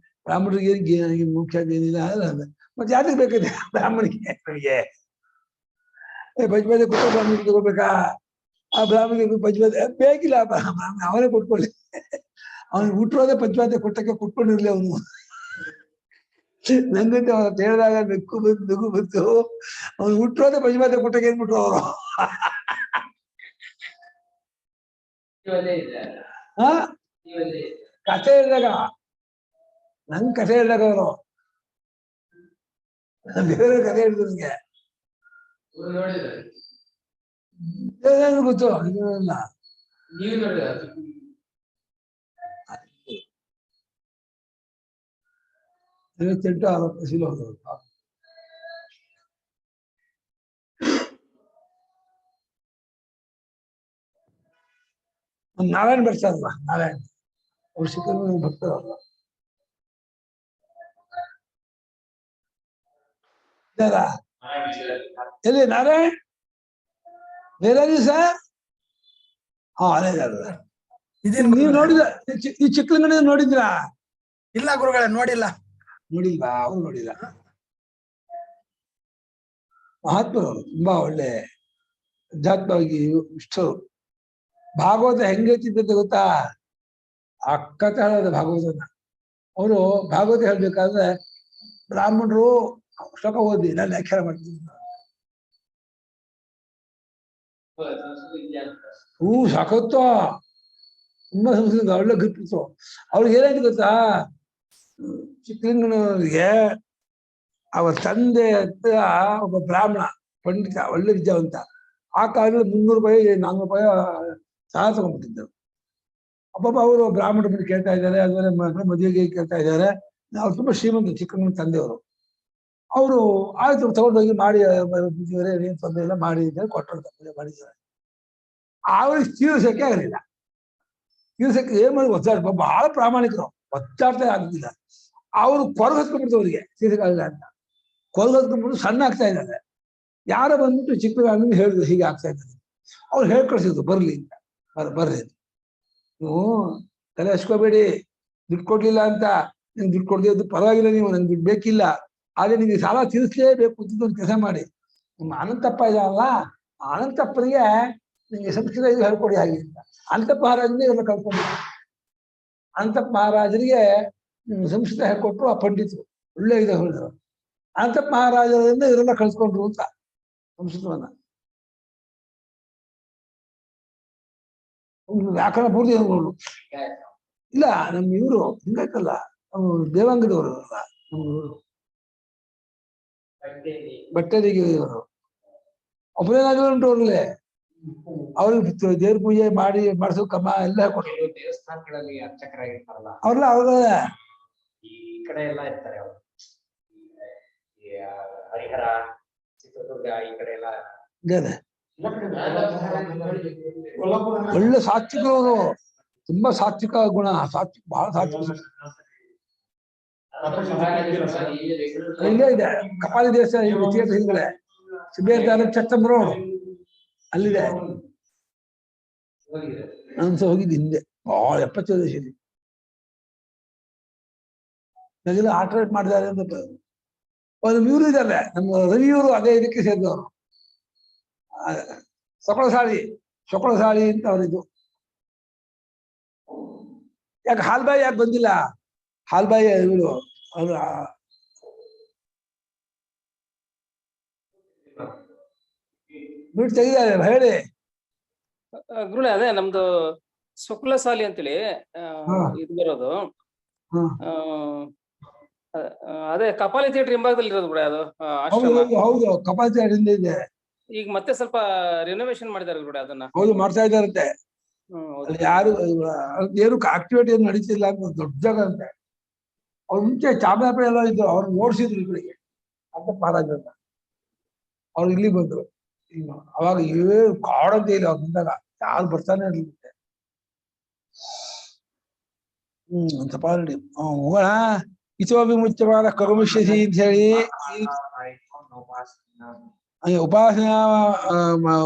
ಬ್ರಾಹ್ಮಣರಿಗೆ ಏನ್ ಮೋಕ್ಷ ಏನಿಲ್ಲ ಅಲ್ಲ. ಮತ್ತೆ ಯಾತಕ್ಕೆ ಬೇಕಿದೆ ಬ್ರಾಹ್ಮಣಿಗೆ? ಪಂಚಮತೆ ಕೊಟ್ಟು ಬ್ರಾಹ್ಮಣಿಗೆ ತಗೋಬೇಕಾ? ಆ ಬ್ರಾಹ್ಮಣಿಗೆ ಪಂಚಮತೆ ಬೇಕಿಲ್ಲ, ಬ್ರಾಹ್ಮಣ ಅವನೇ ಕೊಟ್ಕೊಳ್ಳಿ. ಅವನಿಗೆ ಹುಟ್ಟಿರೋದೇ ಪಂಚಮತೆ ಕೊಟ್ಟಕ್ಕೆ ಕೊಟ್ಕೊಂಡಿರ್ಲಿ ಅವನು. ನಂಗಂತೆ ಅವತ್ತು ಹೇಳಿದಾಗ ನಗು ಬಂತು. ಅವ್ನು ಹುಟ್ಟಿರೋದೇ ಪಂಚಮತೆ ಕೊಟ್ಟಕ್ಕೆ ಏನ್ಬಿಟ್ರು ಅವರು. ಹಾ, ಕಥೆ ಹೇಳಿದಾಗ ನಂಗ್ ಕಥೆ ಹೇಳಿದಾಗ ಅವರು ಬೇರೆ ಕಥೆ ಹೇಳಿದ್ರು ನನಗೆ ಗೊತ್ತು. ಇಲ್ಲ ನೀವು ನೋಡಿದ 58-60 ಸಿಲೋ ಹೋದವರು. ನಾರಾಯಣ ಬರ್ತಾರಲ್ಲ, ನಾರಾಯಣ ಅವ್ರು ಸಿಕ್ಕರು ಭಕ್ತರಲ್ಲ. ಎಲ್ಲಿ ನಾರಾಯಣ್? ಬೇರೆ ಸರ್? ಹಾ, ಅದೇ ನೀವು ನೋಡಿದ ಈ ಚಿಕ್ಕಲಿಂಗನ ನೋಡಿದ್ರಾ? ಇಲ್ಲ ಗುರುಗಳೇ, ನೋಡಿಲ್ಲ. ನೋಡಿಲ್ವಾ? ಅವ್ರು ನೋಡಿಲ್ಲ. ಮಹಾತ್ಮರು ತುಂಬಾ ಒಳ್ಳೆ ಅಧ್ಯಾತ್ಮವಾಗಿ ಇಷ್ಟರು. ಭಾಗವತ ಹೆಂಗೈತಿದ್ದಂತ ಗೊತ್ತಾ? ಅಕ್ಕತ ಹೇಳೋದು ಭಾಗವತನ. ಅವರು ಭಾಗವತ ಹೇಳ್ಬೇಕಾದ್ರೆ ಬ್ರಾಹ್ಮಣರು ಶ್ಲೋಕ ಓದಿ ನಾನು ವ್ಯಾಖ್ಯಾನ ಮಾಡ್ತೀನಿ. ಸಾಕತ್ತು ತುಂಬಾ ಸಂಸ್ಕೃತ ಒಳ್ಳೆ ಗ್ರಿಪ್ಪಿತ್ತು. ಅವ್ರಿಗೆ ಏನಾಯ್ತು ಗೊತ್ತಾ? ಚಿಕ್ಕಲಿಂಗನವರಿಗೆ ಅವರ ತಂದೆ ಹತ್ರ ಒಬ್ಬ ಬ್ರಾಹ್ಮಣ ಪಂಡಿತ, ಒಳ್ಳೆ ವಿದ್ಯಾವಂತ. ಆ ಕಾಲದಲ್ಲಿ 300 ರೂಪಾಯಿ 400 ರೂಪಾಯಿ ಸಾಲ ತಗೊಂಡ್ಬಿಟ್ಟಿದ್ದರು. ಅಬ್ಬಬ್ಬ ಅವರು ಬ್ರಾಹ್ಮಣ ಬಂದು ಕೇಳ್ತಾ ಇದ್ದಾರೆ, ಅದುವರೆ ಮದುವೆಗೆ ಕೇಳ್ತಾ ಇದ್ದಾರೆ. ಅವ್ರು ತುಂಬಾ ಶ್ರೀಮಂತ ಚಿಕ್ಕಲಿಂಗನ ತಂದೆಯವರು. ಅವರು ಆಯ್ತು ತಗೊಂಡೋಗಿ ಮಾಡಿ ಏನ್ ತೊಂದರೆ ಇಲ್ಲ ಮಾಡಿದ್ದಾರೆ, ಕೊಟ್ಟರು ಮಾಡಿದ್ದಾರೆ. ಅವ್ರಿಗೆ ತೀರ್ಸಕ್ಕೆ ಆಗಲಿಲ್ಲ. ತೀರ್ಸಕ್ಕೆ ಏನ್ ಮಾಡಿ ಒದ್ದಾಡ್ಬ ಬಹಳ ಪ್ರಾಮಾಣಿಕರು, ಒದ್ದಾಡ್ತಾ ಆಗ್ತಿಲ್ಲ. ಅವ್ರು ಕೊರಗ ಹತ್ಕೊಂಡ್ಬಿಡ್ತು ಅವ್ರಿಗೆ ತೀರ್ಸಕ್ಕಾಗಲ್ಲ ಅಂತ. ಕೊರಗ ಹತ್ಕೊಂಡ್ಬಿಟ್ಟು ಸಣ್ಣ ಆಗ್ತಾ ಇದ್ದಾರೆ. ಯಾರೋ ಬಂದ್ಬಿಟ್ಟು ಚಿಕ್ಕಲಿಂಗನಿಗೆ ಹೇಳಿದ್ರು ಹೀಗೆ ಆಗ್ತಾ ಇದ್ದಾರೆ. ಅವ್ರು ಹೇಳ್ ಕಳ್ಸಿದ್ರು ಬರ್ಲಿ ಅಂತ. ಬರ್ರಿ ನೀವು ತಲೆ ಹಚ್ಕೋಬೇಡಿ, ದುಡ್ಡು ಕೊಡ್ಲಿಲ್ಲ ಅಂತ. ನಿಮ್ಗೆ ದುಡ್ಡು ಕೊಡದಿದ್ದು ಪರವಾಗಿಲ್ಲ, ನೀವು ನನ್ಗೆ ದುಡ್ಡು ಬೇಕಿಲ್ಲ, ಆದ್ರೆ ನಿಮ್ಗೆ ಸಾಲ ತೀರಿಸಲೇಬೇಕು ಅಂತ ಒಂದು ಕೆಲಸ ಮಾಡಿ. ನಿಮ್ಮ ಅನಂತಪ್ಪ ಇದಲ್ಲ, ಅನಂತಪ್ಪನಿಗೆ ನಿಮ್ಗೆ ಸಂಸ್ಕೃತ ಇದು ಹೇಳ್ಕೊಡಿ ಹಾಗೆ ಅಂತ. ಅನಂತಪ್ಪ ಮಹಾರಾಜನೇ ಇವನ್ನ ಕಲ್ತ್ಕೊಂಡಿದ್ರು. ಅನಂತಪ್ಪ ಮಹಾರಾಜರಿಗೆ ಸಂಸ್ಕೃತ ಹೇಳ್ಕೊಟ್ರು ಆ ಪಂಡಿತರು, ಒಳ್ಳೆ ಇದು ಹೇಳಿದ್ರು. ಅನಂತಪ್ಪ ಮಹಾರಾಜರಿಂದ ಇವರೆಲ್ಲ ಕಳ್ಸ್ಕೊಂಡ್ರು ಅಂತ ಸಂಸ್ಕೃತವನ್ನ. ವ್ಯಾಕರಣ ಪೂರ್ತಿ ಹೇಳ್ಕೊಂಡು ಇಲ್ಲ. ನಮ್ ಇವರು ಹಿಂಗಾಯ್ತಲ್ಲ, ದೇವಾಂಗದವರು ಅಲ್ಲ, ನಮ್ಮಿವರು ಬಟ್ಟೆದಿಗೆ ಇವರು ಒಬ್ಬರೇನಾದ್ರು ಉಂಟು ಅವ್ರಲ್ಲೇ. ಅವ್ರಿಗೆ ದೇವ್ರ ಪೂಜೆ ಮಾಡಿ ಮಾಡಿಸೋ ಕ್ರಮ ಎಲ್ಲ ಕೊಟ್ಟರು. ದೇವಸ್ಥಾನಗಳಲ್ಲಿ ಅರ್ಚಕರಾಗಿರ್ತಾರಲ್ಲ ಅವ್ರಲ್ಲ ಅವ್ರ ಈ ಕಡೆ ಎಲ್ಲ ಇರ್ತಾರೆ ಅವರು. ಹರಿಹರ, ಚಿತ್ರದುರ್ಗ ಈ ಕಡೆ ಎಲ್ಲ ಒಳ್ಳೆ ಸಾತ್ವಿಕರು, ತುಂಬಾ ಸಾತ್ವಿಕ ಗುಣ, ಸಾತ್ವಿಕ ಬಹಳ ಸಾತ್ವಿಕ. ಇಲ್ಲೇ ಇದೆ ಕಪಾಲಿ ದೇವಸ್ಥಾನ ಹಿಂದ್ಗಡೆ ಸುಬೇದಾರ ಚಟ್ಟಂಬ್ರೋ ಅಲ್ಲಿದೆ. ನಾನು ಸಹ ಹೋಗಿದ್ದೆ ಹಿಂದೆ, ಬಹಳ 70 ವರ್ಷದಲ್ಲಿ. ನನಗೆಲ್ಲ ಆಲ್ಟರೇಟ್ ಮಾಡಿದ್ದಾರೆ ಅಂತ. ಒಂದು ಇವರು ಇದ್ದಾರೆ, ನಮ್ಮ ರವಿಯವರು ಅದೇ ಇದಕ್ಕೆ ಸೇರಿದವರು. ಸೊಕೊಳಸಾಳಿ ಅಂತ ಅವರಿದ್ದು. ಯಾಕೆ ಹಾಲ್ಬಾಯಿ ಯಾಕೆ ಬಂದಿಲ್ಲ? ಹಾಲ್ಬಾಯಿ ಇವರು ಅವರು ಬಿಟ್ಟು ತೆಗಿದ್ದಾರೆ ಹೇಳಿ. ಗುರುಳೆ ಅದೇ ನಮ್ದು ಸ್ವಕುಲಸಾಲಿ ಅಂತೇಳಿ ಇದು ಬರೋದು. ಅದೇ ಕಪಾಲಿ ಥಿಯೇಟರ್ ಹಿಂಭಾಗದಲ್ಲಿ ಇರೋದು ಗುರುಳೆ ಅದು ಹೌದು ಆಶ್ರಮ. ಹೌದು ಕಪಾಚಾರದಿಂದ ಇದೆ. ಈಗ ಮತ್ತೆ ಸ್ವಲ್ಪ ರಿನೋವೇಷನ್ ಮಾಡಿದ್ದಾರೆ ಗುರುಳೆ ಅದನ್ನ. ಹೌದು ಮಾಡ್ತಾ ಇದ್ದಾರಂತೆ. ಹೌದು. ಅಲ್ಲಿ ಯಾರು ಏನು ಆಕ್ಟಿವಿಟಿ ಏನು ನಡೀತಿಲ್ಲ ಅಂತ ದೊಡ್ಡ ಜಾಗ ಅಂತೆ. ಅವ್ರ ಮುಂಚೆ ಚಾಮರಾಜಪೇಟೆ ಎಲ್ಲ ಇದ್ರು, ಅವ್ರನ್ನ ಓಡಿಸಿದ್ರು ಇಲ್ಲಿಗೆ ಅಂತ ಮಹಾರಾಜ ಅಂತ. ಅವ್ರು ಇಲ್ಲಿ ಬಂದ್ರು. ಅವಾಗ ಕಾಡಂತ ಇಲ್ಲ ಅವ್ರು ಬಂದಾಗ ಯಾರು ಬರ್ತಾನೆ ಇರ್ಲಿಕ್ಕೆ. ಅಂತಪ್ಪ ನೋಡಿ ಹೋಗೋಣ. ಇತೋಪಿ ಮುಚ್ಚವಾದ ಕಗುಮಿಷ್ಯಸಿ ಅಂತ ಹೇಳಿ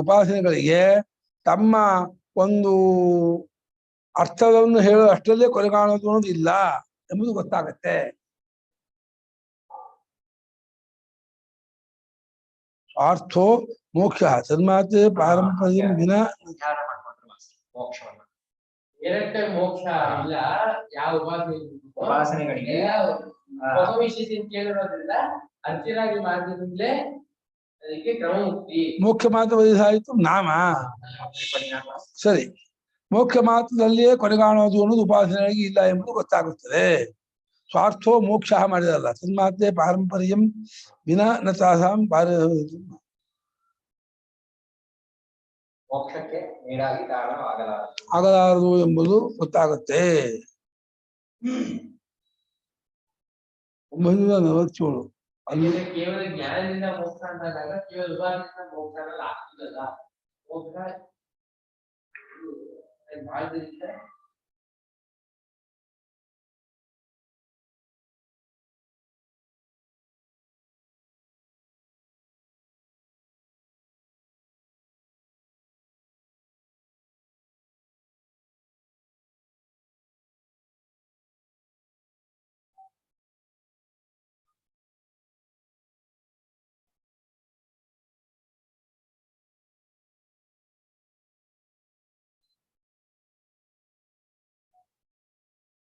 ಉಪಾಸನೆಗಳಿಗೆ ತಮ್ಮ ಒಂದು ಅರ್ಥವನ್ನು ಹೇಳೋ ಅಷ್ಟರಲ್ಲೇ ಕೊನೆ ಕಾಣೋದು ಅನ್ನೋದು ಇಲ್ಲ ಎಂಬುದು ಗೊತ್ತಾಗತ್ತೆ. ಸ್ವಾರ್ಥೋ ಮೋಕ್ಷ ಸನ್ಮಾತೆ ಪಾರಂಪರ್ಯ ವಿನ ಮೋಕ್ಷವನ್ನ ಏನಕ್ಕೆ ಮೋಕ್ಷ ಇಲ್ಲ ಯಾವ ಉಪಾಸನೆಗಳಿಗೆ ಉಪವಿಶಿಸಿ ಅಂತ ಕೇಳಿರೋದ್ರಿಂದ ಅರ್ಚನಾಗಿ ಮಾಡಿದ್ರಿಂದಲೇ ಅದಕ್ಕೆ ಕ್ರಮ ಮುಕ್ತಿ. ಮೋಕ್ಷ ಮಾತ್ರ ವಯಸ್ಸಾಯಿತು ನಾಮ ಸರಿ. ಮೋಕ್ಷ ಮಾತ್ರದಲ್ಲಿಯೇ ಕೊನೆಗಾಣೋದು ಅನ್ನೋದು ಉಪಾಸನೆಗಳಿಗೆ ಇಲ್ಲ ಎಂಬುದು ಗೊತ್ತಾಗುತ್ತದೆ. ಸ್ವಾರ್ಥೋ ಮೋಕ್ಷ ಮಾಡಿದಲ್ಲ ಸನ್ಮಾತೆ ಪಾರಂಪರ್ಯಂ ವಿನ ನ ತಾಸಾಂ ಮೋಕ್ಷಕ್ಕೆ ನೀಡಾಗಿ ಕಾರಣವಾಗಲಾರದು ಆಗಲಾರದು ಎಂಬುದು ಗೊತ್ತಾಗುತ್ತೆ. 947 ಅಲ್ಲಿ ಕೇವಲ ಜ್ಞಾನದಿಂದ ಮೋಕ್ಷ ಅಂದಾಗ ಕೇವಲ ಉಪಾಸನೆಯಿಂದ ಮೋಕ್ಷ ಅನ್ನೋದು ಆಗ್ತದಲ್ಲ. ಮೋಕ್ಷ ಮಾಡಿದ್ರಿಂದ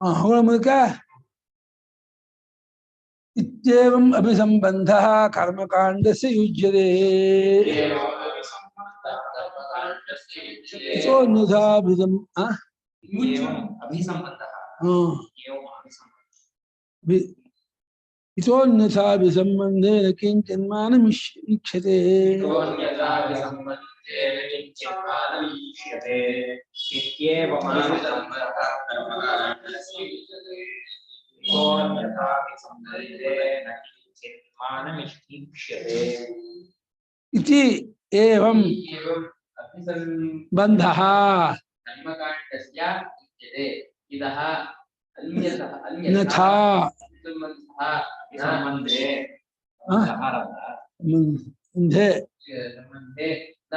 ಅವಳ ಮೂಲಕ ಇತ್ಯೇವಂ ಅಭಿಸಂಬಂಧಃ ಕರ್ಮಕಾಂಡಸ್ಯ ಯುಜ್ಯತೆ ಇತೋನ್ಯಥಾಭಿಸಂ ಇತೋನ್ಯಥಾಭಿಸಂಬಂಧೇನ ಕಿಂಚಿನ್ಮಾನಮಿಷ್ಯತೆ ಇತಿ ಏವಂ ಬಂಧಃ ಕರ್ಮಕಾಂಡಸ್ಯ ಉಚ್ಯತೆ. ಇದಃ ಅನ್ಯತಃ ಅನ್ಯಥಾ ಸಂಬಂಧೆ ಮುಂದೆ ಸಂಬಂಧೆ ನ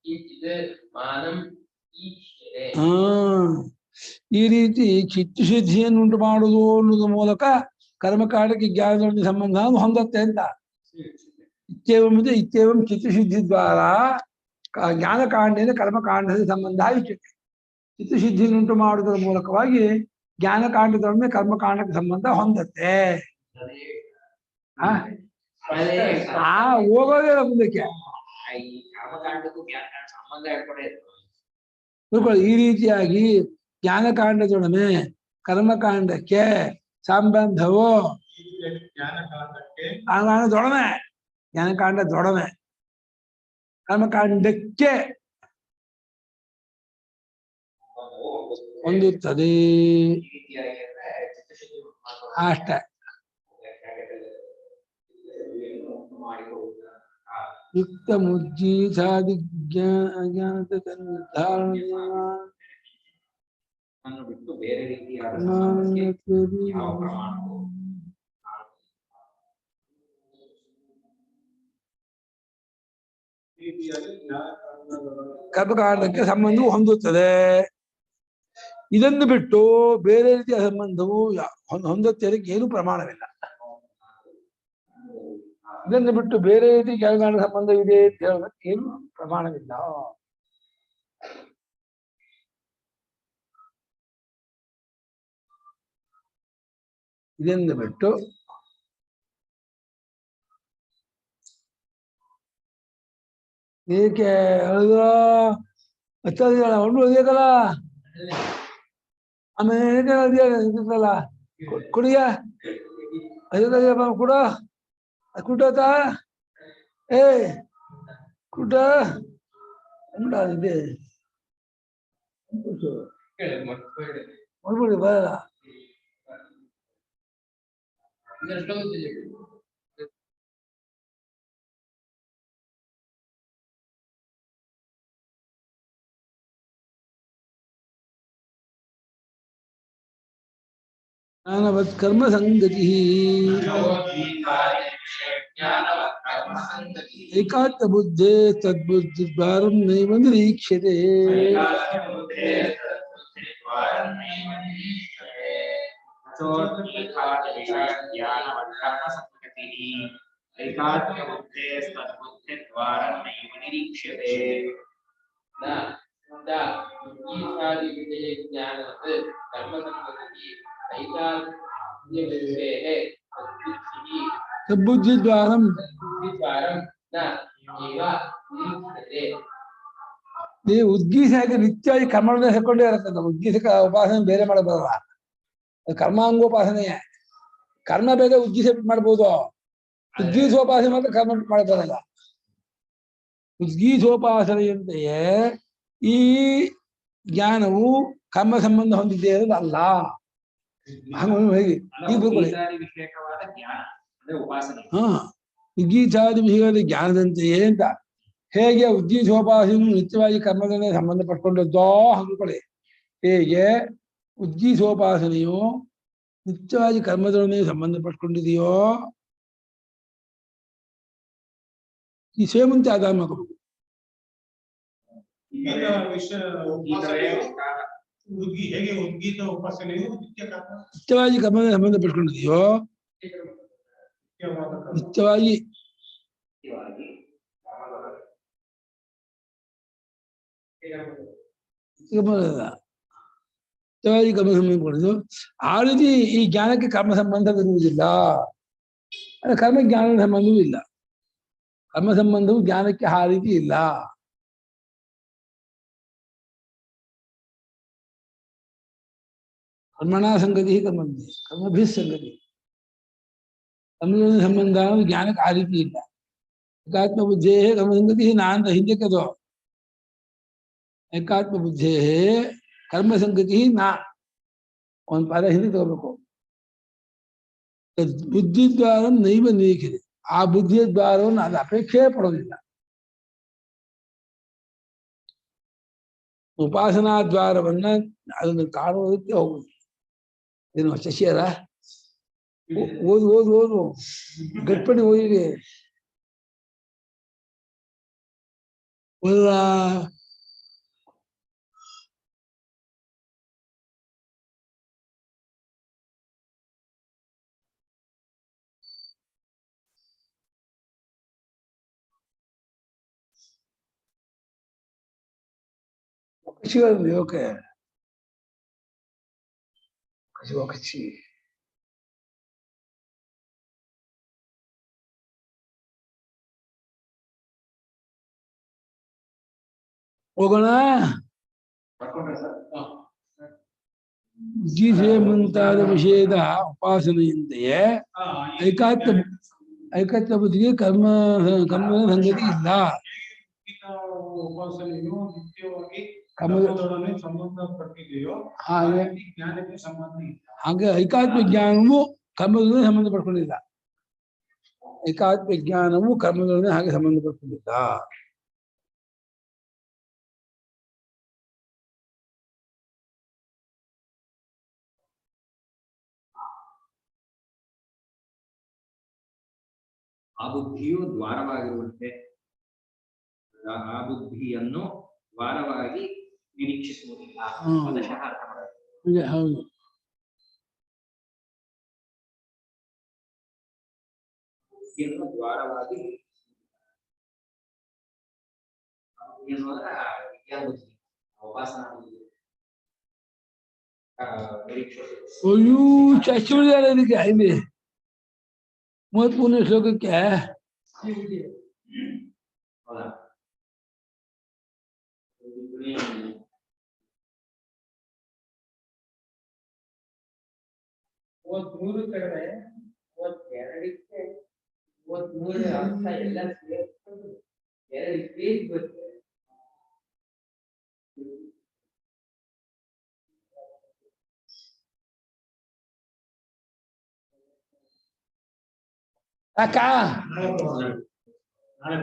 ಕಿಂಚಿತ್ ಮಾನಂ ಈಕ್ಷ್ಯತೆ. ಈ ರೀತಿ ಚಿತ್ತಶುದ್ಧಿಯನ್ನು ಉಂಟು ಮಾಡುವುದು ಅನ್ನೋದ್ರ ಮೂಲಕ ಕರ್ಮಕಾಂಡಕ್ಕೆ ಜ್ಞಾನದೊಂದಿಗೆ ಸಂಬಂಧ ಹೊಂದತ್ತೆ ಅಂತ. ಇತ್ಯೇವಂ ಇತ್ಯೇವಂ ಚಿತ್ತಶುದ್ಧಿ ದ್ವಾರ ಜ್ಞಾನಕಾಂಡದಿಂದ ಕರ್ಮಕಾಂಡದ ಸಂಬಂಧ ಇಚ್ಛತೆ. ಚಿತ್ತಶುದ್ಧಿಯನ್ನು ಉಂಟು ಮಾಡುವುದರ ಮೂಲಕವಾಗಿ ಜ್ಞಾನಕಾಂಡದೊಡನೆ ಕರ್ಮಕಾಂಡಕ್ಕೆ ಸಂಬಂಧ ಹೊಂದತ್ತೆ. ಹೋಗೋದೇ ಮುಂದಕ್ಕೆ ಸಂಬಂಧ ಹೇಳ್ಕೊಂಡೇ ತಿಳ್ಕೊಳ್ಳಿ. ಈ ರೀತಿಯಾಗಿ ಜ್ಞಾನಕಾಂಡದೊಡನೆ ಕರ್ಮಕಾಂಡಕ್ಕೆ ಸಂಬಂಧವು ಜ್ಞಾನಕಾಂಡದೊಡನೆ ಕರ್ಮಕಾಂಡಕ್ಕೆ ಹೊಂದುತ್ತದೆ ಅಷ್ಟೇ. ಯುಕ್ತ ಮುಜ್ಜಿ ಸಾಧಿ ಜ್ಞಾನದ ಬಿಟ್ಟು ಬೇರೆ ರೀತಿಯಾದ ಕರ್ಮಕಾಂಡಕ್ಕೆ ಸಂಬಂಧವು ಹೊಂದುತ್ತದೆ. ಇದನ್ನು ಬಿಟ್ಟು ಬೇರೆ ರೀತಿಯ ಸಂಬಂಧವು ಹೊಂದುತ್ತೇನಕ್ಕೆ ಏನು ಪ್ರಮಾಣವಿಲ್ಲ. ಇದನ್ನು ಬಿಟ್ಟು ಬೇರೆ ರೀತಿ ಜ್ಞಾನಕಾಂಡ ಸಂಬಂಧವಿದೆ ಅಂತ ಹೇಳೋದಕ್ಕೆ ಏನು ಪ್ರಮಾಣವಿಲ್ಲ. ಇದನ್ನು ಬಿಟ್ಟು ಏಕೆ ಹೇಳಿದ್ರ ಒಂದು ಓದಿಯಕಲ್ಲ, ಆಮೇಲೆ ಕುಡಿಯ ಅಯ್ಯಪ್ಪ ಕೂಡ ಕುಟತ ಏ ಕುಟ ಇದೆ ಮಾಡ್ಬಿಡಿ ಬರಲ್ಲ ಜ್ಞಾನವತ್ ಕರ್ಮ ಸಂಗತಿ ಏಕಾತ್ಮ ಬುದ್ಧೇ ತದ್ಬುದ್ಧಿ ದ್ವಾರಂ ನೈವ ನಿರೀಕ್ಷ್ಯತೆ ತದ್ಬುದ್ಧಿ ದ್ವಾರಂ ನೀವು ಉದ್ಗೀಸಾಗಿ ನಿತ್ಯವಾಗಿ ಕರ್ಮಗಳನ್ನ ಹೇಳ್ಕೊಂಡೇ ಇರ್ತದೆ. ಉದ್ಗೀಸಕ ಉಪಾಸನೆ ಬೇರೆ ಮಾಡಕ್ ಬರಲ್ಲ, ಅದು ಕರ್ಮಾಂಗೋಪಾಸನೆಯೇ. ಕರ್ಮ ಬೇರೆ ಉದ್ಗೀಸ ಮಾಡ್ಬೋದು, ಉದ್ಗೀಸೋಪಾಸನೆ ಮಾತ್ರ ಕರ್ಮ ಮಾಡಕ್ ಬರಲ್ಲ. ಉದ್ಗೀಸೋಪಾಸನೆಯಂತೆಯೇ ಈ ಜ್ಞಾನವು ಕರ್ಮ ಸಂಬಂಧ ಹೊಂದಿದೆ ಅನ್ನೋದಲ್ಲ. ಹೇಗೆ ಹಾ ಉದ್ಗೀತಾದಿ ವಿಷಯದ ಜ್ಞಾನದಂತೆಯೇ ಅಂತ. ಹೇಗೆ ಉದ್ಗೀಸೋಪಾಸನೆಯು ನಿತ್ಯವಾಗಿ ಕರ್ಮದಲ್ಲೇ ಸಂಬಂಧ ಪಡ್ಕೊಂಡದ್ದೋ ಹಂಕೊಳ್ಳಿ. ಹೇಗೆ ಉದ್ಗೀಸೋಪಾಸನೆಯು ನಿತ್ಯವಾಗಿ ಕರ್ಮದೊಡನೆ ಸಂಬಂಧ ಪಡ್ಕೊಂಡಿದೆಯೋ ಈ ಸೇಮಂತೆ ಆಧಾರ ಮಾಡ್ಕೋಬೇಕು. ಹೇಗೆ ಉದ್ಗೀತ ಉಪಾಸನೆಯು ನಿತ್ಯವಾಗಿ ಕರ್ಮದ ಸಂಬಂಧ ಪಡ್ಕೊಂಡಿದೆಯೋ ನಿತ್ಯವಾಗಿ ನಿತ್ಯವಾಗಿ ಕರ್ಮ ಸಂಬಂಧ ಪಡೆದು ಆ ರೀತಿ ಈ ಜ್ಞಾನಕ್ಕೆ ಕರ್ಮ ಸಂಬಂಧವಿರುವುದಿಲ್ಲ. ಕರ್ಮ ಜ್ಞಾನದ ಸಂಬಂಧವೂ ಇಲ್ಲ. ಕರ್ಮ ಸಂಬಂಧವು ಜ್ಞಾನಕ್ಕೆ ಆ ರೀತಿ ಇಲ್ಲ. ಕರ್ಮಣ ಸಂಗತಿ ಕರ್ಮಂದಿ ಕರ್ಮಭಿ ಸಂಗತಿ. ಕರ್ಮದ ಸಂಬಂಧ ಜ್ಞಾನಕ್ಕೆ ಆ ರೀತಿ ಇಲ್ಲ. ಏಕಾತ್ಮ ಬುದ್ಧೇ ಕರ್ಮ ಸಂಗತಿ ನಾಂತ ಹಿಂದಕ್ಕದು. ಏಕಾತ್ಮ ಬುದ್ಧೇ ಕರ್ಮ ಸಂಗತಿ ನಾ ಒಂದು ಪದ ಹಿಂದೆ ತಗೋಬೇಕು. ಬುದ್ಧಿ ದ್ವಾರ ನೈವ ನಿರೀಕ್ಷಿದೆ. ಆ ಬುದ್ಧಿಯ ದ್ವಾರವನ್ನು ಅದು ಅಪೇಕ್ಷೆ ಪಡೋದಿಲ್ಲ. ಉಪಾಸನಾ ದ್ವಾರವನ್ನ ಅದನ್ನು ಕಾಣುವುದಕ್ಕೆ ಹೋಗುದು. ಏನು ಶಶಿಯರ ಓದು ಓದು ಓದು ಗಟ್ಪಡಿ ಓದಿದೆ ಓದ. ಕಕ್ಷಿಗಳಲ್ಲಿ ಓಕೆ ಕಕ್ಷಿ ಹೋಗೋಣ. ಗೀತೆ ಮುಂತಾದ ವಿಷಯದ ಉಪಾಸನೆಯಂತೆಯೇ ಐಕತ್ವ ಬುದ್ಧಿಗೆ ಕರ್ಮದ ಸಂಗತಿ ಇಲ್ಲ. ಉಪಾಸನೆಯು ನಿತ್ಯವಾಗಿ ಕರ್ಮದ ಕರ್ಮದೊಡನೆ ಸಂಬಂಧಪಟ್ಟಿದೆಯೋ ಹಾಗೆ ಜ್ಞಾನಕ್ಕೆ ಸಂಬಂಧ ಇಲ್ಲ. ಹಾಗೆ ಐಕಾತ್ಮ ಜ್ಞಾನವು ಕರ್ಮದೊಡನೆ ಸಂಬಂಧಪಟ್ಕೊಂಡಿಲ್ಲ. ಏಕಾತ್ಮ ಜ್ಞಾನವು ಕರ್ಮದೊಡನೆ ಹಾಗೆ ಸಂಬಂಧಪಟ್ಟಿಲ್ಲ. ಆ ಬುದ್ಧಿಯು ದ್ವಾರವಾಗಿರುವಂತೆ ಆ ಬುದ್ಧಿಯನ್ನು ದ್ವಾರವಾಗಿ ನಿರೀಕ್ಷಿಸುವುದಿಲ್ಲ. ಪದಶಃ ಅರ್ಥ ಮಾಡಬೇಕು. ಹೌದು. ಬುದ್ಧಿಯನ್ನು ದ್ವಾರವಾಗಿ ವಿಜ್ಞಾನ ಬುದ್ಧಿ ಉಪಾಸನಾ ಬುದ್ಧಿ ನಿರೀಕ್ಷಿಸುವುದು. ಅಯ್ಯೋ ಚಚ್ಚಿಬಿಡಿದಾರೆ ಇದಕ್ಕೆ. ಇಲ್ಲಿ 33ನೇ ಶ್ಲೋಕಕ್ಕೆ ಹೌದಾ? 33 ಕೆಳಗಡೆ ಮೂವತ್ತೆರಡಕ್ಕೆ 33 ಅರ್ಥ ಎಲ್ಲ ಸೇರ್ಕೊಂಡು 2 ಪೇಜ್ ಬರ್ತದೆ. ಅಕ್ಕ ನಾಳೆ